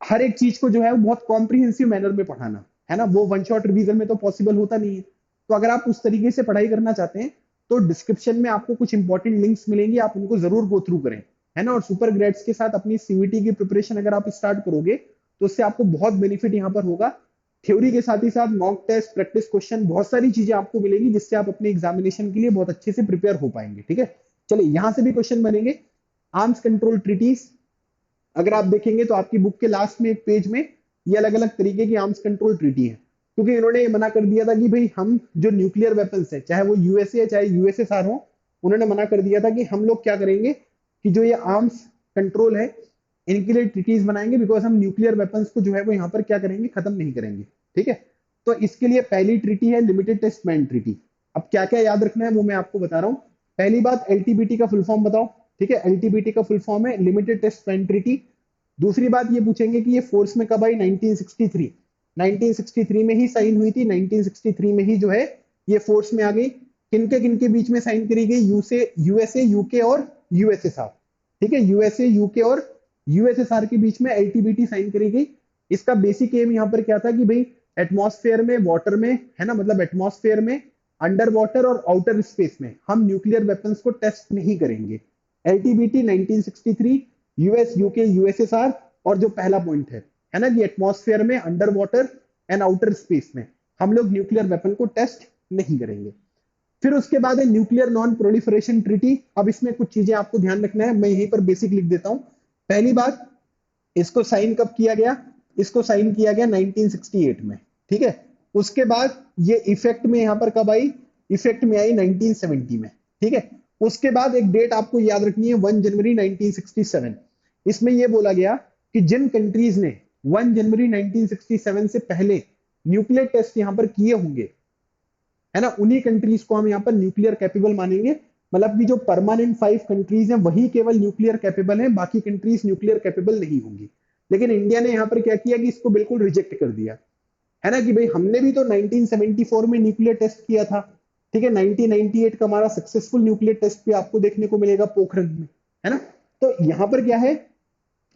हर एक चीज को जो है वो बहुत कॉम्प्रिहेंसिव मैनर में पढ़ाना, है ना, वो वन शॉट रिवीजन में तो पॉसिबल होता नहीं है। तो अगर आप उस तरीके से पढ़ाई करना चाहते हैं तो डिस्क्रिप्शन में आपको कुछ इंपॉर्टेंट लिंक्स मिलेंगे, आप उनको जरूर गो थ्रू करें, है ना। और सुपर ग्रेड्स के साथ अपनी सीवीटी की प्रिपरेशन अगर आप स्टार्ट करोगे तो उससे आपको बहुत बेनिफिट यहाँ पर होगा। थ्योरी के साथ ही साथ मॉक टेस्ट, प्रैक्टिस क्वेश्चन, बहुत सारी चीजें आपको मिलेगी जिससे आप अपने एग्जामिनेशन के लिए बहुत अच्छे से प्रिपेयर हो पाएंगे। ठीक है, चलिए, यहां से भी क्वेश्चन बनेंगे। आर्म्स कंट्रोल ट्रीटीज अगर आप देखेंगे तो आपकी बुक के लास्ट में एक पेज में ये अलग अलग तरीके की आर्म्स कंट्रोल ट्रीटी है, क्योंकि इन्होंने ये मना कर दिया था कि भाई हम जो न्यूक्लियर वेपन्स है, चाहे वो यूएसए है चाहे यूएसएसआर हो, उन्होंने मना कर दिया था कि हम लोग क्या करेंगे कि जो ये आर्म्स कंट्रोल है इनके लिए ट्रीटीज बनाएंगे, बिकॉज हम न्यूक्लियर वेपन्स को जो है वो यहाँ पर क्या करेंगे, खत्म नहीं करेंगे। ठीक है, तो इसके लिए पहली ट्रीटी है लिमिटेड टेस्ट मैन ट्रीटी। अब क्या क्या याद रखना है वो मैं आपको बता रहा हूँ। पहली बात, एलटीबीटी का फुल फॉर्म बताओ। ठीक है, एलटीबीटी का फुल फॉर्म है लिमिटेड टेस्ट मैन ट्रीटी। दूसरी बात ये पूछेंगे कि ये फोर्स में कब आई, 1963। 1963 में ही साइन हुई थी, 1963 में ही जो है ये फोर्स में आ गई। किनके बीच में साइन करी गई, यूएसए, यूके और यूएसएसआर। ठीक है, यूएसए, यूके और यूएसएसआर के बीच में एलटीबीटी साइन करी गई। इसका बेसिक एम यहाँ पर क्या था कि भाई एटमॉस्फेयर में, वाटर में, है ना, मतलब एटमॉस्फेयर में, अंडर वाटर और आउटर स्पेस में हम न्यूक्लियर वेपन्स को टेस्ट नहीं करेंगे। एलटीबीटी 1963, यूएस, यूके, यूएसएसआर, और जो पहला पॉइंट है ना, कि एटमॉस्फेयर में, under water and outer space में हम लोग न्यूक्लियर वेपन को टेस्ट नहीं करेंगे। फिर उसके बाद है न्यूक्लियर नॉन प्रोलिफरेशन ट्रीटी। अब इसमें कुछ चीजें आपको ध्यान रखना है, मैं यहीं पर बेसिक लिख देता हूं। पहली बात, इसको साइन कब किया गया, इसको साइन किया गया 1968 में। ठीक है, उसके बाद ये इफेक्ट में यहां पर कब आई, इफेक्ट में आई 1970 में। ठीक है, उसके बाद एक डेट आपको याद रखनी है, 1 जनवरी 1967। इसमें यह बोला गया कि जिन कंट्रीज ने 1 जनवरी 1967 से पहले न्यूक्लियर टेस्ट यहां पर किए होंगे, है ना, उन्हीं कंट्रीज को हम यहाँ पर न्यूक्लियर कैपेबल मानेंगे। मतलब कि जो परमानेंट 5 कंट्रीज हैं वही केवल न्यूक्लियर कैपेबल हैं, बाकी कंट्रीज न्यूक्लियर कैपेबल नहीं होंगी। लेकिन इंडिया ने यहाँ पर क्या किया कि इसको बिल्कुल रिजेक्ट कर दिया, है ना, कि भाई हमने भी तो 1974 में न्यूक्लियर टेस्ट किया था। ठीक है, 1998 का हमारा सक्सेसफुल न्यूक्लियर टेस्ट भी आपको देखने को मिलेगा पोखरण में, है ना। तो यहाँ पर क्या है,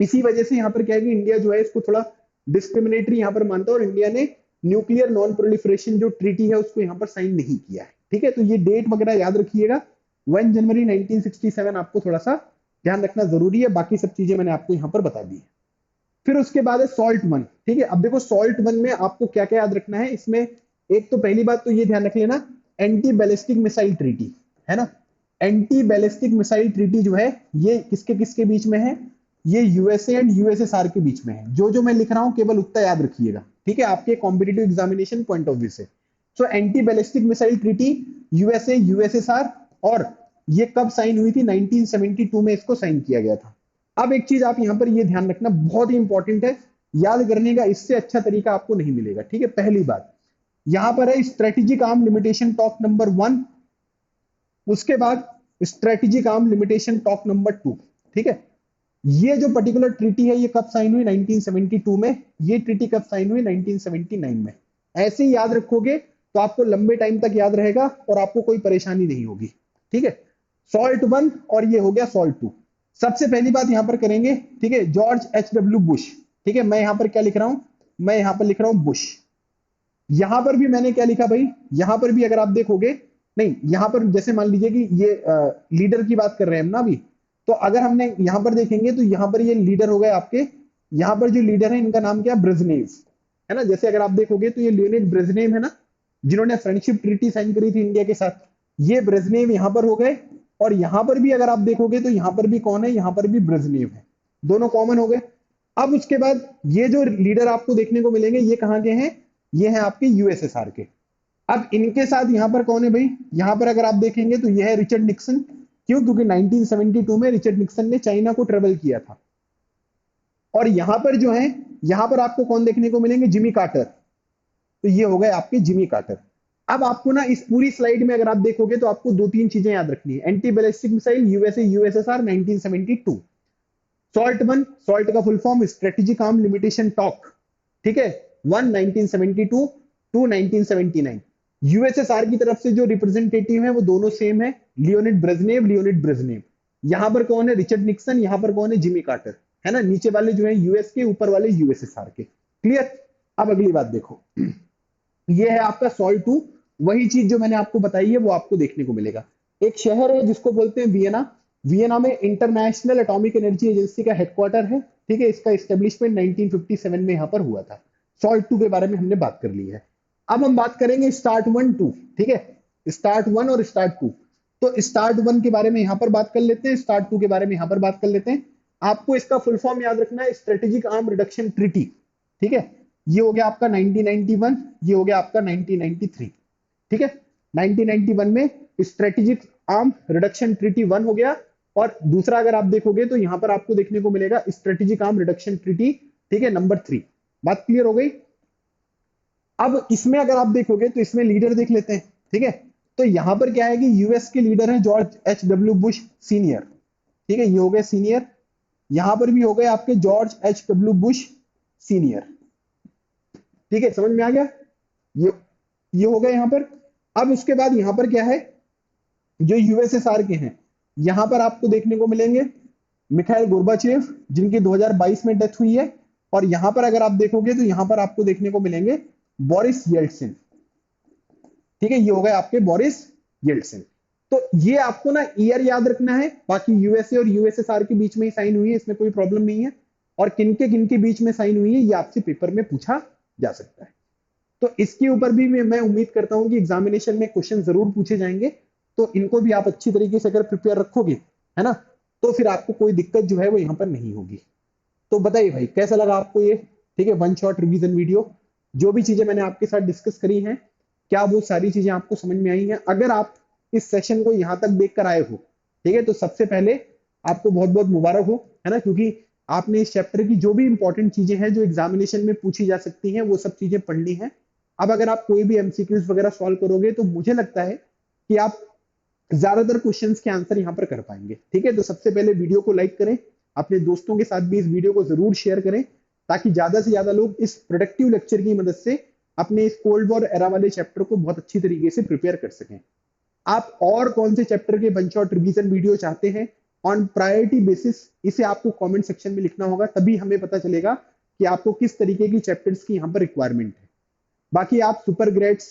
इसी वजह से यहाँ पर क्या है कि इंडिया जो है इसको थोड़ा डिस्क्रिमिनेटरी यहाँ पर मानता है, और इंडिया ने न्यूक्लियर नॉन प्रोलिफरेशन जो ट्रीटी है उसको यहाँ पर साइन नहीं किया है। ठीक है, तो ये डेट वगैरह याद रखिएगा, 1 जनवरी 1967 आपको थोड़ा सा ध्यान रखना जरूरी है, बाकी सब चीजें मैंने आपको यहाँ पर बता दी है। फिर उसके बाद है सॉल्ट वन, ठीक है। अब देखो सॉल्ट वन में आपको क्या क्या याद रखना है। इसमें एक तो पहली बात तो ये ध्यान रख लेना, एंटी बैलिस्टिक मिसाइल ट्रीटी है ना। एंटी बैलिस्टिक मिसाइल ट्रीटी जो है ये किसके किसके बीच में है, ये यूएसए एंड यूएसएसआर के बीच में है। जो जो मैं लिख रहा हूं केवल उतना याद रखिएगा, ठीक है, आपके competitive examination point of view से। So anti ballistic missile treaty USA USSR, और ये कब साइन हुई थी, 1972 में इसको साइन किया गया था। अब एक चीज आप यहां पर ये ध्यान रखना, बहुत ही इंपॉर्टेंट है, याद करने का इससे अच्छा तरीका आपको नहीं मिलेगा, ठीक है। पहली बात यहां पर है strategic arm limitation talk number 1, उसके बाद strategic arm limitation talk number 2, ठीक है। ये जो पर्टिकुलर ट्रीटी है ये कब साइन हुई, 1972 में। ये ट्रीटी कब साइन हुई, 1979 में। ऐसे ही याद रखोगे तो आपको लंबे टाइम तक याद रहेगा और आपको कोई परेशानी नहीं होगी, ठीक है। सॉल्ट वन और ये हो गया सॉल्ट टू। सबसे पहली बात यहां पर करेंगे, ठीक है, जॉर्ज H.W. बुश, ठीक है। मैं यहां पर क्या लिख रहा हूं, मैं यहां पर लिख रहा हूं बुश। यहां पर भी मैंने क्या लिखा भाई, यहां पर भी अगर आप देखोगे, नहीं यहां पर जैसे मान लीजिए कि ये लीडर की बात कर रहे हैं हम ना अभी, तो अगर हमने यहां पर देखेंगे तो यहां पर ये लीडर हो गए आपके, यहां पर जो लीडर है इनका नाम क्या है, ब्रेजनेव, है ना। जैसे अगर आप देखोगे तो ये लियोनिड ब्रेजनेव है ना, जिन्होंने फ्रेंडशिप ट्रीटी साइन करी थी इंडिया के साथ, ये ब्रेजनेव यहां पर हो गए। और यहां पर भी अगर आप देखोगे तो यहां पर भी कौन है, यहां पर भी ब्रेजनेव है, दोनों कॉमन हो गए। अब उसके बाद ये जो लीडर आपको देखने को मिलेंगे ये कहां के हैं, ये हैं आपके यूएसएसआर के। अब इनके साथ यहां पर कौन है भाई, यहां पर अगर आप देखेंगे तो यह है रिचर्ड निक्सन। क्यों, क्योंकि 1972 में रिचर्ड निक्सन ने चाइना को ट्रेवल किया था। और यहां पर जो है, यहां पर आपको कौन देखने को मिलेंगे, जिमी कार्टर। तो ये हो गए आपके जिमी कार्टर। अब आपको ना इस पूरी स्लाइड में अगर आप देखोगे तो आपको दो तीन चीजें याद रखनी है। Anti ballistic missile USA USSR 1972, SALT one, SALT का full form strategic arm limitation talk, ठीक है, 1 1972, 2 1979। यूएसएसआर की तरफ से जो रिप्रेजेंटेटिव है वो दोनों सेम है, लियोनिड ब्रेजनेव, लियोनिड ब्रेजनेव। यहां पर कौन है, रिचर्ड निक्सन, यहां पर कौन है, जिमी कार्टर, है ना। नीचे वाले जो है यूएस के, ऊपर वाले यूएसएसआर के। क्लियर। अब अगली बात देखो, ये है आपका सॉल्ट टू। वही चीज जो मैंने आपको बताई है वो आपको देखने को मिलेगा। एक शहर है जिसको बोलते हैं वियना, वियना में इंटरनेशनल एटॉमिक एनर्जी एजेंसी का हेडक्वार्टर है, ठीक है। इसका एस्टेब्लिशमेंट 1957 में यहां पर हुआ था। सॉल्ट टू के बारे में हमने बात कर ली है। अब हम बात करेंगे स्टार्ट वन टू, ठीक है, स्टार्ट वन और स्टार्ट टू। तो स्टार्ट वन के बारे में यहां पर बात कर लेते हैं, स्टार्ट टू के बारे में यहां पर बात कर लेते हैं। आपको इसका फुल फॉर्म याद रखना है, स्ट्रेटेजिक आर्म रिडक्शन ट्रीटी, ठीक है। ये हो गया आपका 1991, ये हो गया आपका 1993, ठीक है। 1991 में स्ट्रेटेजिक आर्म रिडक्शन ट्रीटी 1 हो गया, और दूसरा अगर आप देखोगे तो यहां पर आपको देखने को मिलेगा स्ट्रेटेजिक आर्म रिडक्शन ट्रीटी, ठीक है, नंबर 3। बात क्लियर हो गई। अब इसमें अगर आप देखोगे तो इसमें लीडर देख लेते हैं, ठीक है। तो यहां पर क्या है कि यूएस के लीडर हैं जॉर्ज H.W. बुश सीनियर, ठीक है, ये हो गए सीनियर। यहां पर भी हो गए आपके जॉर्ज H.W. बुश सीनियर, ठीक है, समझ में आ गया। ये ये हो गए यहां पर। अब उसके बाद यहां पर क्या है, जो यूएसएसआर के हैं यहां पर आपको देखने को मिलेंगे मिखाइल गोर्बाचेव, जिनकी 2022 में डेथ हुई है। और यहां पर अगर आप देखोगे तो यहां पर आपको देखने को मिलेंगे बोरिस येल्टसिन, ठीक है, ये हो गए आपके बोरिस येल्टसिन। तो ये आपको ना ईयर याद रखना है, बाकी यूएसए और यूएसएसआर के बीच में ही साइन हुई है, इसमें कोई प्रॉब्लम नहीं है। और किनके बीच में साइन हुई है ये आपसे पेपर में पूछा जा सकता है। तो इसके ऊपर भी मैं उम्मीद करता हूं कि एग्जामिनेशन में क्वेश्चन जरूर पूछे जाएंगे। तो इनको भी आप अच्छी तरीके से अगर प्रिपेयर रखोगे, है ना, तो फिर आपको कोई दिक्कत जो है वो यहाँ पर नहीं होगी। तो बताइए भाई कैसा लगा आपको ये, ठीक है, वन शॉट रिवीजन वीडियो। जो भी चीजें मैंने आपके साथ डिस्कस करी हैं, क्या वो सारी चीजें आपको समझ में आई हैं। अगर आप इस सेशन को यहाँ तक देख कर आए हो, ठीक है, तो सबसे पहले आपको बहुत बहुत मुबारक हो, है ना, क्योंकि आपने इस चैप्टर की जो भी इंपॉर्टेंट चीजें हैं जो एग्जामिनेशन में पूछी जा सकती हैं वो सब चीजें पढ़ ली हैं। अब अगर आप कोई भी एमसीक्यूज वगैरह सॉल्व करोगे तो मुझे लगता है कि आप ज्यादातर क्वेश्चंस के आंसर यहां पर कर पाएंगे, ठीक है। तो सबसे पहले वीडियो को लाइक करें, अपने दोस्तों के साथ भी इस वीडियो को जरूर शेयर करें, ताकि ज्यादा से ज्यादा लोग इस प्रोडक्टिव लेक्चर की मदद से अपने इस कोल्ड वॉर एरा वाले चैप्टर को बहुत अच्छी तरीके से प्रिपेयर कर सकें। आप और कौन से चैप्टर के वन शॉट रिवीजन वीडियो चाहते हैं ऑन प्रायोरिटी बेसिस, इसे आपको कमेंट सेक्शन में लिखना होगा, तभी हमें पता चलेगा कि आपको किस तरीके की चैप्टर्स की यहाँ पर रिक्वायरमेंट है। बाकी आप सुपर ग्रेड्स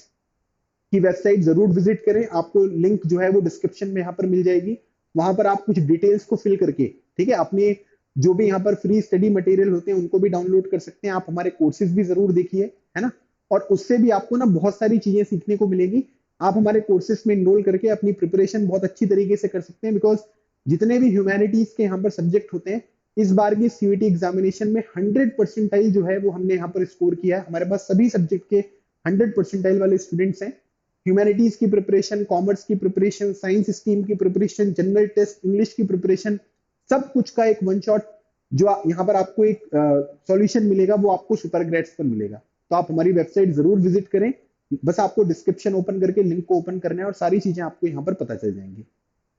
की वेबसाइट जरूर विजिट करें, आपको लिंक जो है वो डिस्क्रिप्शन में यहाँ पर मिल जाएगी। वहां पर आप कुछ डिटेल्स को फिल करके ठीक है, अपने जो भी यहाँ पर फ्री स्टडी मटेरियल होते हैं उनको भी डाउनलोड कर सकते हैं आप। हमारे कोर्सेज भी जरूर देखिए, है ना। और उससे भी आपको ना बहुत सारी चीजें सीखने को मिलेगी। आप हमारे कोर्सेज में इनरोल करके अपनी प्रिपरेशन बहुत अच्छी तरीके से कर सकते हैं, बिकॉज जितने भी ह्यूमैनिटीज के यहाँ पर सब्जेक्ट होते हैं, इस बार की सीयूईटी एग्जामिनेशन में 100 परसेंटाइल जो है वो हमने यहाँ पर स्कोर किया है। हमारे पास सभी सब्जेक्ट के 100 परसेंटाइल वाले स्टूडेंट्स हैं। ह्यूमैनिटीज की प्रिपरेशन, कॉमर्स की प्रिपरेशन, साइंस स्ट्रीम की प्रिपरेशन, जनरल टेस्ट, इंग्लिश की प्रिपरेशन, सब कुछ का एक वन शॉट जो यहाँ पर आपको एक सॉल्यूशन मिलेगा, वो आपको सुपर ग्रेड्स पर मिलेगा। तो आप हमारी वेबसाइट जरूर विजिट करें। बस आपको डिस्क्रिप्शन ओपन करके लिंक को ओपन करना है और सारी चीजें आपको यहाँ पर पता चल जाएंगी।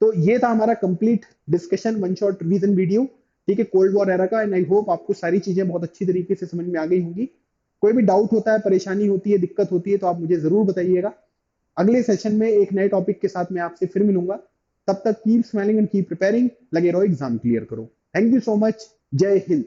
तो ये था हमारा complete discussion, one shot revision video, ठीक है, कोल्ड वॉर एरा का। एंड आई होप आपको सारी चीजें बहुत अच्छी तरीके से समझ में आ गई होंगी। कोई भी डाउट होता है, परेशानी होती है, दिक्कत होती है, तो आप मुझे जरूर बताइएगा। अगले सेशन में एक नए टॉपिक के साथ मैं आपसे फिर मिलूंगा। तब तक keep smiling and keep preparing. लगे रहो, एग्जाम क्लियर करो। Thank you so much. जय हिंद।